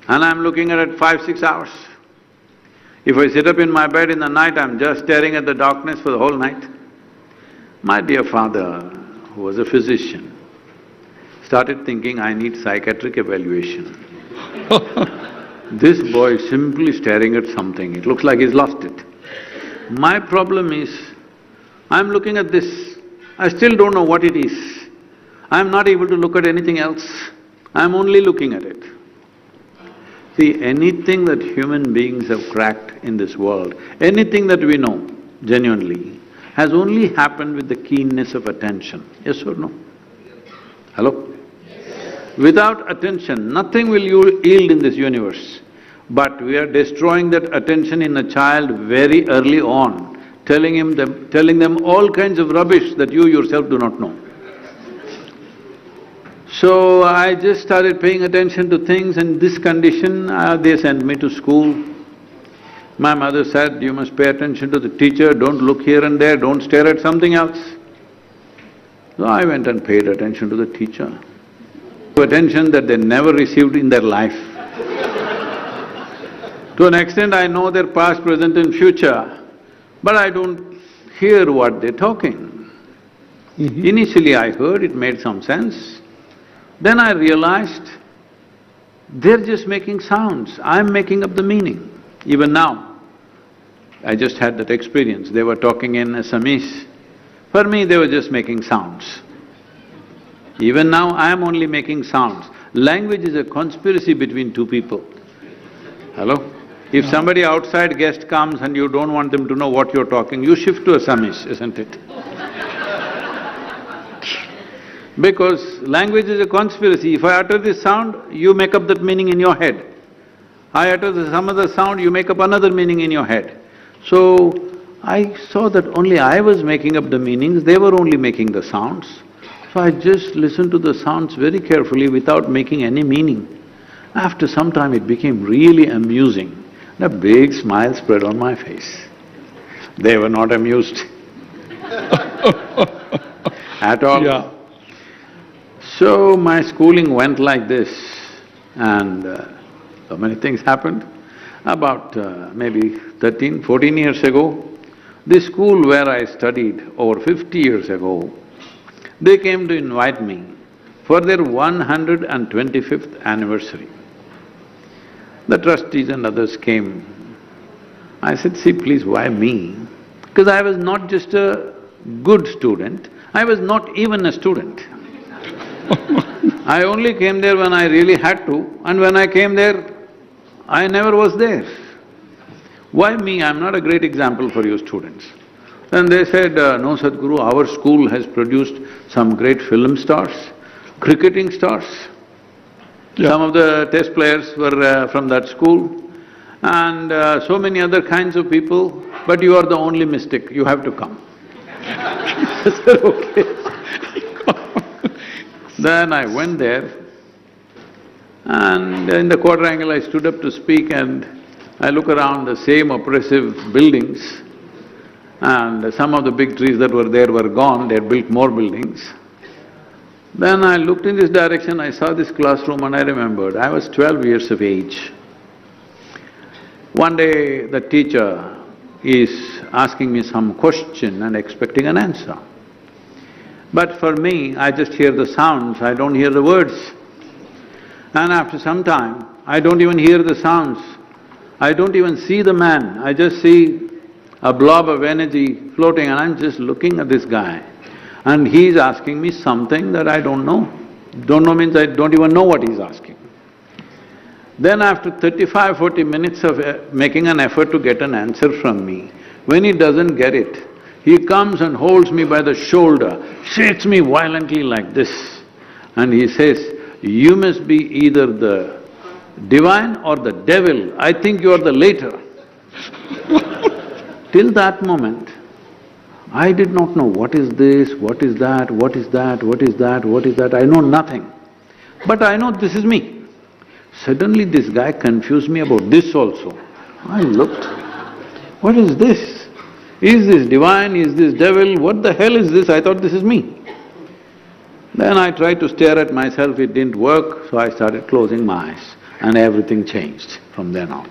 and I'm looking at it 5–6 hours. If I sit up in my bed in the night, I'm just staring at the darkness for the whole night. My dear father, who was a physician, started thinking, I need psychiatric evaluation. This boy is simply staring at something, it looks like he's lost it. My problem is, I'm looking at this, I still don't know what it is. I'm not able to look at anything else, I'm only looking at it. See, anything that human beings have cracked in this world, anything that we know, genuinely, has only happened with the keenness of attention. Yes or no? Hello? Yes. Without attention, nothing will yield in this universe. But we are destroying that attention in a child very early on, telling them all kinds of rubbish that you yourself do not know. So I just started paying attention to things, and this condition, they sent me to school. My mother said, you must pay attention to the teacher, don't look here and there, don't stare at something else. So I went and paid attention to the teacher, attention that they never received in their life. To an extent, I know their past, present and future, but I don't hear what they're talking. Initially I heard, it made some sense. Then I realized, they're just making sounds, I'm making up the meaning. Even now, I just had that experience, they were talking in Assamese. For me, they were just making sounds. Even now, I am only making sounds. Language is a conspiracy between two people. Hello? If somebody outside guest comes and you don't want them to know what you're talking, you shift to Assamese, isn't it? Because language is a conspiracy. If I utter this sound, you make up that meaning in your head. I utter some other sound, you make up another meaning in your head. So, I saw that only I was making up the meanings, they were only making the sounds. So I just listened to the sounds very carefully without making any meaning. After some time it became really amusing. A big smile spread on my face. They were not amused at all. Yeah. So my schooling went like this, and so many things happened. About maybe 13–14 years ago, this school where I studied over 50 years ago, they came to invite me for their 125th anniversary. The trustees and others came. I said, see, please, why me? Because I was not just a good student, I was not even a student. I only came there when I really had to, and when I came there, I never was there. Why me? I'm not a great example for you students. Then they said, no Sadguru, our school has produced some great film stars, cricketing stars. Yeah. Some of the test players were from that school, and so many other kinds of people, but you are the only mystic, you have to come. I said, okay. Then I went there, and in the quadrangle I stood up to speak, and I look around the same oppressive buildings, and some of the big trees that were there were gone, they had built more buildings. Then I looked in this direction, I saw this classroom and I remembered, I was 12 years of age. One day the teacher is asking me some question and expecting an answer. But for me, I just hear the sounds, I don't hear the words. And after some time, I don't even hear the sounds, I don't even see the man, I just see a blob of energy floating, and I'm just looking at this guy. And he's asking me something that I don't know. Don't know means I don't even know what he's asking. Then after 35–40 minutes of making an effort to get an answer from me, when he doesn't get it, he comes and holds me by the shoulder, shakes me violently like this, and he says, you must be either the divine or the devil, I think you are the latter. Till that moment, I did not know what is this, what is that, what is that, what is that, what is that, I know nothing. But I know this is me. Suddenly this guy confused me about this also. I looked, what is this? Is this divine? Is this devil? What the hell is this? I thought this is me. Then I tried to stare at myself, it didn't work, so I started closing my eyes and everything changed from then on.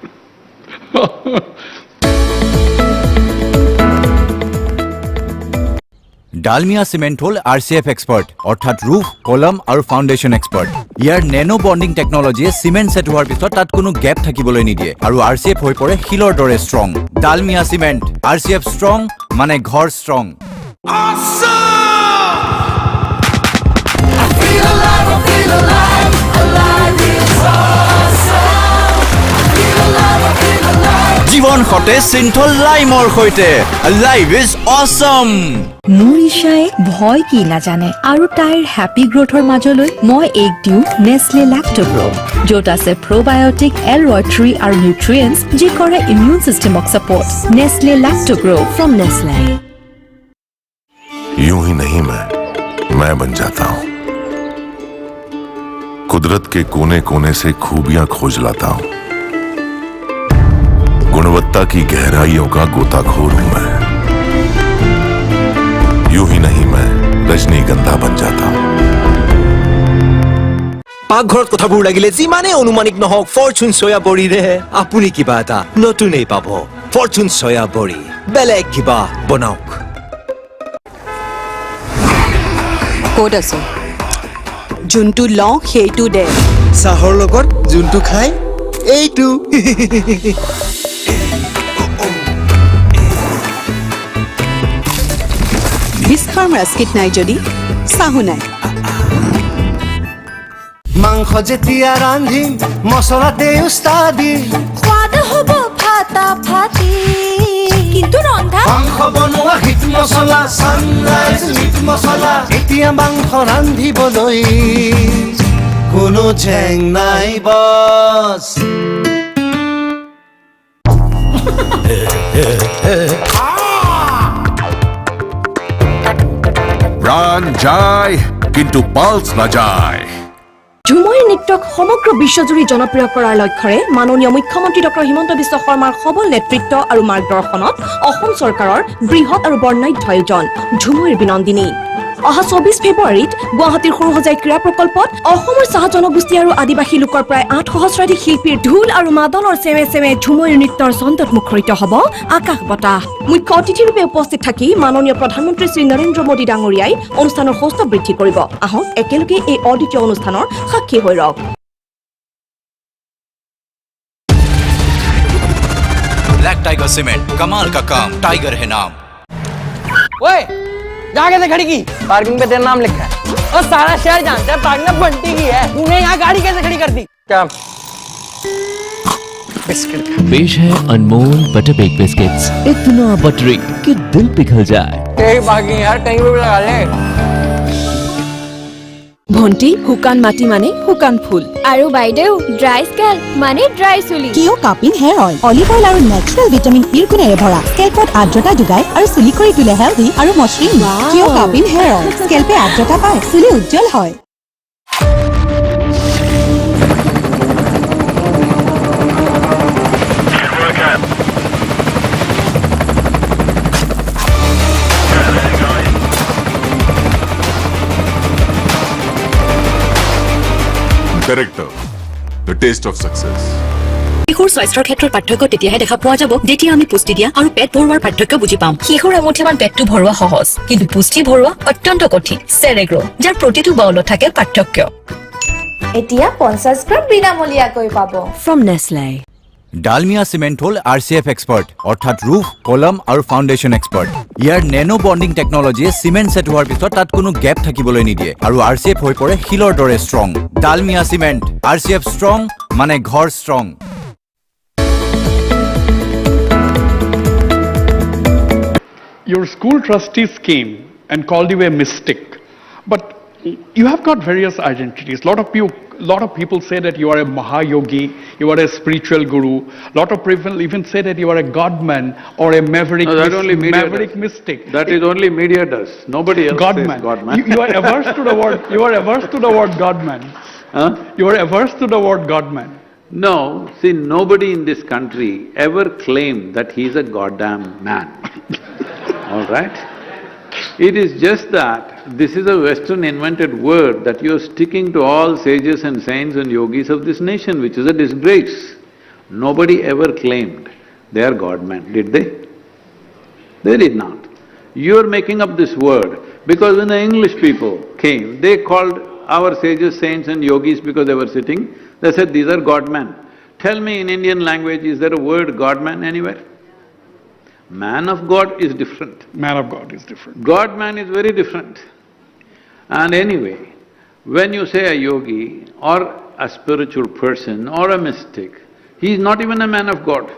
Dalmia Cement hol RCF expert, অৰ্থাৎ roof, column আৰু foundation expert. ইয়াৰ nano bonding technology cement set হোৱাৰ পিছত তাত কোনো gap থাকিবলৈ নিদিয়ে আৰু RCF হৈ পৰে শিলৰ দৰে strong. Dalmia Cement, RCF strong মানে ঘৰ strong. জীৱন হতে সিন্থল লাইমৰ হৈতে লাইভ ইজ অসম মোৰ ইশাই ভয় কি নাজানে আৰু তাইৰ হ্যাপি গ্ৰোথৰ মাজলৈ মই এক দিউ নেসলে ল্যাক্টোগ্ৰো য'ত আছে প্ৰবায়োটিক এল-ৰয়ট্ৰি আৰু নিউট্ৰিয়েন্টছ যি কৰে ইমিউন সিস্টেমক support Nestle Lactogrow from Nestle यूं ही नहीं मैं बन जाता हूं कुदरत के कोने कोने से खूबियां खोज लाता हूं गुणवत्ता की गहराइयों का गोताखोर हूं मैं यूं ही नहीं मैं रजनीगंधा बन जाता हूं পাকঘৰত কথাবোৰ লাগিলে যিমানে অনুমানিক নহওক ফৰচুন সয়া বড়িৰে আপুনি কিবা এটা নতুনেই পাব ফৰচুন সয়া বড়ি বেলেগ কিবা বনাওক ক'ত আছে যোনটো লওঁ সেইটো দে চাহৰ লগত যোনটো খাই এইটো বিস্ফাৰ্ম ৰাস্কিট নাই যদি চাহু নাই মাংস যেতিয়া ৰান্ধিম মছলাতে উস্তাদি সোৱাদ হ'ব ফাটা ফাটি কিন্তু ৰন্ধা মাংস বনোৱা হিট মছলা সানৰাইজ মিট মছলা এতিয়া মাংস ৰান্ধিবলৈ কোনো ঝেং নাই বছ প্রাণ যায় কিন্তু পালস না যায় ঝুমুৰ নৃত্যক সমগ্ৰ বিশ্বজুৰি জনপ্ৰিয় কৰাৰ লক্ষ্যৰে মাননীয় মুখ্যমন্ত্ৰী ডক্টৰ হিমন্ত বিশ্ব শৰ্মাৰ সবল নেতৃত্ব আৰু মাৰ্গদৰ্শনত অসম চৰকাৰৰ বৃহৎ আৰু বৰ্ণাঢ্য আয়োজন ঝুমুৰ বিনন্দিনী অহা 24 ফেব্ৰুৱাৰীত গুৱাহাটীৰ সৰুসজাই ক্ৰীড়া প্ৰকল্পত অসমৰ চাহ জনগোষ্ঠী আৰু আদিবাসী লোকৰ প্ৰায় 8 সহস্ৰাধিক শিল্পীৰ ঢোল আৰু মাদলৰ চেমে চেমে ঝুমুৰ নৃত্যৰ চন্তত মুখৰিত হ'ব আকাশ বতাহ মুখ্য অতিথিৰূপে উপস্থিত থাকি মাননীয় প্ৰধানমন্ত্ৰী শ্ৰী নৰেন্দ্ৰ মোদী ডাঙৰীয়াই অনুষ্ঠানৰ সৌষ্ঠৱ বৃদ্ধি কৰিব আহক একেলগে এই অদ্বিতীয় অনুষ্ঠানৰ সাক্ষী হৈ ৰওক ब्लैक टाइगर सीमेंट कमाल का काम टाइगर है नाम ओए जाके से खड़ी की पार्किंग पे तेरा नाम लिखा है और सारा शहर जानता है पार्किंग में बंटी की है तूने यहाँ गाड़ी कैसे खड़ी कर दी क्या बिस्किट पेश है अनमोल बटर बेक बिस्किट्स इतना बटरी कि दिल पिघल जाए यही पार्किंग यार कहीं पे भी लगा ले ভন্টি হুকান মাটি মানে হুকান ফুল আৰু বাইদেউ ড্ৰাই স্কেল্প মানে ড্ৰাই চুলি কিয় cupping hair oil olive oil আৰু নেচাৰেল ভিটামিন ইৰ গুণেৰে ভৰা স্কেল্পত আৰ্দ্ৰতা যোগায় আৰু চুলি কৰি তোলে হেল্ডি আৰু মসৃণ কিয় কাপিং হেয়াৰ অইল স্কেল্পে আৰ্দ্ৰতা পায় চুলি উজ্জ্বল হয় Director, the taste of success. শিশুৰ স্বাস্থ্যৰ ক্ষেত্ৰত পাৰ্থক্য তেতিয়াহে দেখা পোৱা যাব যেতিয়া আমি পুষ্টি দিয়া আৰু পেট ভৰোৱাৰ পাৰ্থক্য বুজি পাম শিশুৰ এমুঠিমান পেটটো ভৰোৱা সহজ কিন্তু পুষ্টি ভৰোৱা অত্যন্ত কঠিন চেৰেগ্ৰো যাৰ প্ৰতিটো বাউলত থাকে পাৰ্থক্য এতিয়া 50 গ্ৰাম বিনামূলীয়াকৈ পাব ফ্ৰম নেসলে ডালমিয়া সিমেন্ট হল RCF expert, অৰ্থাৎ roof, column আৰু foundation expert. ইয়াৰ nano bonding technology cement set হোৱাৰ পিছত তাত কোনো gap থাকিবলৈ নিদিয়ে আৰু RCF হৈ পৰে শিলৰ দৰে strong. Dalmia cement RCF strong মানে ঘৰ strong. Your school trustees came and called you a mystic, but you have got various identities. Lot of people say that you are a Mahayogi, you are a spiritual guru. Lot of people even say that you are a godman or a maverick, mystic. That is only media does. Nobody else says godman. You are averse to the word. You are averse to the word godman. Huh? You are averse to the word godman. No, see, nobody in this country ever claimed that he is a goddamn man. all right? It is just that this is a Western invented word that you're sticking to all sages and saints and yogis of this nation, which is a disgrace. Nobody ever claimed they are God-men, did they? They did not. You're making up this word because when the English people came, they called our sages, saints and yogis because they were sitting, they said, these are God-men. Tell me in Indian language, is there a word God-man anywhere? Man of God is different. Man of God is different. God-man is very different. And anyway, when you say a yogi or a spiritual person or a mystic, he is not even a man of God.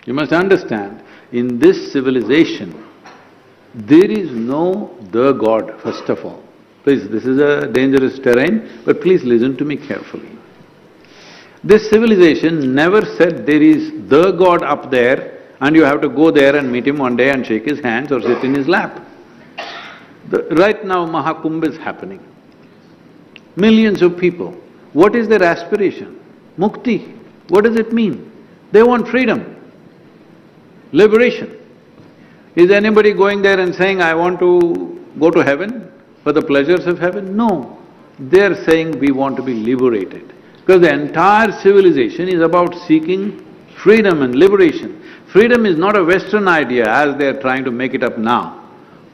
You must understand, in this civilization, there is no the God, first of all. Please, this is a dangerous terrain, but please listen to me carefully. This civilization never said there is the God up there and you have to go there and meet him one day and shake his hands or sit in his lap. Right now, Mahakumbh is happening. Millions of people. What is their aspiration? Mukti. What does it mean? They want freedom, liberation. Is anybody going there and saying, I want to go to heaven for the pleasures of heaven? No. They're saying we want to be liberated. Because the entire civilization is about seeking freedom and liberation. Freedom is not a Western idea as they're trying to make it up now.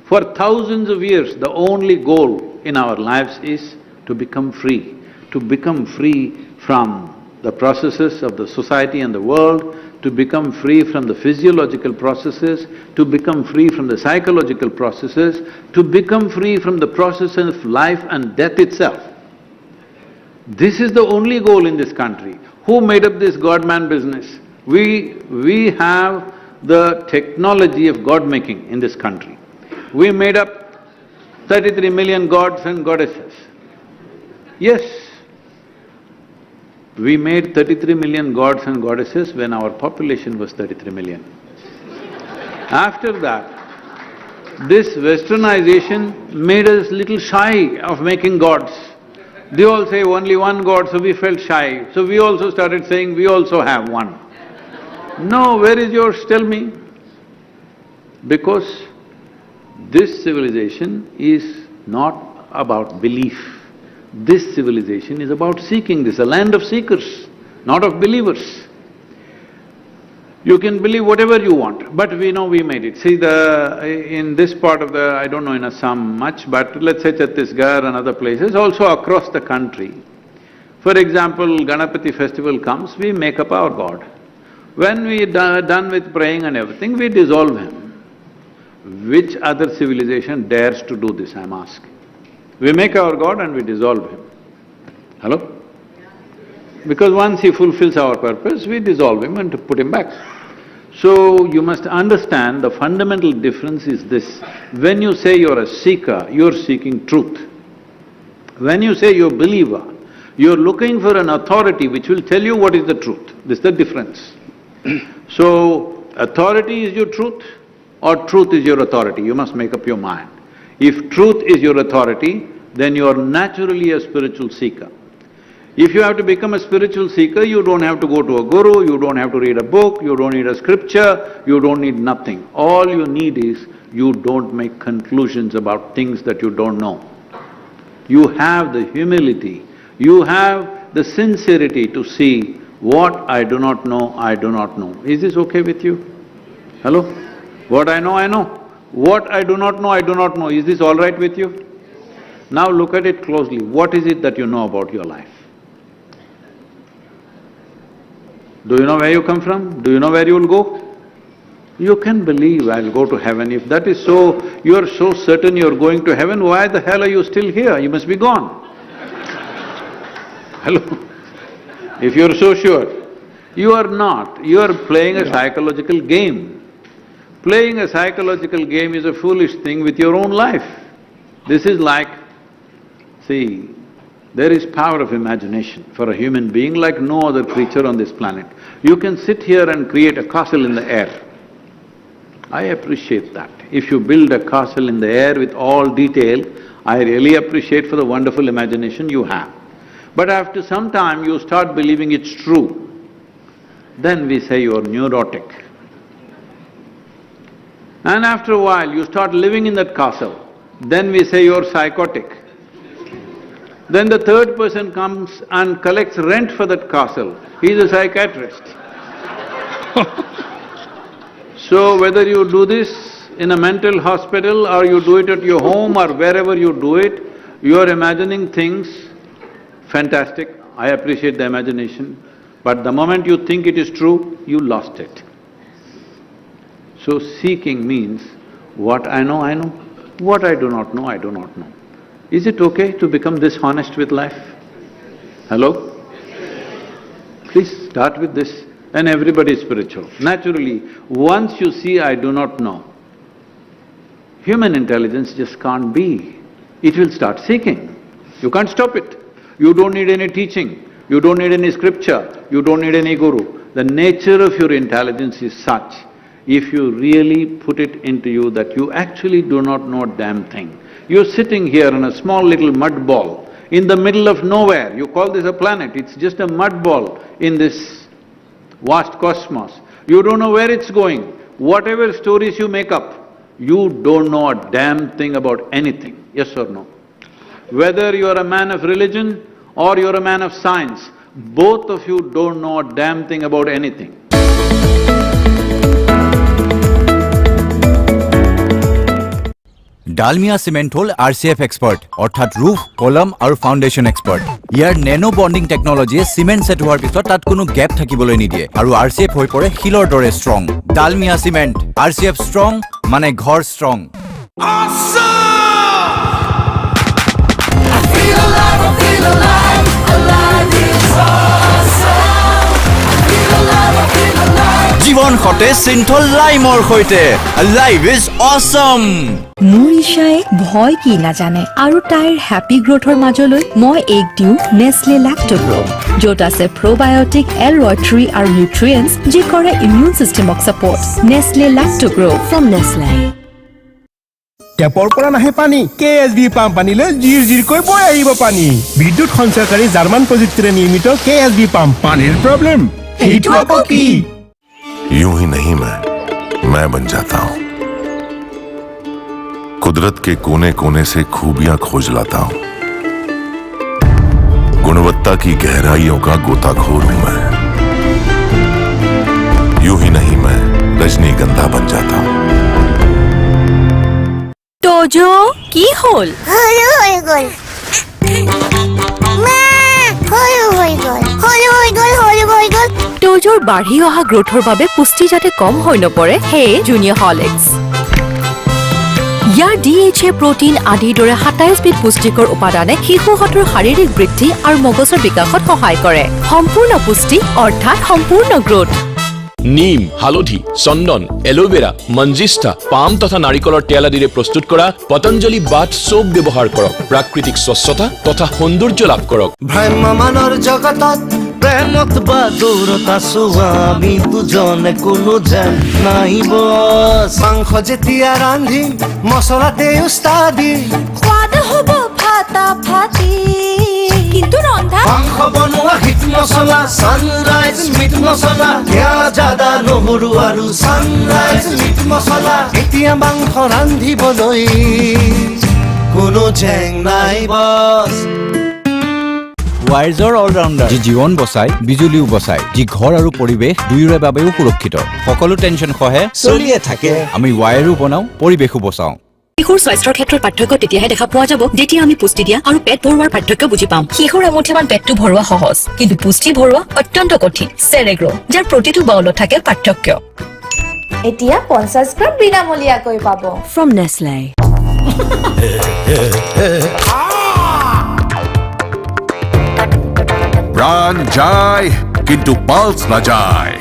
For thousands of years, the only goal in our lives is to become free from the processes of the society and the world, to become free from the physiological processes, to become free from the psychological processes, to become free from the process of life and death itself. This is the only goal in this country. Who made up this God-man business? We have the technology of God-making in this country. We made up 33 million gods and goddesses. Yes, we made 33 million gods and goddesses when our population was 33 million. After that, this westernization made us little shy of making gods. They all say only one God, so we felt shy. So we also started saying we also have one. No, where is yours? Tell me. Because this civilization is not about belief. This civilization is about seeking. This is a land of seekers, not of believers. You can believe whatever you want, but we know we made it. See, in this part of I don't know in Assam much, but let's say Chhattisgarh and other places, also across the country. For example, Ganapati festival comes, we make up our god. When we done with praying and everything, we dissolve him. Which other civilization dares to do this, I'm asking? We make our god and we dissolve him. Hello? Because once he fulfills our purpose, we dissolve him and put him back. So, you must understand the fundamental difference is this. When you say you're a seeker, you're seeking truth. When you say you're a believer, you're looking for an authority which will tell you what is the truth. This is the difference. So, authority is your truth or truth is your authority, you must make up your mind. If truth is your authority, then you are naturally a spiritual seeker. If you have to become a spiritual seeker, you don't have to go to a guru, you don't have to read a book, you don't need a scripture, you don't need nothing. All you need is, you don't make conclusions about things that you don't know. You have the humility, you have the sincerity to see what I do not know, I do not know. Is this okay with you? Hello? What I know, I know. What I do not know, I do not know. Is this all right with you? Now look at it closely. What is it that you know about your life? Do you know where you come from? Do you know where you will go? You can believe I'll go to heaven. If that is so, you're so certain you're going to heaven, why the hell are you still here? You must be gone. Hello? If you're so sure, you are not. You are playing a psychological game. Playing a psychological game is a foolish thing with your own life. This is like, see, there is power of imagination for a human being like no other creature on this planet. You can sit here and create a castle in the air. I appreciate that. If you build a castle in the air with all detail, I really appreciate for the wonderful imagination you have. But after some time you start believing it's true, then we say you're neurotic. And after a while, you start living in that castle. Then we say you're psychotic. Then the third person comes and collects rent for that castle. He's a psychiatrist. So whether you do this in a mental hospital or you do it at your home or wherever you do it, you're imagining things fantastic. I appreciate the imagination. But the moment you think it is true, you lost it. So seeking means, what I know, I know. What I do not know, I do not know. Is it okay to become this honest with life? Hello? Please start with this, and everybody is spiritual. Naturally, once you see I do not know, human intelligence just can't be. It will start seeking. You can't stop it. You don't need any teaching. You don't need any scripture. You don't need any guru. The nature of your intelligence is such, if you really put it into you that you actually do not know a damn thing. You're sitting here in a small little mud ball in the middle of nowhere. You call this a planet, it's just a mud ball in this vast cosmos. You don't know where it's going. Whatever stories you make up, you don't know a damn thing about anything, yes or no? Whether you're a man of religion or you're a man of science, both of you don't know a damn thing about anything. Dalmia Cement hol RCF expert, অৰ্থাৎ roof, column আৰু foundation expert. ইয়াৰ nano bonding technology cement set হোৱাৰ পিছত তাত কোনো gap থাকিবলৈ নিদিয়ে আৰু RCF হৈ পৰে শিলৰ দৰে strong. Dalmia Cement, RCF strong মানে ঘৰ strong. জীৱন খতে সিন্থল লাইমৰ হৈতে লাইভ ইজ অসম মোৰ ইশাই ভয় কি না জানে আৰু তাইৰ হ্যাপি গ্ৰোথৰ মাজলৈ মই এক দিউ নেসলে ল্যাক্টোগ্ৰো য'ত আছে প্ৰবায়োটিক এল-ৰয়ট্ৰি আৰু নিউট্ৰিয়েন্টছ যি কৰে ইমিউন সিস্টেমক support Nestle Lactogrow from Nestle টেপৰ পৰা নাহে পানী কেএছবি পাম্প আনিলে জিৰ কৈ বৈ আহিব পানী বিদ্যুৎ সঞ্চাৰকাৰী জাৰ্মান প্ৰযুক্তিৰে নিৰ্মিত কেএছবি পাম্প পানীৰ প্ৰবলেম এইটো আকৌ কি यूं ही नहीं मैं बन जाता हूं कुदरत के कोने कोने से खूबियां खोज लाता हूं गुणवत्ता की गहराइयों का गोताखोर हूं मैं यूं ही नहीं मैं रजनीगंधा बन जाता हूं তোজো কি হল হই গল মা হই গল তোজোৰ বাঢ়ি অহা গ্ৰোথৰ বাবে পুষ্টি যাতে কম হৈ নপৰে হে জুনিয়ৰ হৰলিক্স ইয়াৰ DHA প্ৰটিন আদিৰ দৰে 27 বিধ পুষ্টিকৰ উপাদানে শিশুহঁতৰ শাৰীৰিক বৃদ্ধি আৰু মগজৰ বিকাশত সহায় কৰে সম্পূৰ্ণ পুষ্টি অৰ্থাৎ সম্পূৰ্ণ গ্ৰোথ নিম হালধি চন্দন এলোভেৰা মঞ্জিষ্টা পাম তথা নাৰিকলৰ তেল আদিৰে প্ৰস্তুত কৰা পতঞ্জলি বাথ সোপ ব্যৱহাৰ কৰক প্ৰাকৃতিক স্বচ্ছতা তথা সৌন্দৰ্য লাভ কৰক ভ্ৰাম্যমানৰ জগতত প্ৰেমত বা দূৰত আছো আমি দুজনে কোনো যেন নাহিব মাংস যেতিয়া ৰান্ধিম মছলাতে উস্তাদি সোৱাদ হ'ব ফাটা ফাটি কিন্তু ৰন্ধা মাংস বনোৱা হিট মছলা সানৰাইজ মিট মছলা জাদা নহৰু আৰু সানৰাইজ মিট মছলা এতিয়া মাংস ৰান্ধিবলৈ কোনো জেং নাই বস ওয়াইজৰ অলৰাউন্ডাৰ যি জীৱন বচাই বিজুলীও বচাই যি ঘৰ আৰু পৰিৱেশ দুয়োৰে বাবেও সুৰক্ষিত সকলো টেনচন খহে চলিয়ে থাকে আমি ওয়াইৰো বনাও পৰিৱেশো বচাও শিশুৰ স্বাস্থ্যৰ ক্ষেত্ৰত পাৰ্থক্য তেতিয়াহে দেখা পোৱা যাব যেতিয়া আমি পুষ্টি দিয়া আৰু পেট ভৰোৱাৰ পাৰ্থক্য বুজি পাম শিশুৰ এমুঠিমান পেটটো ভৰোৱা সহজ কিন্তু পুষ্টি ভৰোৱা অত্যন্ত কঠিন চেৰেগ্ৰো যাৰ প্ৰতিটো বাউলত থাকে পাৰ্থক্য এতিয়া 50 গ্ৰাম বিনামূলীয়াকৈ পাব ফ্ৰম নেসলে प्राण जाए किंतु पल्स न जाए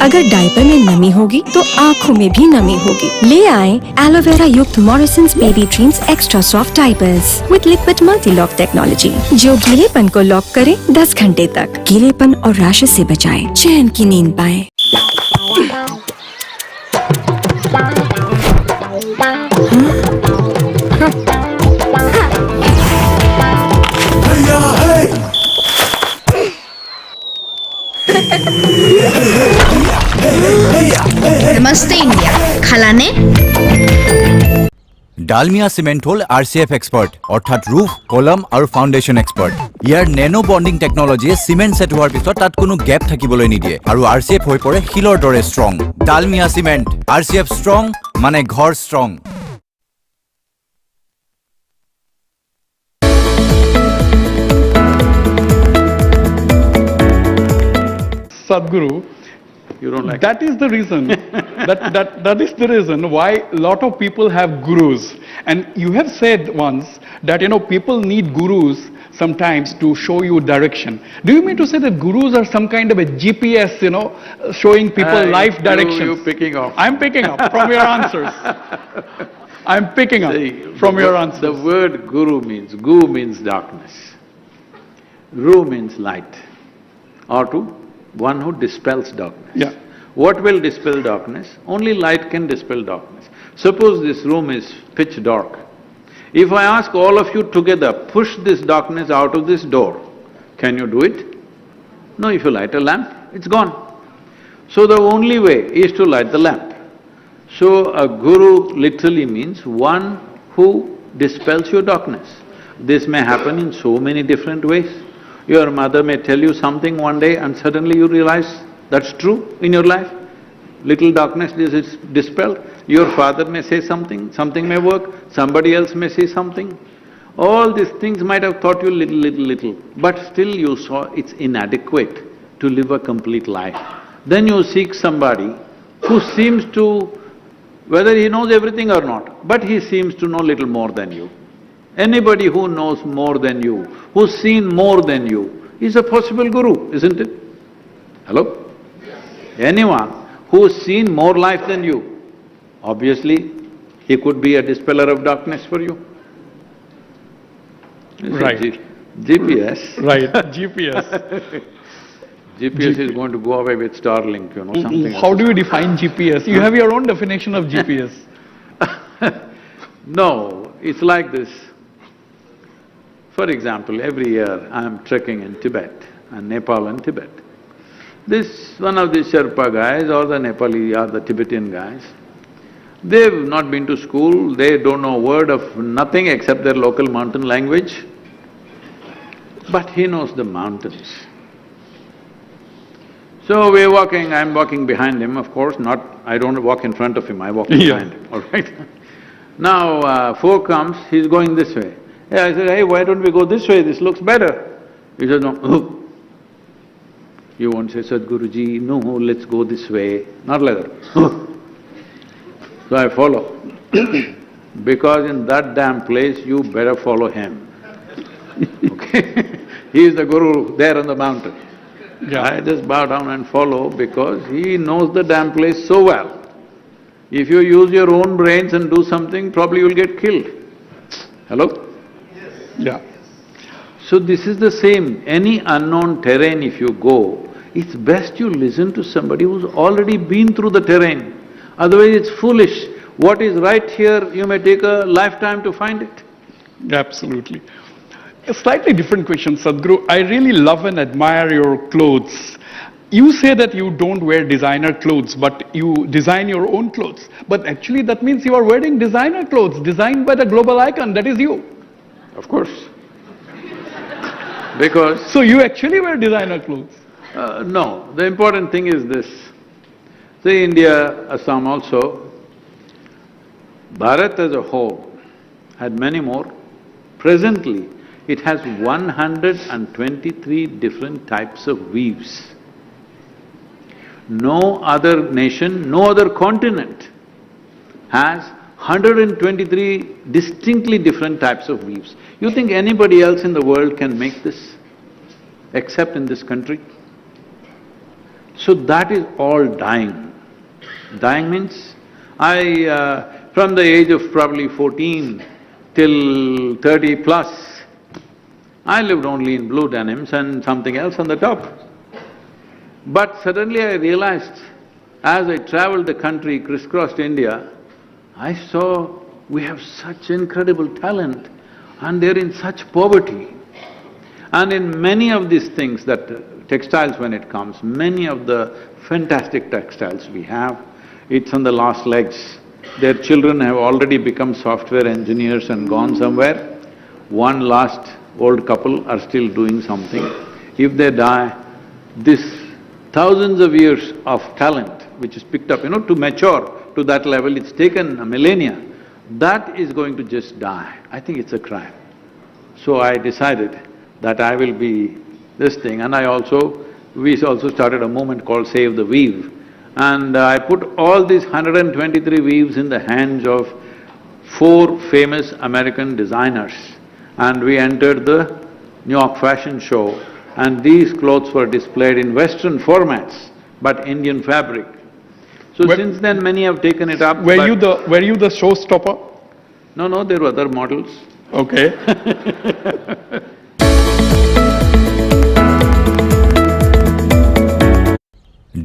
अगर डायपर में नमी होगी तो आँखों में भी नमी होगी ले आए एलोवेरा युक्त Morisons baby dreams extra soft diapers with liquid multi lock technology जो गीलेपन को लॉक करे 10 घंटे तक गीलेपन और रैशेस से बचाए चैन की नींद पाए Namaste India. খালানে ডালমিয়া সিমেণ্ট হ'ল RCF এক্সপাৰ্ট অৰ্থাৎ ৰুফ কলম আৰু ফাউণ্ডেশ্যন এক্সপাৰ্ট ইয়াৰ নেনো বণ্ডিং টেকনলজিয়ে চিমেণ্ট ছেট হোৱাৰ পিছত তাত কোনো গেপ থাকিবলৈ নিদিয়ে আৰু RCF হৈ পৰে শিলৰ দৰে strong Dalmia cement RCF strong মানে ঘৰ strong Sadguru, You don't like that is the reason, that is the reason why a lot of people have gurus. And you have said once that, people need gurus sometimes to show you direction. Do you mean to say that gurus are some kind of a GPS, showing people life direction? You're picking up. I'm picking up from your answers. I'm picking up from your answers. The word guru means darkness. Ru means light. Or to one who dispels darkness. Yeah. What will dispel darkness? Only light can dispel darkness. Suppose this room is pitch dark. If I ask all of you together, push this darkness out of this door, can you do it? No, if you light a lamp, it's gone. So the only way is to light the lamp. So a guru literally means one who dispels your darkness. This may happen in so many different ways. Your mother may tell you something one day and suddenly you realize that's true in your life. Little darkness is dispelled. Your father may say something may work, somebody else may say something. All these things might have taught you little, but still you saw it's inadequate to live a complete life. Then you seek somebody who seems to, whether he knows everything or not, but he seems to know little more than you. Anybody who knows more than you, who's seen more than you, is a possible guru, isn't it? Hello? Anyone who's seen more life than you, obviously, he could be a dispeller of darkness for you. Right. GPS. Right, GPS. GPS is going to go away with Starlink, something. How do you define GPS? You have your own definition of GPS. No, it's like this. For example, every year I am trekking in Tibet, and Nepal and Tibet. One of these Sherpa guys or the Nepali or the Tibetan guys, they've not been to school, they don't know a word of nothing except their local mountain language, but he knows the mountains. So we're walking, I'm walking behind him, of course, I don't walk in front of him, I walk behind him, all right? Now, four comes, he's going this way. I said, hey, why don't we go this way, this looks better. He said, no, you won't say, Sadguruji, no, let's go this way, not like that. So I follow. Because in that damn place, you better follow him. Okay? He is the guru there on the mountain. Yeah. I just bow down and follow because he knows the damn place so well. If you use your own brains and do something, probably you'll get killed. Hello? Yeah. So this is the same. Any unknown terrain if you go, it's best you listen to somebody who's already been through the terrain. Otherwise it's foolish. What is right here, you may take a lifetime to find it. Absolutely. A slightly different question, Sadguru. I really love and admire your clothes. You say that you don't wear designer clothes, but you design your own clothes. But actually that means you are wearing designer clothes, designed by the global icon, that is you. Of course. Because… So you actually wear designer clothes? No, the important thing is this. See, India, Assam also, Bharat as a whole had many more. Presently, it has 123 different types of weaves. No other nation, no other continent has 123 distinctly different types of weaves. You think anybody else in the world can make this, except in this country? So that is all dying. Dying means, from the age of probably 14 till 30 plus, I lived only in blue denims and something else on the top. But suddenly I realized, as I traveled the country, crisscrossed India, I saw we have such incredible talent and they're in such poverty. And in many of these things that textiles when it comes, many of the fantastic textiles we have, it's on the last legs. Their children have already become software engineers and gone somewhere. One last old couple are still doing something. If they die, this thousands of years of talent which is picked up, to mature to that level, it's taken a millennia, that is going to just die. I think it's a crime. So I decided that I will be this thing, and we also started a movement called Save the Weave. And I put all these 123 weaves in the hands of 4 famous American designers. And we entered the New York Fashion Show, and these clothes were displayed in Western formats, but Indian fabric. So since then, many have taken it up. Were you the showstopper? No, there were other models. Okay.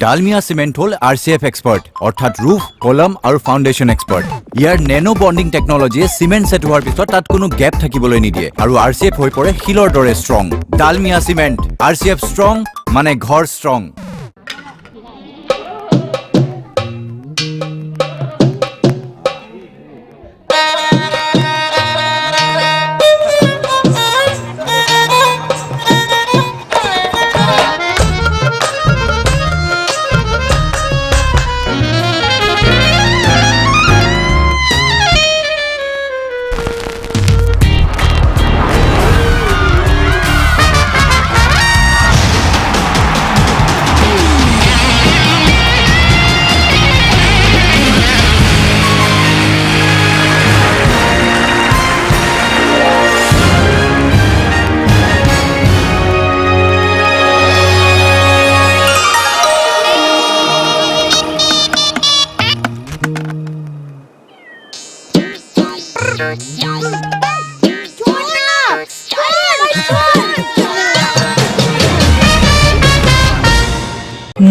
Dalmia cement হল RCF expert অর্থাৎ roof column আৰু foundation expert ইয়াৰ nano bonding টেকনলজিয়ে cement set হোৱাৰ পিছত তাত কোনো gap থাকিবলৈ নিদিয়ে আৰু RCF হৈ পৰে শিলৰ দৰে strong Dalmia cement RCF strong মানে ঘৰ ষ্ট্ৰং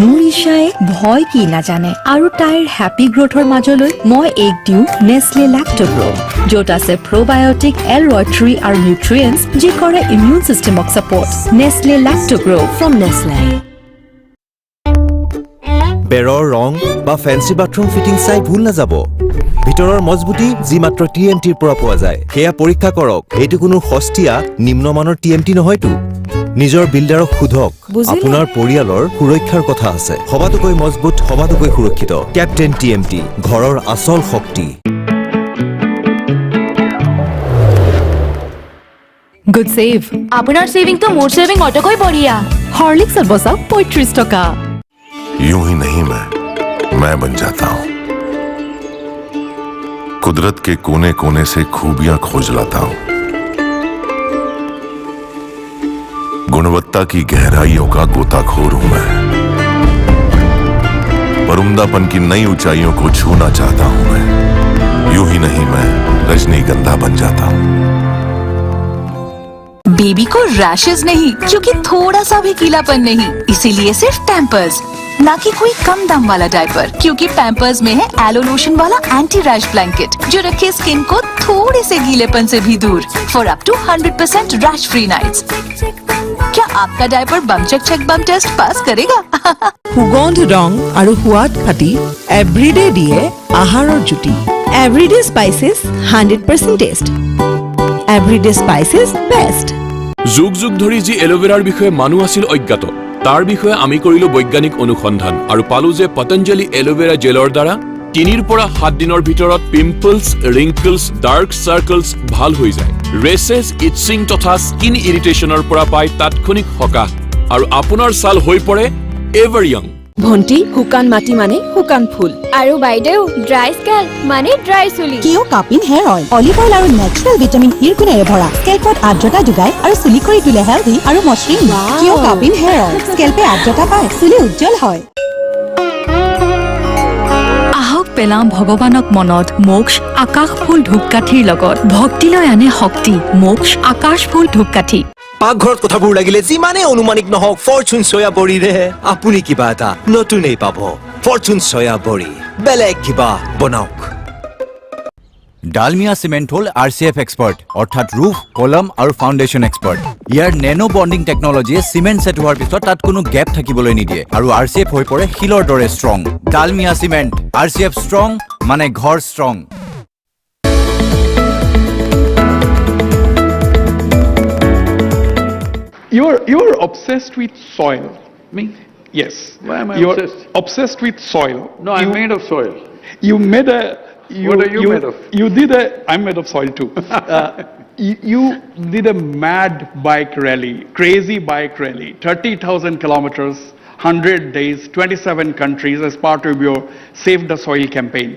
মোৰ ইশাই ভয় কি নাজানে আৰু তাইৰ হ্যাপি গ্ৰোথৰ মাজলৈ মই এক দিউ নেসলে ল্যাক্টোগ্ৰো য'ত আছে প্ৰবায়োটিক L-Rotary আৰু নিউট্ৰিয়েন্টছ যি কৰে ইমিউন সিস্টেমক support Nestle Lactogrow from Nestle বেৰৰ ৰং বা ফেন্সি বাথৰুম ফিটিং চাই ভুল নাযাব ভিতৰৰ মজবুতি যি মাত্ৰ TMTৰ পৰা পোৱা যায় হেয়া পৰীক্ষা কৰক এইটো কোনো সস্তীয়া নিম্নমানৰ TMT নহয়তো নিজৰ বিল্ডাৰক খুধক আপোনাৰ পৰিয়ালৰ সুৰক্ষাৰ কথা আছে সবাতোকৈ মজবুত সবাতোকৈ সুৰক্ষিত ক্যাপ্টেন TMT ঘৰৰ আসল শক্তি গুড সেভ আপোনাৰ সেভিং তো মোৰ সেভিং অটকৈ বঢ়িয়া হৰলিক্সৰ বছক 35 টকা यूं ही नहीं मैं बन जाता हूं कुदरत के कोने कोने से खूबियां खोज लाता हूं गुणवत्ता की गहराइयों का गोताखोर हूं मैं पर उम्दापन की नई ऊंचाइयों को छूना चाहता हूं मैं यूं ही नहीं मैं रजनीगंधा बन जाता हूं बेबी को रैशेज नहीं क्योंकि थोड़ा सा भी गीलापन नहीं इसीलिए सिर्फ पैम्पर्स ना कि कोई कम दाम वाला डायपर क्योंकि पैम्पर्स में है एलो लोशन वाला एंटी रैश ब्लैंकेट जो रखे स्किन को थोड़े से गीलेपन से भी दूर for up to 100% rash free nights क्या आपका diaper bum check bum test pass करेगा সুগন্ধ ৰং আৰু সোৱাদ খাটি এভৰিডে দিয়ে আহাৰৰ জুতি Everyday spices 100% taste Everyday spices best যুগ যুগ ধৰি যি এলোভেৰাৰ বিষয়ে মানুহ আছিল অজ্ঞাত তাৰ বিষয়ে আমি কৰিলো বৈজ্ঞানিক অনুসন্ধান আৰু পালো যে পতঞ্জলি এলোভেৰা জেলৰ দ্বাৰা 3 পৰা 7 দিনৰ ভিতৰত পিম্পলছ ৰিংকলছ ডাৰ্ক সাৰ্কলছ ভাল হৈ যায় ৰেচেছ ইটচিং তথা স্কিন ইৰিটেশনৰ পৰা পায় তাৎক্ষণিক সকাহ আৰু আপোনাৰ ছাল হৈ পৰে এভাৰ ইয়ং ভন্টি হুকান মাটি মানে হুকান ফুল আৰু বাইদেউ ড্ৰাই স্কেল মানে ড্ৰাই চুলি কিয় কাপিন হেয়াৰ অইল অলিভ অইল আৰু নেচাৰেল ভিটামিন ইৰ গুণেৰে ভৰা স্কেল্পত আৰ্দ্ৰতা যোগায় আৰু চুলি কৰি তোলে হেলদি আৰু মসৃণ কিয় কাপিন হেয়াৰ অইল স্কেল্পে আৰ্দ্ৰতা পায় চুলি উজ্জ্বল হয় আহক পেলাম ভগৱানক মনত মোক্ষ আকাশ ফুল ধূপকাঠিৰ লগত ভক্তিলৈ আনে শক্তি মোক্ষ আকাশ ফুল ধূপকাঠি পাকঘৰত কথাবোৰ লাগিলে যিমানে অনুমানিক নহওক ফৰচুন সয়া বড়িৰে আপুনি কিবা এটা নতুনেই পাব ফৰচুন সয়া বড়ি বেলেগ কিবা বনাওক Dalmia cement hol RCF expert অৰ্থাৎ roof, column আৰু foundation expert. ইয়াৰ nano bonding technology cement set হোৱাৰ পিছত তাত কোনো gap থাকিবলৈ নিদিয়ে আৰু RCF হৈ পৰে শিলৰ দৰে strong. Dalmia cement RCF strong মানে ঘৰ strong. You're obsessed with soil. Me? Yes. Why am I You're obsessed? obsessed with soil. No, I'm made of soil. You made a... What are you made of? I'm made of soil too. You did a mad bike rally, crazy bike rally, 30,000 kilometers, 100 days, 27 countries as part of your Save the Soil campaign.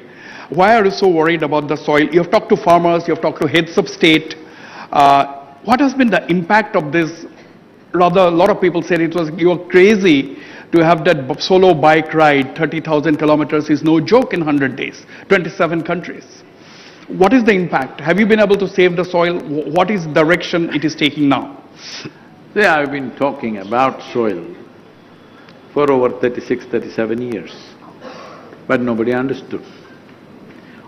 Why are you so worried about the soil? You have talked to farmers, you have talked to heads of state. What has been the impact of this? Rather, a lot of people said you were crazy to have that solo bike ride. 30,000 kilometers is no joke in 100 days, 27 countries. What is the impact? Have you been able to save the soil? What is the direction it is taking now? Yeah, I've been talking about soil for over 36, 37 years, but nobody understood.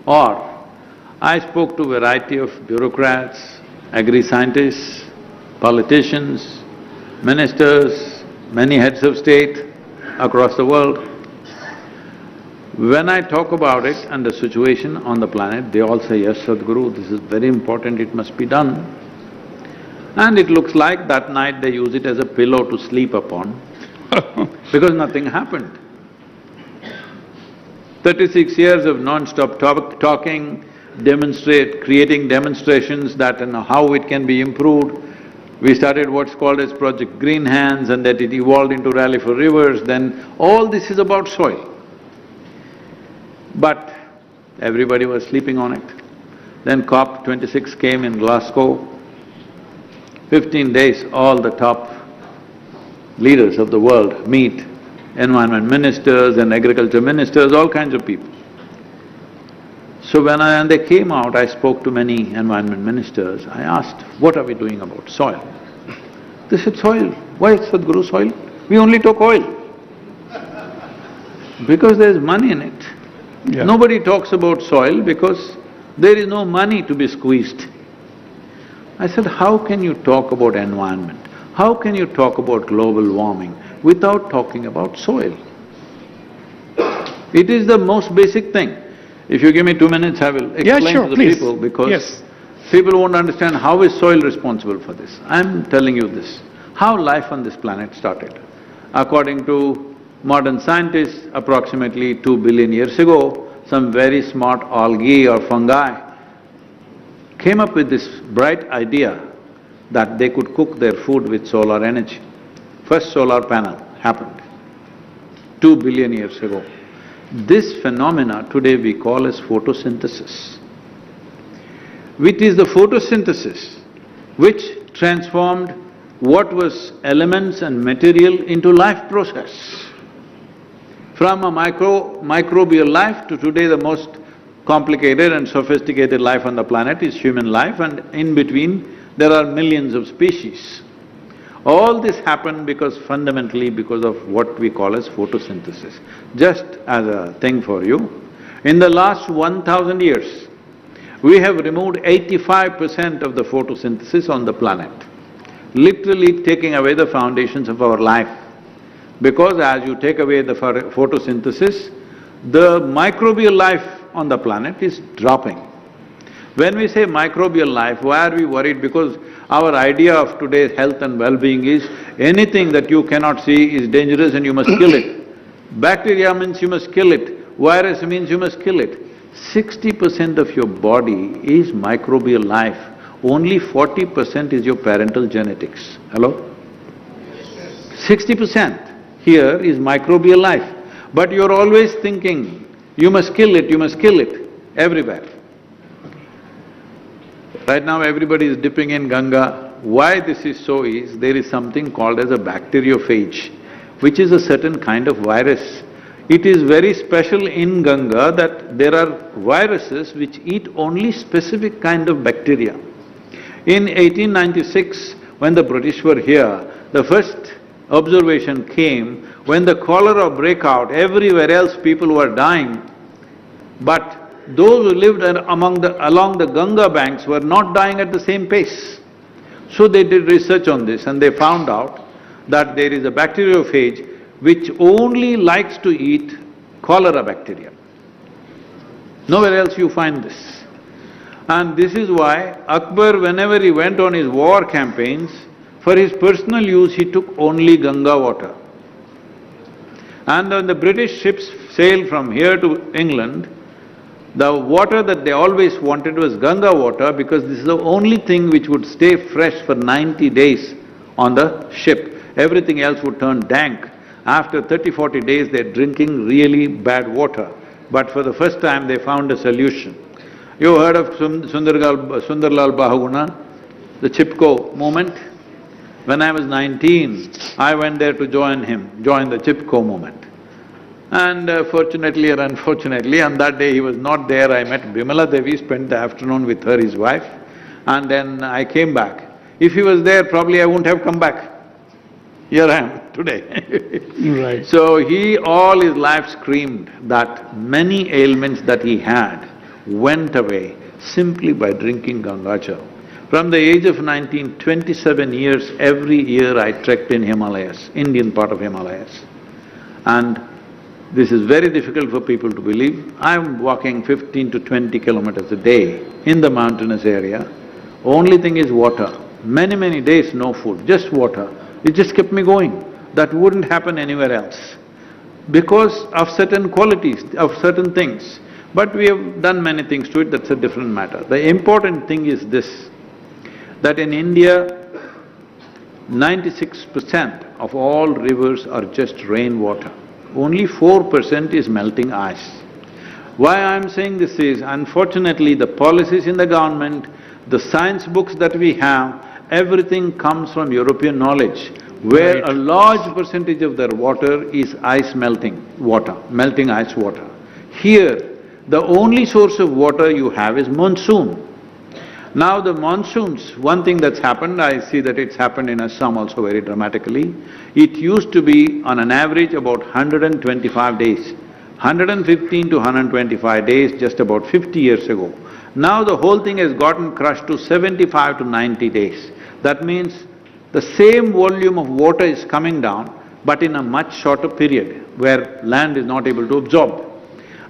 Or I spoke to a variety of bureaucrats, agri-scientists, politicians, ministers, many heads of state across the world. When I talk about it and the situation on the planet, they all say, yes, Sadguru, this is very important, it must be done. And it looks like that night they use it as a pillow to sleep upon because nothing happened. 36 years of non-stop talking, creating demonstrations that how it can be improved. We started what's called as Project Green Hands, and that it evolved into Rally for Rivers, then all this is about soil. But everybody was sleeping on it. Then COP26 came in Glasgow. 15 days, all the top leaders of the world meet, environment ministers and agriculture ministers, all kinds of people. So when they came out, I spoke to many environment ministers. I asked, what are we doing about soil? They said, soil. Why Sadguru soil? We only took oil. Because there's money in it. Yeah. Nobody talks about soil because there is no money to be squeezed. I said, how can you talk about environment? How can you talk about global warming without talking about soil? It is the most basic thing. If you give me 2 minutes, I will explain to the people because people won't understand how is soil responsible for this. I'm telling you this, how life on this planet started. According to modern scientists, approximately 2 billion years ago, some very smart algae or fungi came up with this bright idea that they could cook their food with solar energy. First solar panel happened 2 billion years ago. This phenomena today we call as photosynthesis. It is the photosynthesis which transformed what was elements and material into life process. From a microbial life to today the most complicated and sophisticated life on the planet is human life, and in between there are millions of species. All this happened fundamentally because of what we call as photosynthesis. Just as a thing for you, in the last 1,000 years, we have removed 85% of the photosynthesis on the planet, literally taking away the foundations of our life. Because as you take away the photosynthesis, the microbial life on the planet is dropping. When we say microbial life, why are we worried? Because our idea of today's health and well-being is anything that you cannot see is dangerous and you must kill it. Bacteria means you must kill it, virus means you must kill it. 60% of your body is microbial life, only 40% is your parental genetics. Hello? 60% here is microbial life, but you're always thinking, you must kill it, everywhere. Right now everybody is dipping in Ganga. Why this is so is, there is something called as a bacteriophage, which is a certain kind of virus. It is very special in Ganga that there are viruses which eat only specific kind of bacteria. In 1896, when the British were here, the first observation came when the cholera broke out. Everywhere else people were dying, but those who lived along the Ganga banks were not dying at the same pace. So they did research on this and they found out that there is a bacteriophage which only likes to eat cholera bacteria. Nowhere else you find this. And this is why Akbar, whenever he went on his war campaigns, for his personal use he took only Ganga water. And when the British ships sailed from here to England, the water that they always wanted was Ganga water because this is the only thing which would stay fresh for 90 days on the ship. Everything else would turn dank. After 30-40 days, they're drinking really bad water. But for the first time, they found a solution. You heard of Sundarlal Bahuguna, the Chipko movement? When I was 19, I went there to join the Chipko movement. And fortunately or unfortunately, on that day he was not there, I met Bimala Devi, spent the afternoon with her, his wife, and then I came back. If he was there, probably I wouldn't have come back. Here I am today. Right. So he all his life screamed that many ailments that he had went away simply by drinking Gangachal. From the age of 19, 27 years, every year I trekked in Himalayas, Indian part of Himalayas. And this is very difficult for people to believe. I'm walking 15 to 20 kilometers a day in the mountainous area. Only thing is water. Many days no food, just water. It just kept me going. That wouldn't happen anywhere else because of certain qualities, of certain things. But we have done many things to it, that's a different matter. The important thing is this, that in India, 96% of all rivers are just rainwater. Only 4% is melting ice. Why I'm saying this is, unfortunately, the policies in the government, the science books that we have, everything comes from European knowledge, where a large percentage of their water is ice melting water, melting ice water. Here, the only source of water you have is monsoon. Now the monsoons, one thing that's happened, I see that it's happened in Assam also very dramatically. It used to be on an average about 125 days, 115 to 125 days just about 50 years ago. Now the whole thing has gotten crushed to 75 to 90 days. That means the same volume of water is coming down, but in a much shorter period, where land is not able to absorb.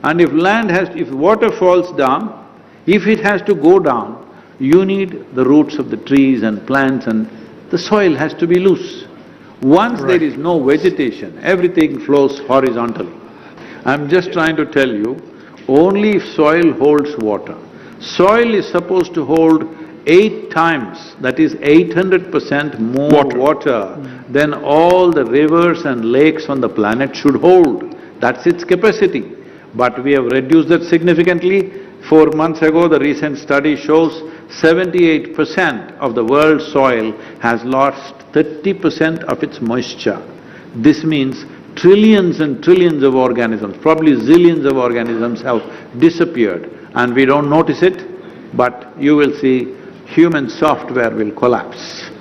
And if water falls down, if it has to go down, you need the roots of the trees and plants and the soil has to be loose. Once there is no vegetation, everything flows horizontally. I'm just trying to tell you, only if soil holds water. Soil is supposed to hold 8 times, that is 800% more water than all the rivers and lakes on the planet should hold. That's its capacity. But we have reduced that significantly. 4 months ago, the recent study shows 78% of the world's soil has lost 30% of its moisture. This means trillions and trillions of organisms, probably zillions of organisms have disappeared and we don't notice it, but you will see human software will collapse.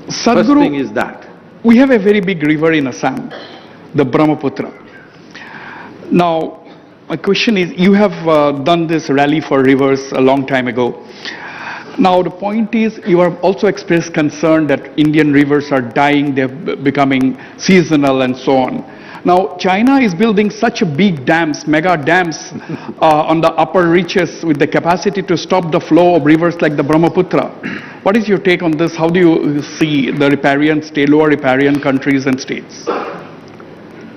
Sadguru, first thing is that. We have a very big river in Assam, the Brahmaputra. Now, my question is, you have done this rally for rivers a long time ago. Now the point is, you have also expressed concern that Indian rivers are dying, they're becoming seasonal and so on. Now China is building such a big dams, mega dams on the upper reaches with the capacity to stop the flow of rivers like the Brahmaputra. What is your take on this? How do you see the riparian state, lower riparian countries and states?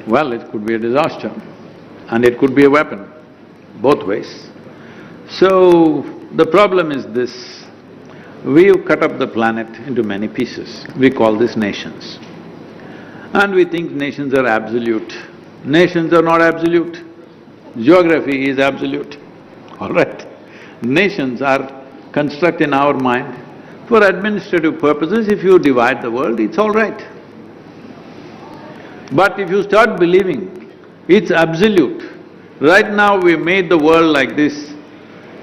Well, it could be a disaster and it could be a weapon, both ways. So the problem is this, we've cut up the planet into many pieces, we call this nations. And we think nations are absolute. Nations are not absolute. Geography is absolute, all right? Nations are constructed in our mind. For administrative purposes, if you divide the world, it's all right. But if you start believing it's absolute, right now we made the world like this,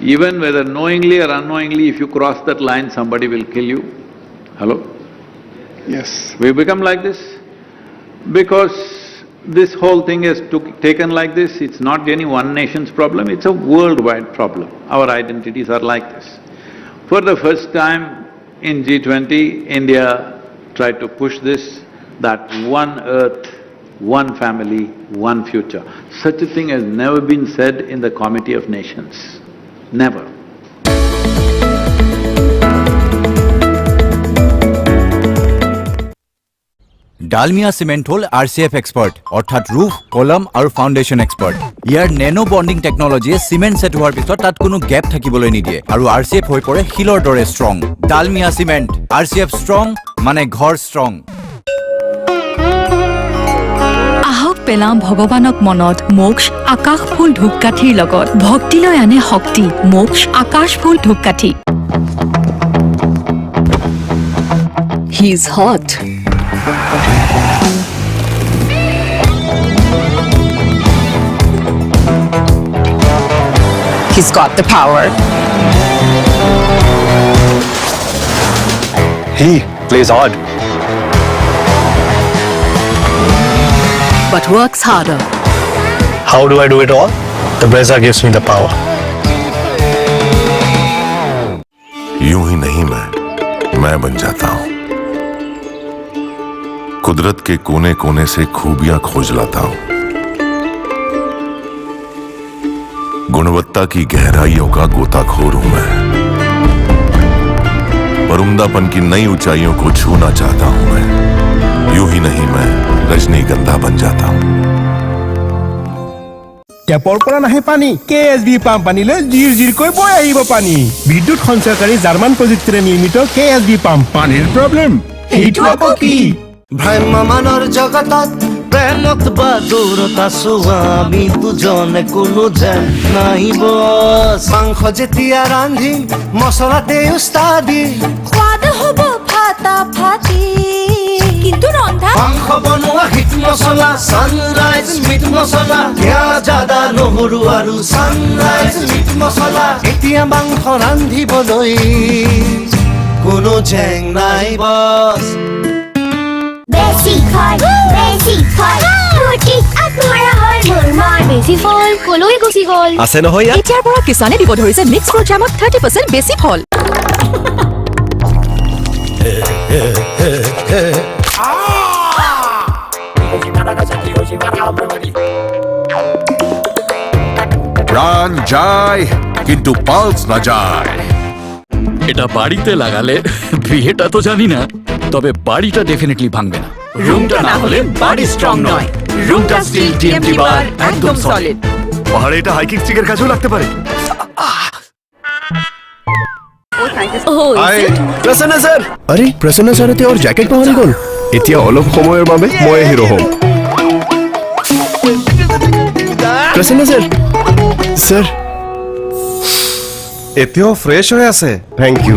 even whether knowingly or unknowingly, if you cross that line, somebody will kill you. Hello? Yes. We become like this because this whole thing is taken like this, it's not any one nation's problem, it's a worldwide problem. Our identities are like this. For the first time in G20, India tried to push this, that one earth, one family, one future. Such a thing has never been said in the Committee of Nations. Never. Dalmia cement hol RCF expert অর্থাৎ roof, column আৰু foundation expert. ইয়াৰ nano bonding technology cement set হোৱাৰ পিছত তাত কোনো gap থাকিবলৈ নিদিয়ে আৰু RCF হৈ পৰে শিলৰ দৰে strong. Dalmia cement RCF strong মানে ঘৰ strong. আহক পেলাম ভগৱানক মনত মোক্ষ আকাশ ফুল ধূপকাঠিৰ লগত ভক্তিলৈ আনে শক্তি মোক্ষ আকাশ ফুল ধূপকাঠি He is hot. He's got the power. He plays hard. But works harder. How do I do it all? The Brezza gives me the power. यूं ही नहीं मैं बन जाता हूं। कुदरत के कोने कोने से खूबियां खोज लाता हूं। गुणवत्ता की गहराइयों का गोताखोर हूं मैं। पर की नई ऊंचाइयों को छूना चाहता हूं मैं। यूं ही नहीं मैं रजनीगंधा बन जाता हूं। টেপৰ পৰা নাহে পানী কেএছবি পাম্প আনিলে জিৰ জিৰকৈ বৈ আহিব পানী বিদ্যুৎ সঞ্চয়কাৰী জাৰ্মান প্ৰযুক্তিৰে নিৰ্মিত কেএছবি পাম্প পানীৰ প্ৰব্লেম এইটো আকৌ কি ভ্ৰাম্যমানৰ জগতত প্ৰেমত বা দূৰত আছো আমি দুজনে কোনো যেন নাহিব মাংস যেতিয়া ৰান্ধিম মছলাতে উস্তাদি সোৱাদ হ'ব ফাটা ফাটি কিন্তু ৰন্ধা মাংস বনোৱা হিট মছলা সানৰাইজ মিট মছলা পিঁয়াজ আদা নহৰু আৰু সানৰাইজ মিট মছলা এতিয়া মাংস ৰান্ধিবলৈ কোনো জেং নাই বছ বেছি খাই ফুটি আত্মৰা হয় মোৰ বেছি ফল কলৈ গুচি গ'ল আছে নহয় ইয়াত এতিয়াৰ পৰা কিষানে দিব ধৰিছে মিক্স প্ৰগ্ৰামত 30% বেছি ফল প্রাণ যায় কিন্তু পালস না যায় এটা বাড়িতে লাগালে বিয়েটা তো জানি না তবে বাড়িটা ডেফিনেটলি ভাঙবে না রুমটা না হলে বাড়ি স্ট্রং নয় রুমটা স্টিল টিএমটি বার একদম সলিড পাহাড়ে এটা হাইকিং স্টিকের কাছেও লাগতে পারে প্ৰসন্ন স্যার আরে প্ৰসন্ন ছাৰতে ওর জ্যাকেট পাহৰি গ'ল এতিয়া অলপ সময়ৰ বাবে মই হিৰো হ'ম প্ৰসন্ন স্যার স্যার এতিয়াও ফ্ৰেছ হৈ আছে থ্যাংক ইউ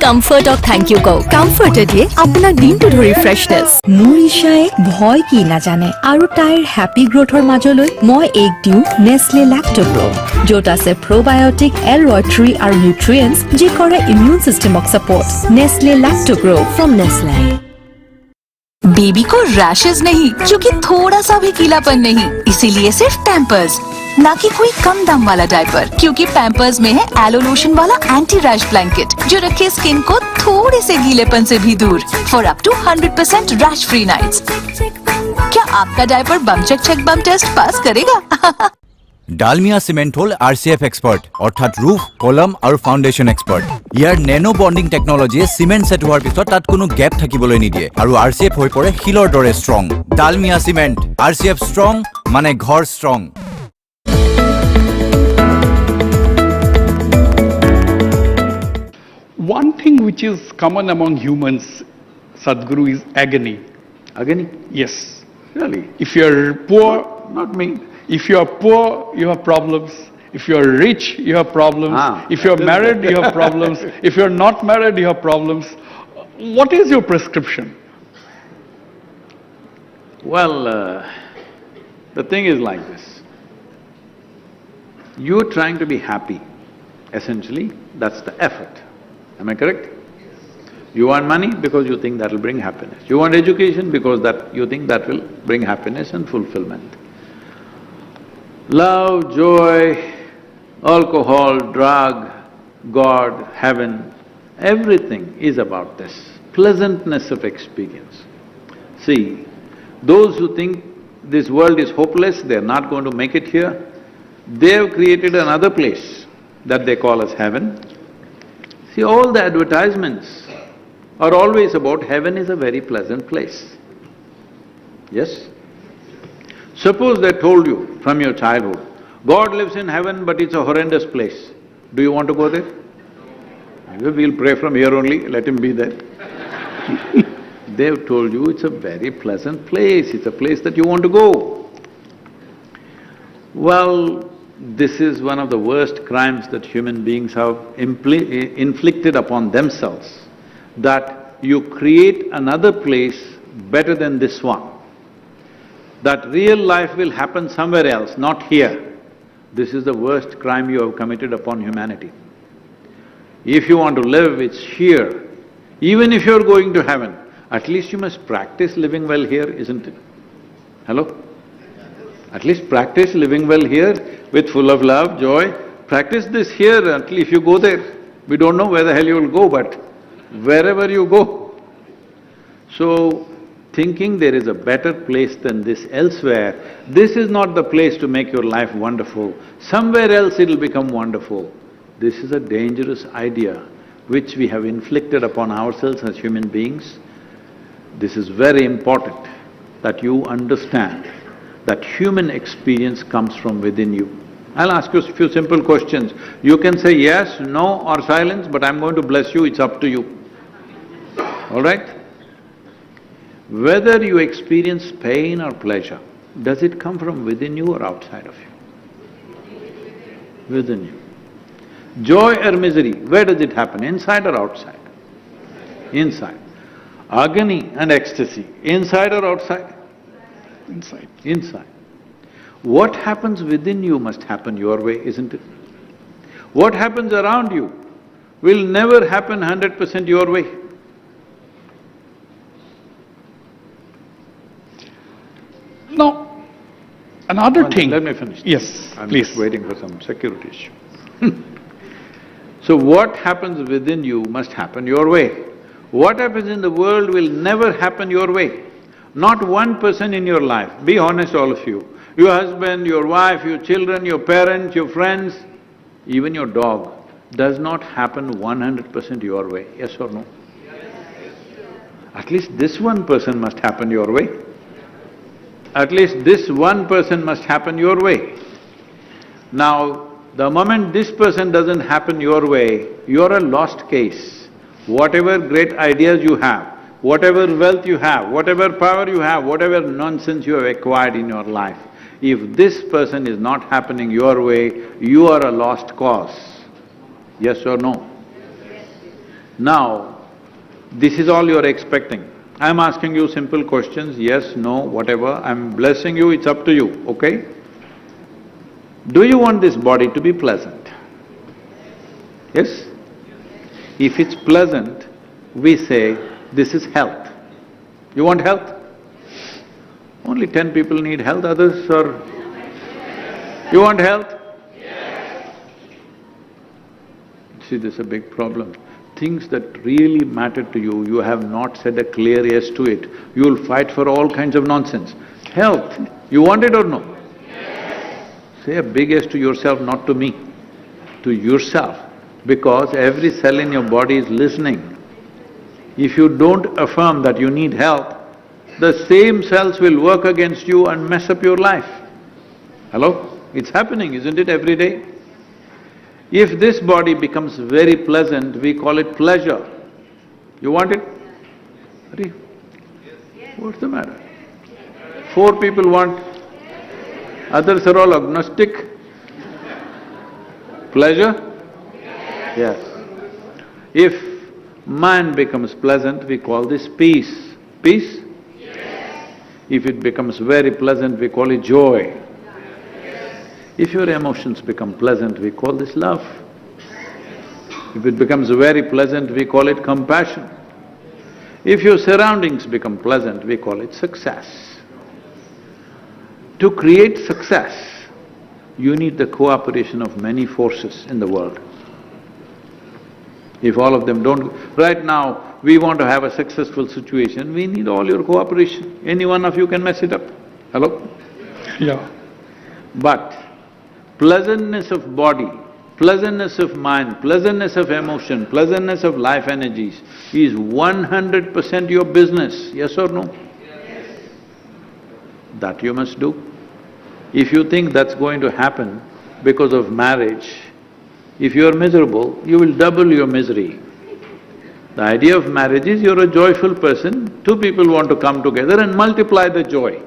কমফৰ্টক থেংক ইউ কও কমফৰ্টে দিয়ে আপোনাৰ দিনটো ধৰি ফ্ৰেছনেছ মোৰ ইশাই ভয় কি নাজানে আৰু তাইৰ হেপী গ্ৰোথৰ মাজলৈ মই এক দিওঁ নেছলে ল্যাক্টোগ্ৰো য'ত আছে প্ৰবায়োটিক এল-ৰয়ট্ৰি আৰু নিউট্ৰিয়েন্টছ যি কৰে ইমিউন সিস্টেমক support Nestle Lactogrow from Nestle baby को रैशेज नहीं क्योंकि थोड़ा सा भी गीलापन नहीं इसीलिए सिर्फ पैम्पर्स ना कि कोई कम दाम वाला डायपर क्योंकि पैम्पर्स में है एलो लोशन वाला एंटी रैश ब्लैंकेट जो रखे स्किन को थोड़े से गीलेपन से भी दूर for up to 100% rash free nights क्या आपका diaper bum check bum test pass करेगा ডালমিয়া সিমেন্ট হল RCF এক্সপার্ট অর্থাৎ রুফ কলম আৰু ফাউন্ডেশন এক্সপার্ট ইয়াৰ নেনো বন্ডিং টেকনলজিয়ে সিমেন্ট সেট হোৱাৰ পিছত তাত কোনো গ্যাপ থাকিবলৈ নিদিয়ে আৰু RCF হৈ পৰে শিলৰ দৰে strong Dalmia cement RCF strong মানে ঘৰ strong One thing which is common among humans, Sadguru, is agony. Agony? Yes. Really? If you're poor, not me. If you are poor, you have problems. If you are rich, you have problems. If you are married, you have problems. If you are not married, you have problems. What is your prescription? Well, the thing is like this. You're trying to be happy, essentially, that's the effort. Am I correct? You want money because you think that will bring happiness. You want education because that you think that will bring happiness and fulfillment. Love, joy, alcohol, drug, God, heaven, everything is about this pleasantness of experience. See, those who think this world is hopeless, they're not going to make it here, they have created another place that they call as heaven. See, all the advertisements are always about heaven is a very pleasant place. Yes? Suppose they told you from your childhood, God lives in heaven but it's a horrendous place. Do you want to go there? We'll pray from here only, let him be there. They've told you it's a very pleasant place, it's a place that you want to go. Well, this is one of the worst crimes that human beings have inflicted upon themselves, that you create another place better than this one. That real life will happen somewhere else, not here. This is the worst crime you have committed upon humanity. If you want to live, it's here. Even if you're going to heaven, at least you must practice living well here, isn't it? Hello? At least practice living well here with full of love, joy. Practice this here until if you go there. We don't know where the hell you will go, but wherever you go. So, thinking there is a better place than this elsewhere, this is not the place to make your life wonderful. Somewhere else it'll become wonderful. This is a dangerous idea which we have inflicted upon ourselves as human beings. This is very important that you understand that human experience comes from within you. I'll ask you a few simple questions. You can say yes, no or silence, but I'm going to bless you, it's up to you. All right? Whether you experience pain or pleasure, does it come from within you or outside of you? Within you. Joy or misery, where does it happen, inside or outside? Inside. Agony and ecstasy, inside or outside? Inside. Inside. What happens within you must happen your way, isn't it? What happens around you will never happen 100% your way. Now, another thing… Let me finish. Yes, I'm please. just waiting for some security issue. So what happens within you must happen your way. What happens in the world will never happen your way. Not one person in your life, be honest all of you, your husband, your wife, your children, your parents, your friends, even your dog, does not happen 100% your way, yes or no? At least this one person must happen your way. At least this one person must happen your way. Now, the moment this person doesn't happen your way, you're a lost case. Whatever great ideas you have, whatever wealth you have, whatever power you have, whatever nonsense you have acquired in your life, if this person is not happening your way, you are a lost cause. Yes or no? Now, this is all you're expecting. I'm asking you simple questions, yes, no, whatever, I'm blessing you, it's up to you, okay? Do you want this body to be pleasant? Yes? If it's pleasant, we say, this is health. You want health? Only 10 people need health, others are… You want health? See, this is a big problem. Things that really matter to you, you have not said a clear yes to it. You'll fight for all kinds of nonsense. Health, you want it or no? Say a big yes to yourself, not to me, to yourself, because every cell in your body is listening. If you don't affirm that you need help, the same cells will work against you and mess up your life. Hello? It's happening, isn't it, every day? If this body becomes very pleasant, we call it pleasure. You want it? What's the matter? 4 people want, others are all agnostic. Pleasure? Yes. If mind becomes pleasant, we call this peace. Peace? If it becomes very pleasant, we call it joy. If your emotions become pleasant, we call this love. If it becomes very pleasant, we call it compassion. If your surroundings become pleasant, we call it success. To create success, you need the cooperation of many forces in the world. If all of them don't… Right now, we want to have a successful situation, we need all your cooperation. Any one of you can mess it up. Hello? Yeah. But pleasantness of body, pleasantness of mind, pleasantness of emotion, pleasantness of life energies is 100% your business, yes or no? Yes. That you must do. If you think that's going to happen because of marriage, if you are miserable, you will double your misery. The idea of marriage is you're a joyful person, two people want to come together and multiply the joy.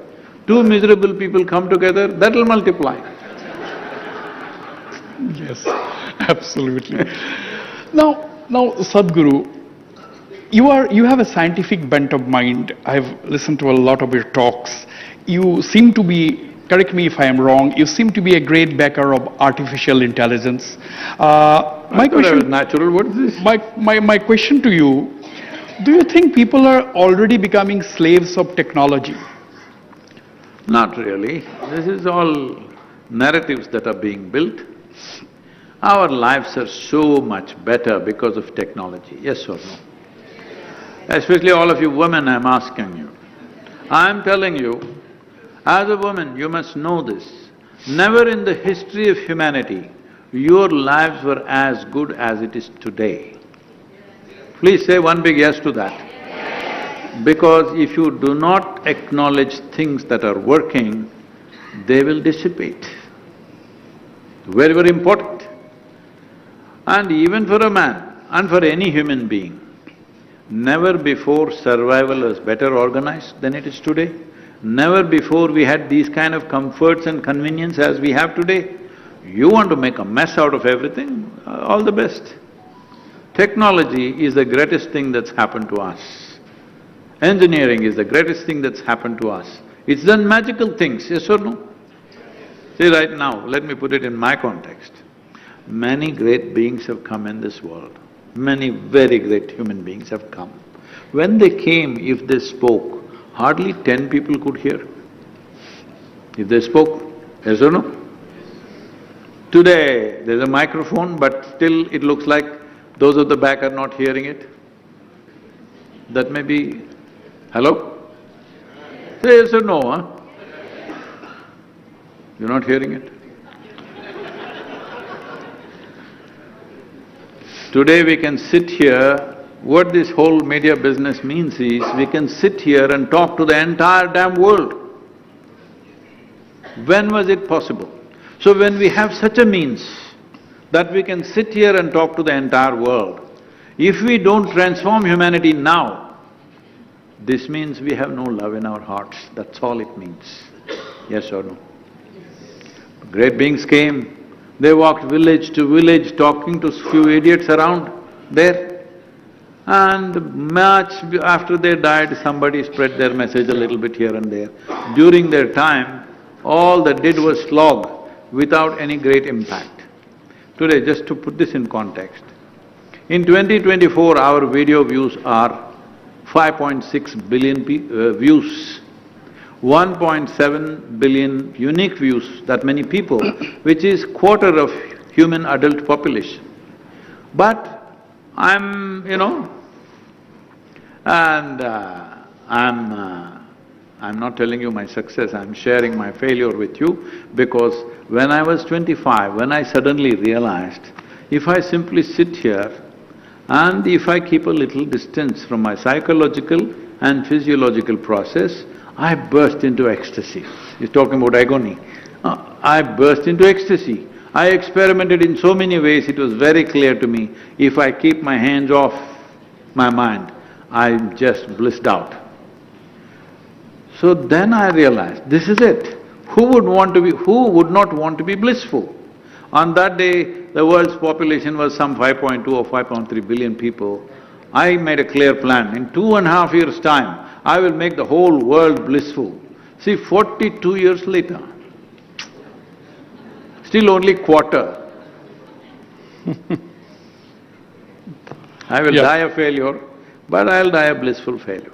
Two miserable people come together, that'll multiply. Yes, absolutely. Now, Sadguru, you have a scientific bent of mind. I've listened to a lot of your talks. You seem to be, correct me if I am wrong, you seem to be a great backer of artificial intelligence. My question… natural, what is this? My question to you, do you think people are already becoming slaves of technology? Not really. This is all narratives that are being built. Our lives are so much better because of technology, yes or no? Especially all of you women, I'm asking you. I'm telling you, as a woman, you must know this. Never in the history of humanity, your lives were as good as it is today. Please say one big yes to that. Because if you do not acknowledge things that are working, they will dissipate. Very, very important. And even for a man and for any human being, never before survival was better organized than it is today. Never before we had these kind of comforts and convenience as we have today. You want to make a mess out of everything, all the best. Technology is the greatest thing that's happened to us. Engineering is the greatest thing that's happened to us. It's done magical things, yes or no? See, right now, let me put it in my context. Many great beings have come in this world. Many very great human beings have come. When they came, if they spoke, hardly 10 people could hear. If they spoke, yes or no? Today, there's a microphone, but still it looks like those at the back are not hearing it. That may be… Hello? Say yes or no, huh? You're not hearing it? Today we can sit here, what this whole media business means is, we can sit here and talk to the entire damn world. When was it possible? So when we have such a means that we can sit here and talk to the entire world, if we don't transform humanity now, this means we have no love in our hearts, that's all it means. Yes or no? Great beings came, they walked village to village talking to few idiots around there. And much after they died, somebody spread their message a little bit here and there. During their time, all they did was slog without any great impact. Today, just to put this in context, in 2024, our video views are 5.6 billion views, 1.7 billion unique views, that many people, which is quarter of human adult population. But I'm, and I'm not telling you my success, I'm sharing my failure with you, because when I was 25, when I suddenly realized, if I simply sit here and if I keep a little distance from my psychological and physiological process, I burst into ecstasy. He's talking about agony. I burst into ecstasy. I experimented in so many ways, it was very clear to me, if I keep my hands off my mind, I'm just blissed out. So then I realized, this is it. Who would not want to be blissful? On that day, the world's population was some 5.2 or 5.3 billion people. I made a clear plan, in 2.5 years' time, I will make the whole world blissful. See, 42 years later, still only quarter. I will die a failure, but I'll die a blissful failure.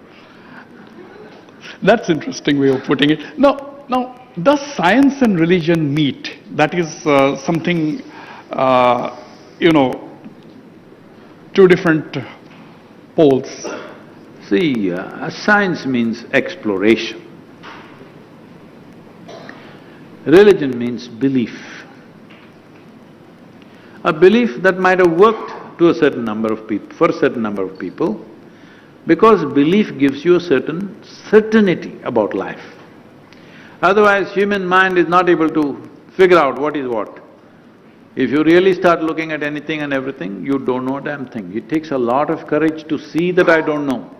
That's interesting way of putting it. Now, does science and religion meet? That is something, two different poles. See, science means exploration. Religion means belief. A belief that might have worked to a certain number of people, for a certain number of people, because belief gives you a certain certainty about life. Otherwise, human mind is not able to figure out what is what. If you really start looking at anything and everything, you don't know a damn thing. It takes a lot of courage to see that I don't know.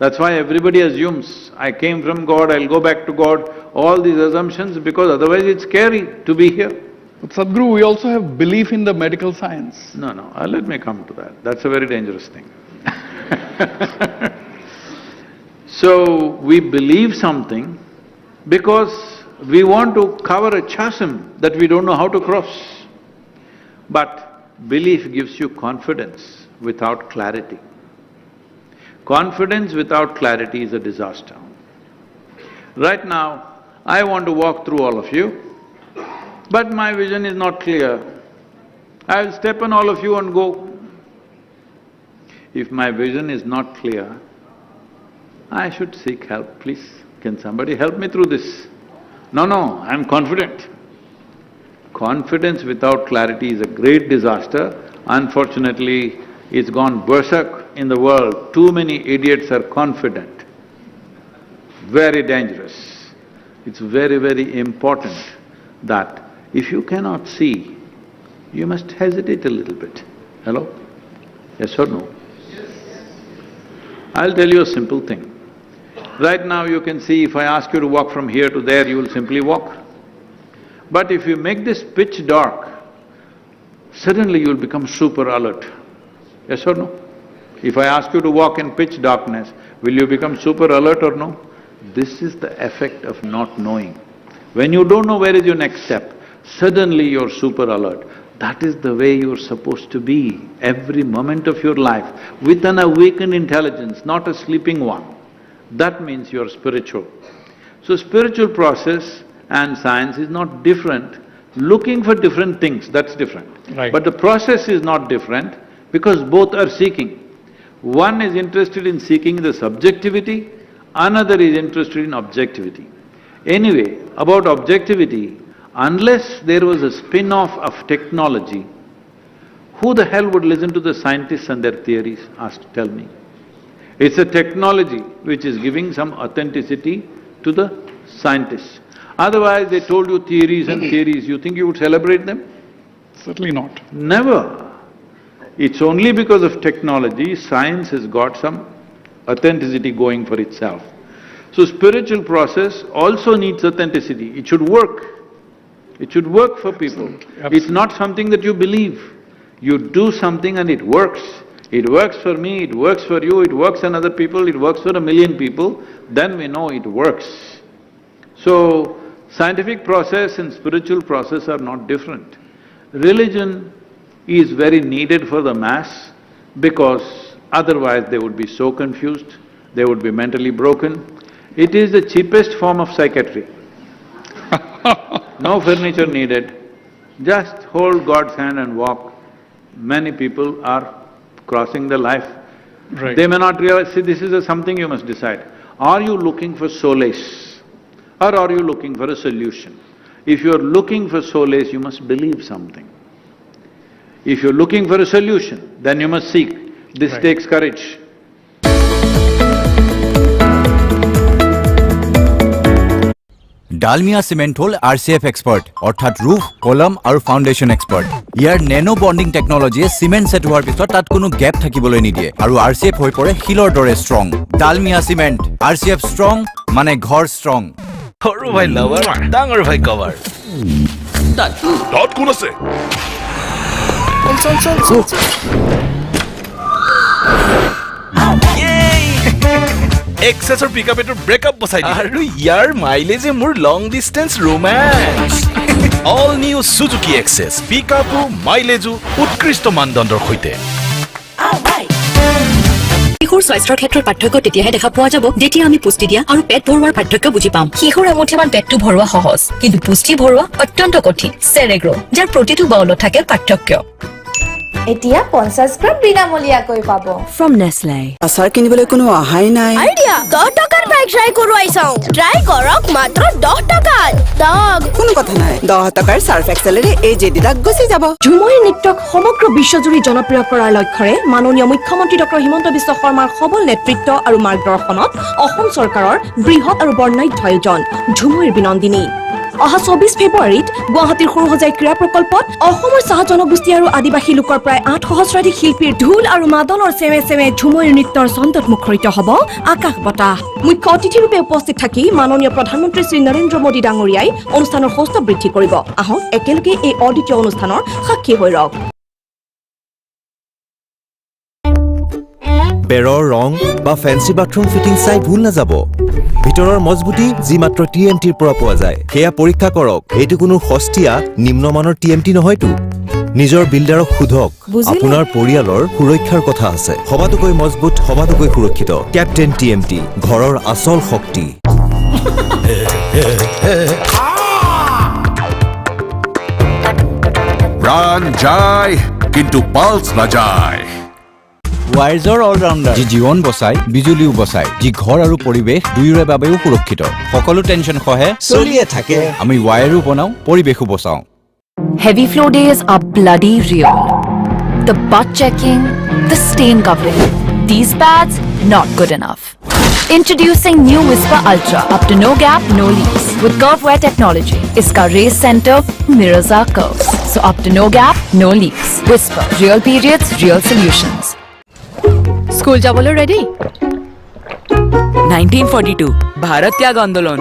That's why everybody assumes, I came from God, I'll go back to God, all these assumptions, because otherwise it's scary to be here. But Sadguru, we also have belief in the medical science. No, let me come to that. That's a very dangerous thing. So, we believe something because we want to cover a chasm that we don't know how to cross. But belief gives you confidence without clarity. Confidence without clarity is a disaster. Right now, I want to walk through all of you, but my vision is not clear. I'll step on all of you and go. If my vision is not clear, I should seek help, please. Can somebody help me through this? No, I'm confident. Confidence without clarity is a great disaster. Unfortunately, it's gone berserk in the world. Too many idiots are confident. Very dangerous. It's very, very important that if you cannot see, you must hesitate a little bit. Hello? Yes or no? Yes. I'll tell you a simple thing. Right now you can see, if I ask you to walk from here to there, you will simply walk. But if you make this pitch dark, suddenly you'll become super alert. Yes or no? If I ask you to walk in pitch darkness, will you become super alert or no? This is the effect of not knowing. When you don't know where is your next step, suddenly you're super alert. That is the way you're supposed to be every moment of your life, with an awakened intelligence, not a sleeping one. That means you're spiritual. So spiritual process and science is not different. Looking for different things, that's different. Right. But the process is not different because both are seeking. One is interested in seeking the subjectivity, another is interested in objectivity. Anyway, about objectivity, unless there was a spin-off of technology, who the hell would listen to the scientists and their theories? Tell me. It's a technology which is giving some authenticity to the scientists. Otherwise, they told you theories and theories, you think you would celebrate them? Certainly not. Never. It's only because of technology, science has got some authenticity going for itself. So spiritual process also needs authenticity, it should work. It should work for people. Absolutely. It's not something that you believe. You do something and it works. It works for me, it works for you, it works on other people, it works for 1 million people, then we know it works. So, scientific process and spiritual process are not different. Religion is very needed for the mass because otherwise they would be so confused, they would be mentally broken. It is the cheapest form of psychiatry. No furniture needed, just hold God's hand and walk. Many people are crossing the life. Right. They may not realize, see, this is something you must decide. Are you looking for solace or are you looking for a solution? If you're looking for solace, you must believe something. If you're looking for a solution, then you must seek. This takes courage. Dalmia Cement hol RCF expert, অর্থাৎ roof, column আৰু foundation expert. ইয়াৰ nano bonding technology cement set হোৱাৰ পিছত তাত কোনো gap থাকিবলৈ নিদিয়ে আৰু RCF হৈ পৰে শিলৰ দৰে strong. Dalmia Cement, RCF strong মানে ঘৰ strong. সৰু ভাই লভাৰ, ডাঙৰ ভাই কভাৰ. তাত কোন আছে? চল. এক্সেসৰ পিকআপেটৰ ব্ৰেকআপ বচাই দিয়ে আৰু ইয়াৰ মাইলেজে মোৰ long distance romance all new Suzuki Access পিকআপো মাইলেজো উৎকৃষ্ট মানদণ্ডৰ সৈতে কিশোৰ স্বাস্থ্যৰ ক্ষেত্ৰত পাৰ্থক্য তেতিয়াহে দেখা পোৱা যাব যেতিয়া আমি পুষ্টি দিয়া আৰু পেট ভৰোৱাৰ পাৰ্থক্য বুজি পাম শিশুৰ এমুঠিমান পেটটো ভৰোৱা সহজ কিন্তু পুষ্টি ভৰোৱা অত্যন্ত কঠিন চেৰেগ্ৰ যাৰ প্ৰতিটো বাউলত থাকে পাৰ্থক্য এতিয়া 50 গ্ৰাম বিনামূলীয়াকৈ পাব ফ্ৰম নেছলে আচাৰ কিনিবলৈ কোনো অহাই নাই আইডিয়া 10 টকাৰ বাইক ট্ৰাই কৰোৱাই চাওঁ ট্ৰাই কৰক মাত্ৰ 10 টকাত দাগ কোনো কথা নাই 10 টকাৰ সাৰ্ফ এক্সেলেৰে এই জেদি দাগ গুচি যাব ঝুমুৰি নৃত্যক সমগ্ৰ বিশ্বজুৰি জনপ্ৰিয় কৰাৰ লক্ষ্যৰে মাননীয় মুখ্যমন্ত্ৰী ডক্টৰ হিমন্ত বিশ্ব শৰ্মাৰ সবল নেতৃত্ব আৰু মাৰ্গদৰ্শনত অসম চৰকাৰৰ বৃহৎ আৰু বৰ্ণাঢ্য আয়োজন ঝুমুৰিৰ বিনন্দিনী অহা 24 ফেব্ৰুৱাৰীত গুৱাহাটীৰ সৰুসজাই ক্ৰীড়া প্ৰকল্পত অসমৰ চাহ জনগোষ্ঠী আৰু আদিবাসী লোকৰ প্ৰায় 8 সহস্ৰাধিক শিল্পীৰ ঢোল আৰু মাদলৰ চেমে চেমে ঝুমুৰি নৃত্যৰ ছন্দত মুখৰিত হ'ব আকাশ বতাহ মুখ্য অতিথিৰূপে উপস্থিত থাকি মাননীয় প্ৰধানমন্ত্ৰী শ্ৰী নৰেন্দ্ৰ মোদী ডাঙৰীয়াই অনুষ্ঠানৰ সৌষ্ঠৱ বৃদ্ধি কৰিব আহক একেলগে এই অদ্বিতীয় অনুষ্ঠানৰ সাক্ষী হৈ ৰওক বেৰৰ ৰং বা ফেন্সি বাথৰুম ফিটিং চাই ভুল নাযাব ভিতৰৰ মজবুতি যি মাত্ৰ টিএমটিৰ পৰা পোৱা যায় সেয়া পৰীক্ষা কৰক এইটো কোনো সস্তীয়া নিম্নমানৰ টিএমটি নহয়তো নিজৰ বিল্ডাৰক সোধক আপোনাৰ পৰিয়ালৰ সুৰক্ষাৰ কথা আছে সবাতোকৈ মজবুত সবাতোকৈ সুৰক্ষিত কেপ্টেইন টিএমটি ঘৰৰ আচল শক্তি প্রাণ যায় কিন্তু পালস না যায় ৱাইজৰ অলৰাউণ্ডাৰ যি জীৱন বচাই বিজুলীও বচাই যি ঘৰ আৰু পৰিৱেশ দুয়োৰে বাবেও সুৰক্ষিত সকলো টেনচন সহে চলিয়ে থাকে আমি ৱায়াৰো বনাও পৰিৱেশো Bachao Heavy flow days are bloody real. The butt checking, the stain covering. These pads, not good enough. Introducing new Whisper Ultra, up to no gap, no leaks. With curve wear technology, iska race center mirrors our curves. So up to no gap, no leaks. Whisper, real periods, real solutions. School যাবলৈ ready 1942 Bharat ত্যাগ আন্দোলন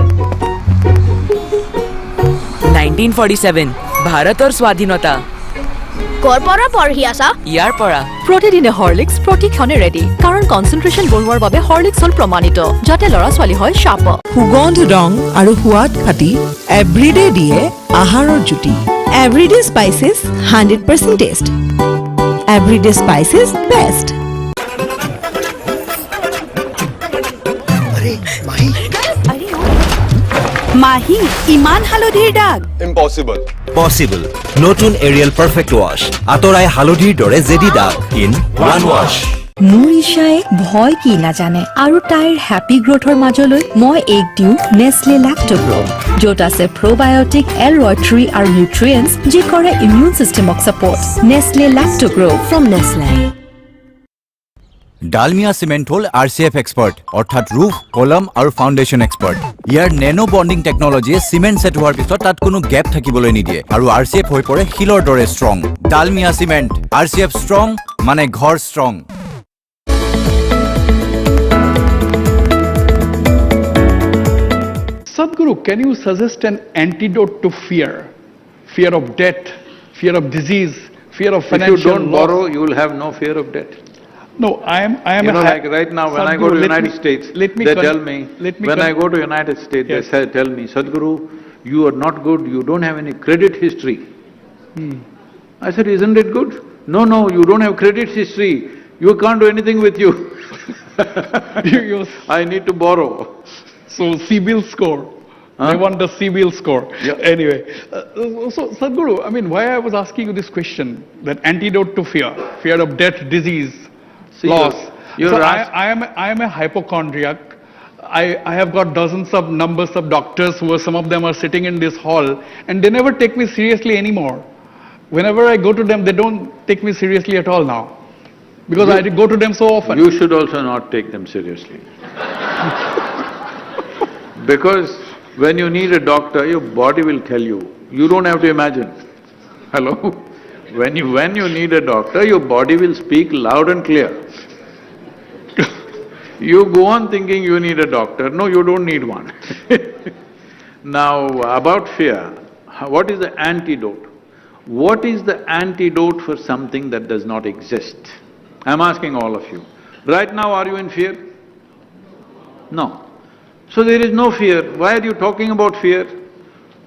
1947 ভাৰতৰ স্বাধীনতা কৰ পৰা পঢ়ি আছা ইয়াৰ পৰা প্ৰতিদিনে হৰলিক্স প্ৰতিক্ষণে ৰেডি কাৰণ কনচেন্ট্ৰেচন বঢ়োৱাৰ বাবে হৰলিক্স হ'ল প্ৰমাণিত যাতে ল'ৰা ছোৱালী হয় শাৰ্প সুগন্ধ ৰং আৰু সোৱাদ খাতি এভৰিডে দিয়ে আহাৰৰ জুতি Everyday spices 100% taste Everyday spices best মাহি ইমান হালধিৰ দাগ ইম্পসিবল পসিবল নতুন এৰিয়েল পাৰফেক্ট ৱাশ আতৰাই হালধিৰ দৰে জেদি দাগ ইন ওৱান ৱাশ মোৰ ইশাই ভয় কি নাজানে আৰু তাইৰ হেপী গ্ৰোথৰ মাজলৈ মই এক দিওঁ নেছলে লেক্টোগ্ৰো য'ত আছে প্ৰবায়োটিক এল-ৰয়ট্ৰি আৰু নিউট্ৰিয়েন্টছ যি কৰে ইমিউন চিষ্টেমক support Nestle Lactogrow from Nestle Dalmia cement হল আরসিএফ এক্সপার্ট অর্থাৎ রুফ কলম আৰু ফাউন্ডেশন এক্সপার্ট ইয়াৰ নেনো বন্ডিং টেকনলজিয়ে সিমেন্ট সেট হোৱাৰ পিছত তাত কোনো গ্যাপ থাকিবলৈ নিদিয়ে আৰু আরসিএফ হৈ পৰে শিলৰ দৰে strong Dalmia cement RCF strong মানে ঘৰ strong Sadguru, can you suggest an antidote to fear? Fear of death, fear of disease, fear of financial If you don't loss? borrow, you will have no fear of debt. No, I am You know, like right now, when I go to United States, they tell me, when I go to United States, Yes. they tell me, Sadguru, you are not good, you don't have any credit history. I said, isn't it good? No, you don't have credit history. You can't do anything with you. I need to borrow. So CIBIL score. They want the CIBIL score. Anyway, so Sadguru, I mean, why I was asking you this question, that antidote to fear, fear of death, disease, loss. you're So ask- I am a hypochondriac. I have got dozens of numbers of doctors who are, some of them are sitting in this hall and they never take me seriously anymore. Whenever I go to them, they don't take me seriously at all now. Because I go to them so often. You should also not take them seriously. Because when you need a doctor, your body will tell you. You don't have to imagine. Hello? When you need a doctor, your body will speak loud and clear. You go on thinking you need a doctor. No, you don't need one. Now, about fear, what is the antidote? What is the antidote for something that does not exist? I'm asking all of you. Right now, are you in fear? No. So there is no fear. Why are you talking about fear?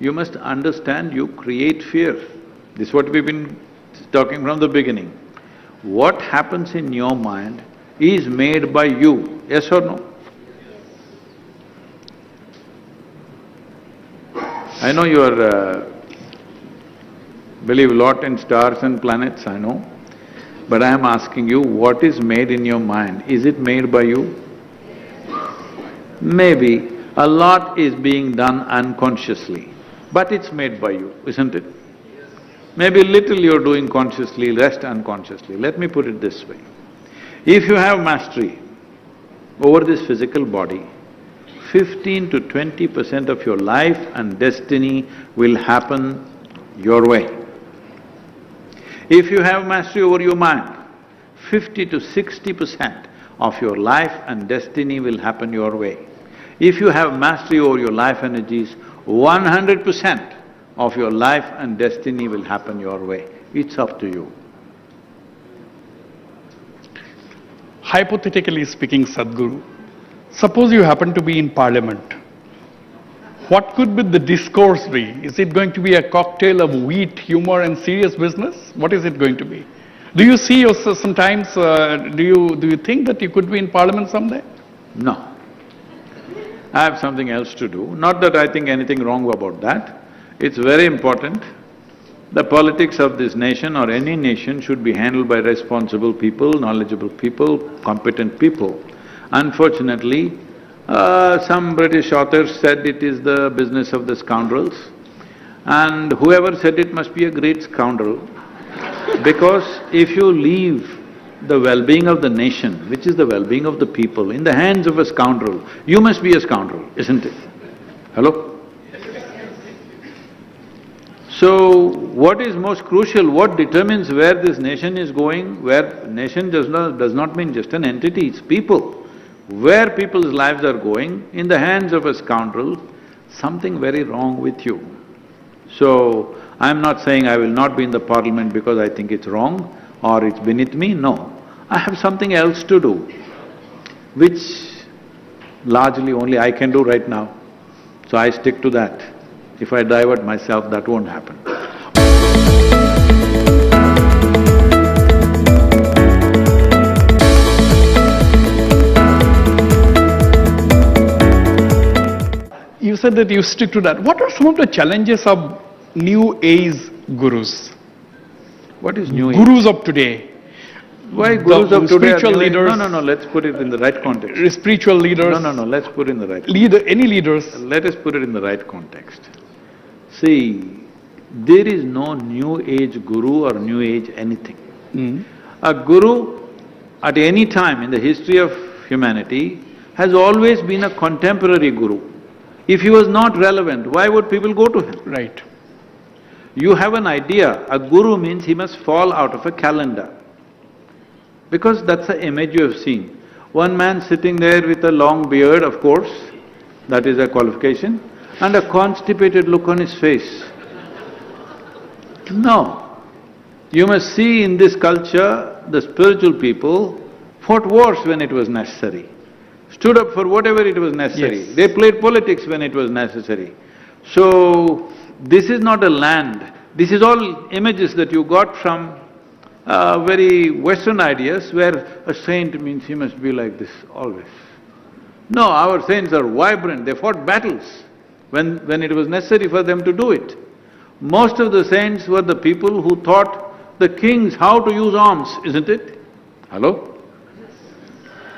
You must understand you create fear. This is what we've been talking from the beginning. What happens in your mind is made by you, yes or no? I know you believe a lot in stars and planets, I know. But I am asking you, what is made in your mind? Is it made by you? Maybe a lot is being done unconsciously, but it's made by you, isn't it? Maybe little you're doing consciously, rest unconsciously. Let me put it this way. If you have mastery over this physical body, 15 to 20% of your life and destiny will happen your way. If you have mastery over your mind, 50 to 60% of your life and destiny will happen your way. If you have mastery over your life energies, 100% of your life and destiny will happen your way. It's up to you. Hypothetically speaking, Sadguru, suppose you happen to be in parliament. What could be the discourse be? Is it going to be a cocktail of wit, humor and serious business? What is it going to be? Do you see yourself sometimes, do you think that you could be in parliament someday? No. I have something else to do. Not that I think anything wrong about that. It's very important. The politics of this nation or any nation should be handled by responsible people, knowledgeable people, competent people. Unfortunately, some British authors said it is the business of the scoundrels, and whoever said it must be a great scoundrel, because if you leave the well-being of the nation, which is the well-being of the people, in the hands of a scoundrel, you must be a scoundrel, isn't it? Hello? So, what is most crucial, what determines where this nation is going, where nation does not mean just an entity, it's people. Where people's lives are going, in the hands of a scoundrel, something very wrong with you. So, I'm not saying I will not be in the parliament because I think it's wrong or it's beneath me, no. I have something else to do, which largely only I can do right now. So I stick to that. If I divert myself, that won't happen. You said that you stick to that. What are some of the challenges of new age gurus? What is new age? Gurus of today. Why gurus of today are spiritual new age? leaders. No, let's put it in the right context. Spiritual leaders. No, let's put it in the right context. Any leaders. Let us put it in the right context. See, there is no new age guru or new age anything. A guru, at any time in the history of humanity, has always been a contemporary guru. If he was not relevant, why would people go to him? Right. You have an idea, a guru means he must fall out of a calendar. Because that's the image you have seen. One man sitting there with a long beard, of course, that is a qualification, and a constipated look on his face. No. You must see in this culture, the spiritual people fought wars when it was necessary, stood up for whatever it was necessary. Yes. They played politics when it was necessary. So, this is not a land, this is all images that you got from very Western ideas where a saint means he must be like this always. No, our saints are vibrant, they fought battles when it was necessary for them to do it. Most of the saints were the people who taught the kings how to use arms, isn't it? Hello?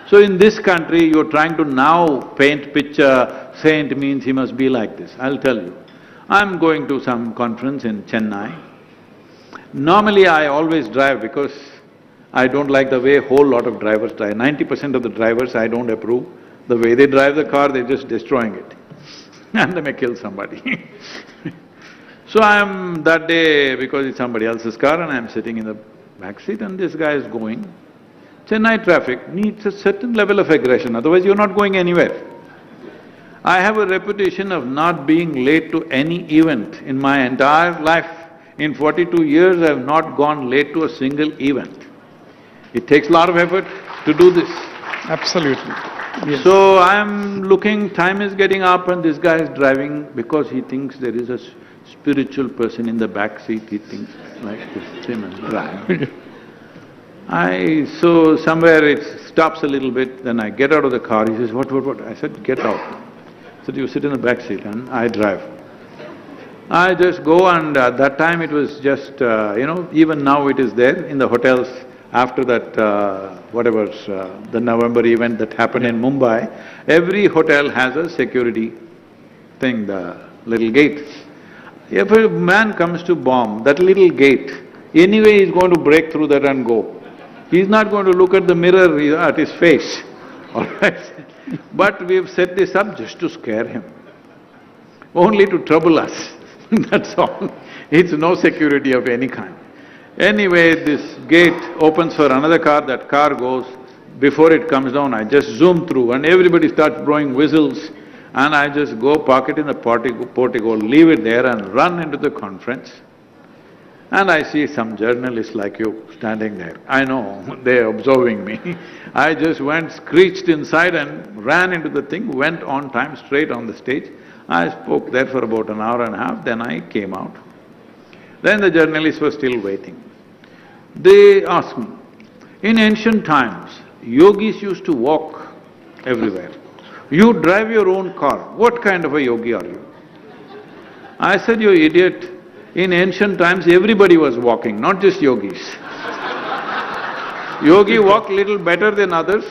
So in this country, you're trying to now paint picture, saint means he must be like this. I'll tell you. I'm going to some conference in Chennai. Normally I always drive because I don't like the way a whole lot of drivers drive. 90% of the drivers I don't approve. The way they drive the car, they're just destroying it and they may kill somebody. So I'm that day, because it's somebody else's car and I'm sitting in the back seat and this guy is going. Chennai traffic needs a certain level of aggression, otherwise you're not going anywhere. I have a reputation of not being late to any event in my entire life. In 42 years, I have not gone late to a single event. It takes a lot of effort to do this. Absolutely. Yes. So I'm looking, time is getting up and this guy is driving because he thinks there is a spiritual person in the back seat, he thinks like this, same as drive. So somewhere it stops a little bit, then I get out of the car, he says, what? I said, get out. He said, you sit in the back seat and I drive. I just go and at that time it was just, even now it is there in the hotels after that, the November event that happened in Mumbai, every hotel has a security thing, the little gate. If a man comes to bomb, that little gate, anyway he's going to break through that and go. He's not going to look at the mirror at his face, all right? But we've set this up just to scare him, only to trouble us, that's all. It's no security of any kind. Anyway, this gate opens for another car, that car goes, before it comes down, I just zoom through and everybody starts blowing whistles and I just go park it in the portico, leave it there and run into the conference. And I see some journalists like you standing there. I know, they're observing me. I just went, screeched inside and ran into the thing, went on time straight on the stage. I spoke there for about an hour and a half, then I came out. Then the journalists were still waiting. They asked me, in ancient times, yogis used to walk everywhere. You drive your own car, what kind of a yogi are you? I said, you idiot, in ancient times everybody was walking, not just yogis. Yogi walked little better than others,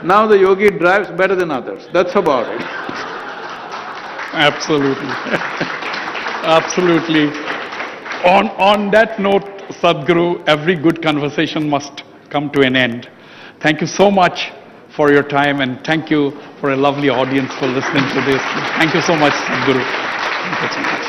now the yogi drives better than others, that's about it. Absolutely. Absolutely. On that note, Sadguru, every good conversation must come to an end. Thank you so much for your time and thank you for a lovely audience for listening to this. Thank you so much, Sadguru. Thank you so much.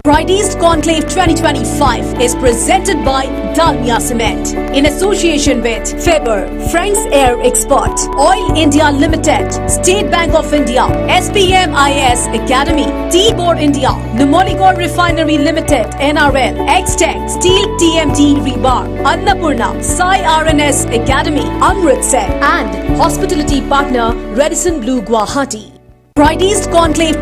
Pride East Conclave 2025 is presented by Dalmia Cement in association with Faber, Frank's Air Export, Oil India Limited, State Bank of India, SPMIS Academy, Tea Board India, Numoligor Refinery Limited, NRL, X-Tech, Steel TMT Rebar, Annapurna, Sai RNS Academy, Amritsar, and hospitality partner Radisson Blue Guwahati. Pride East Conclave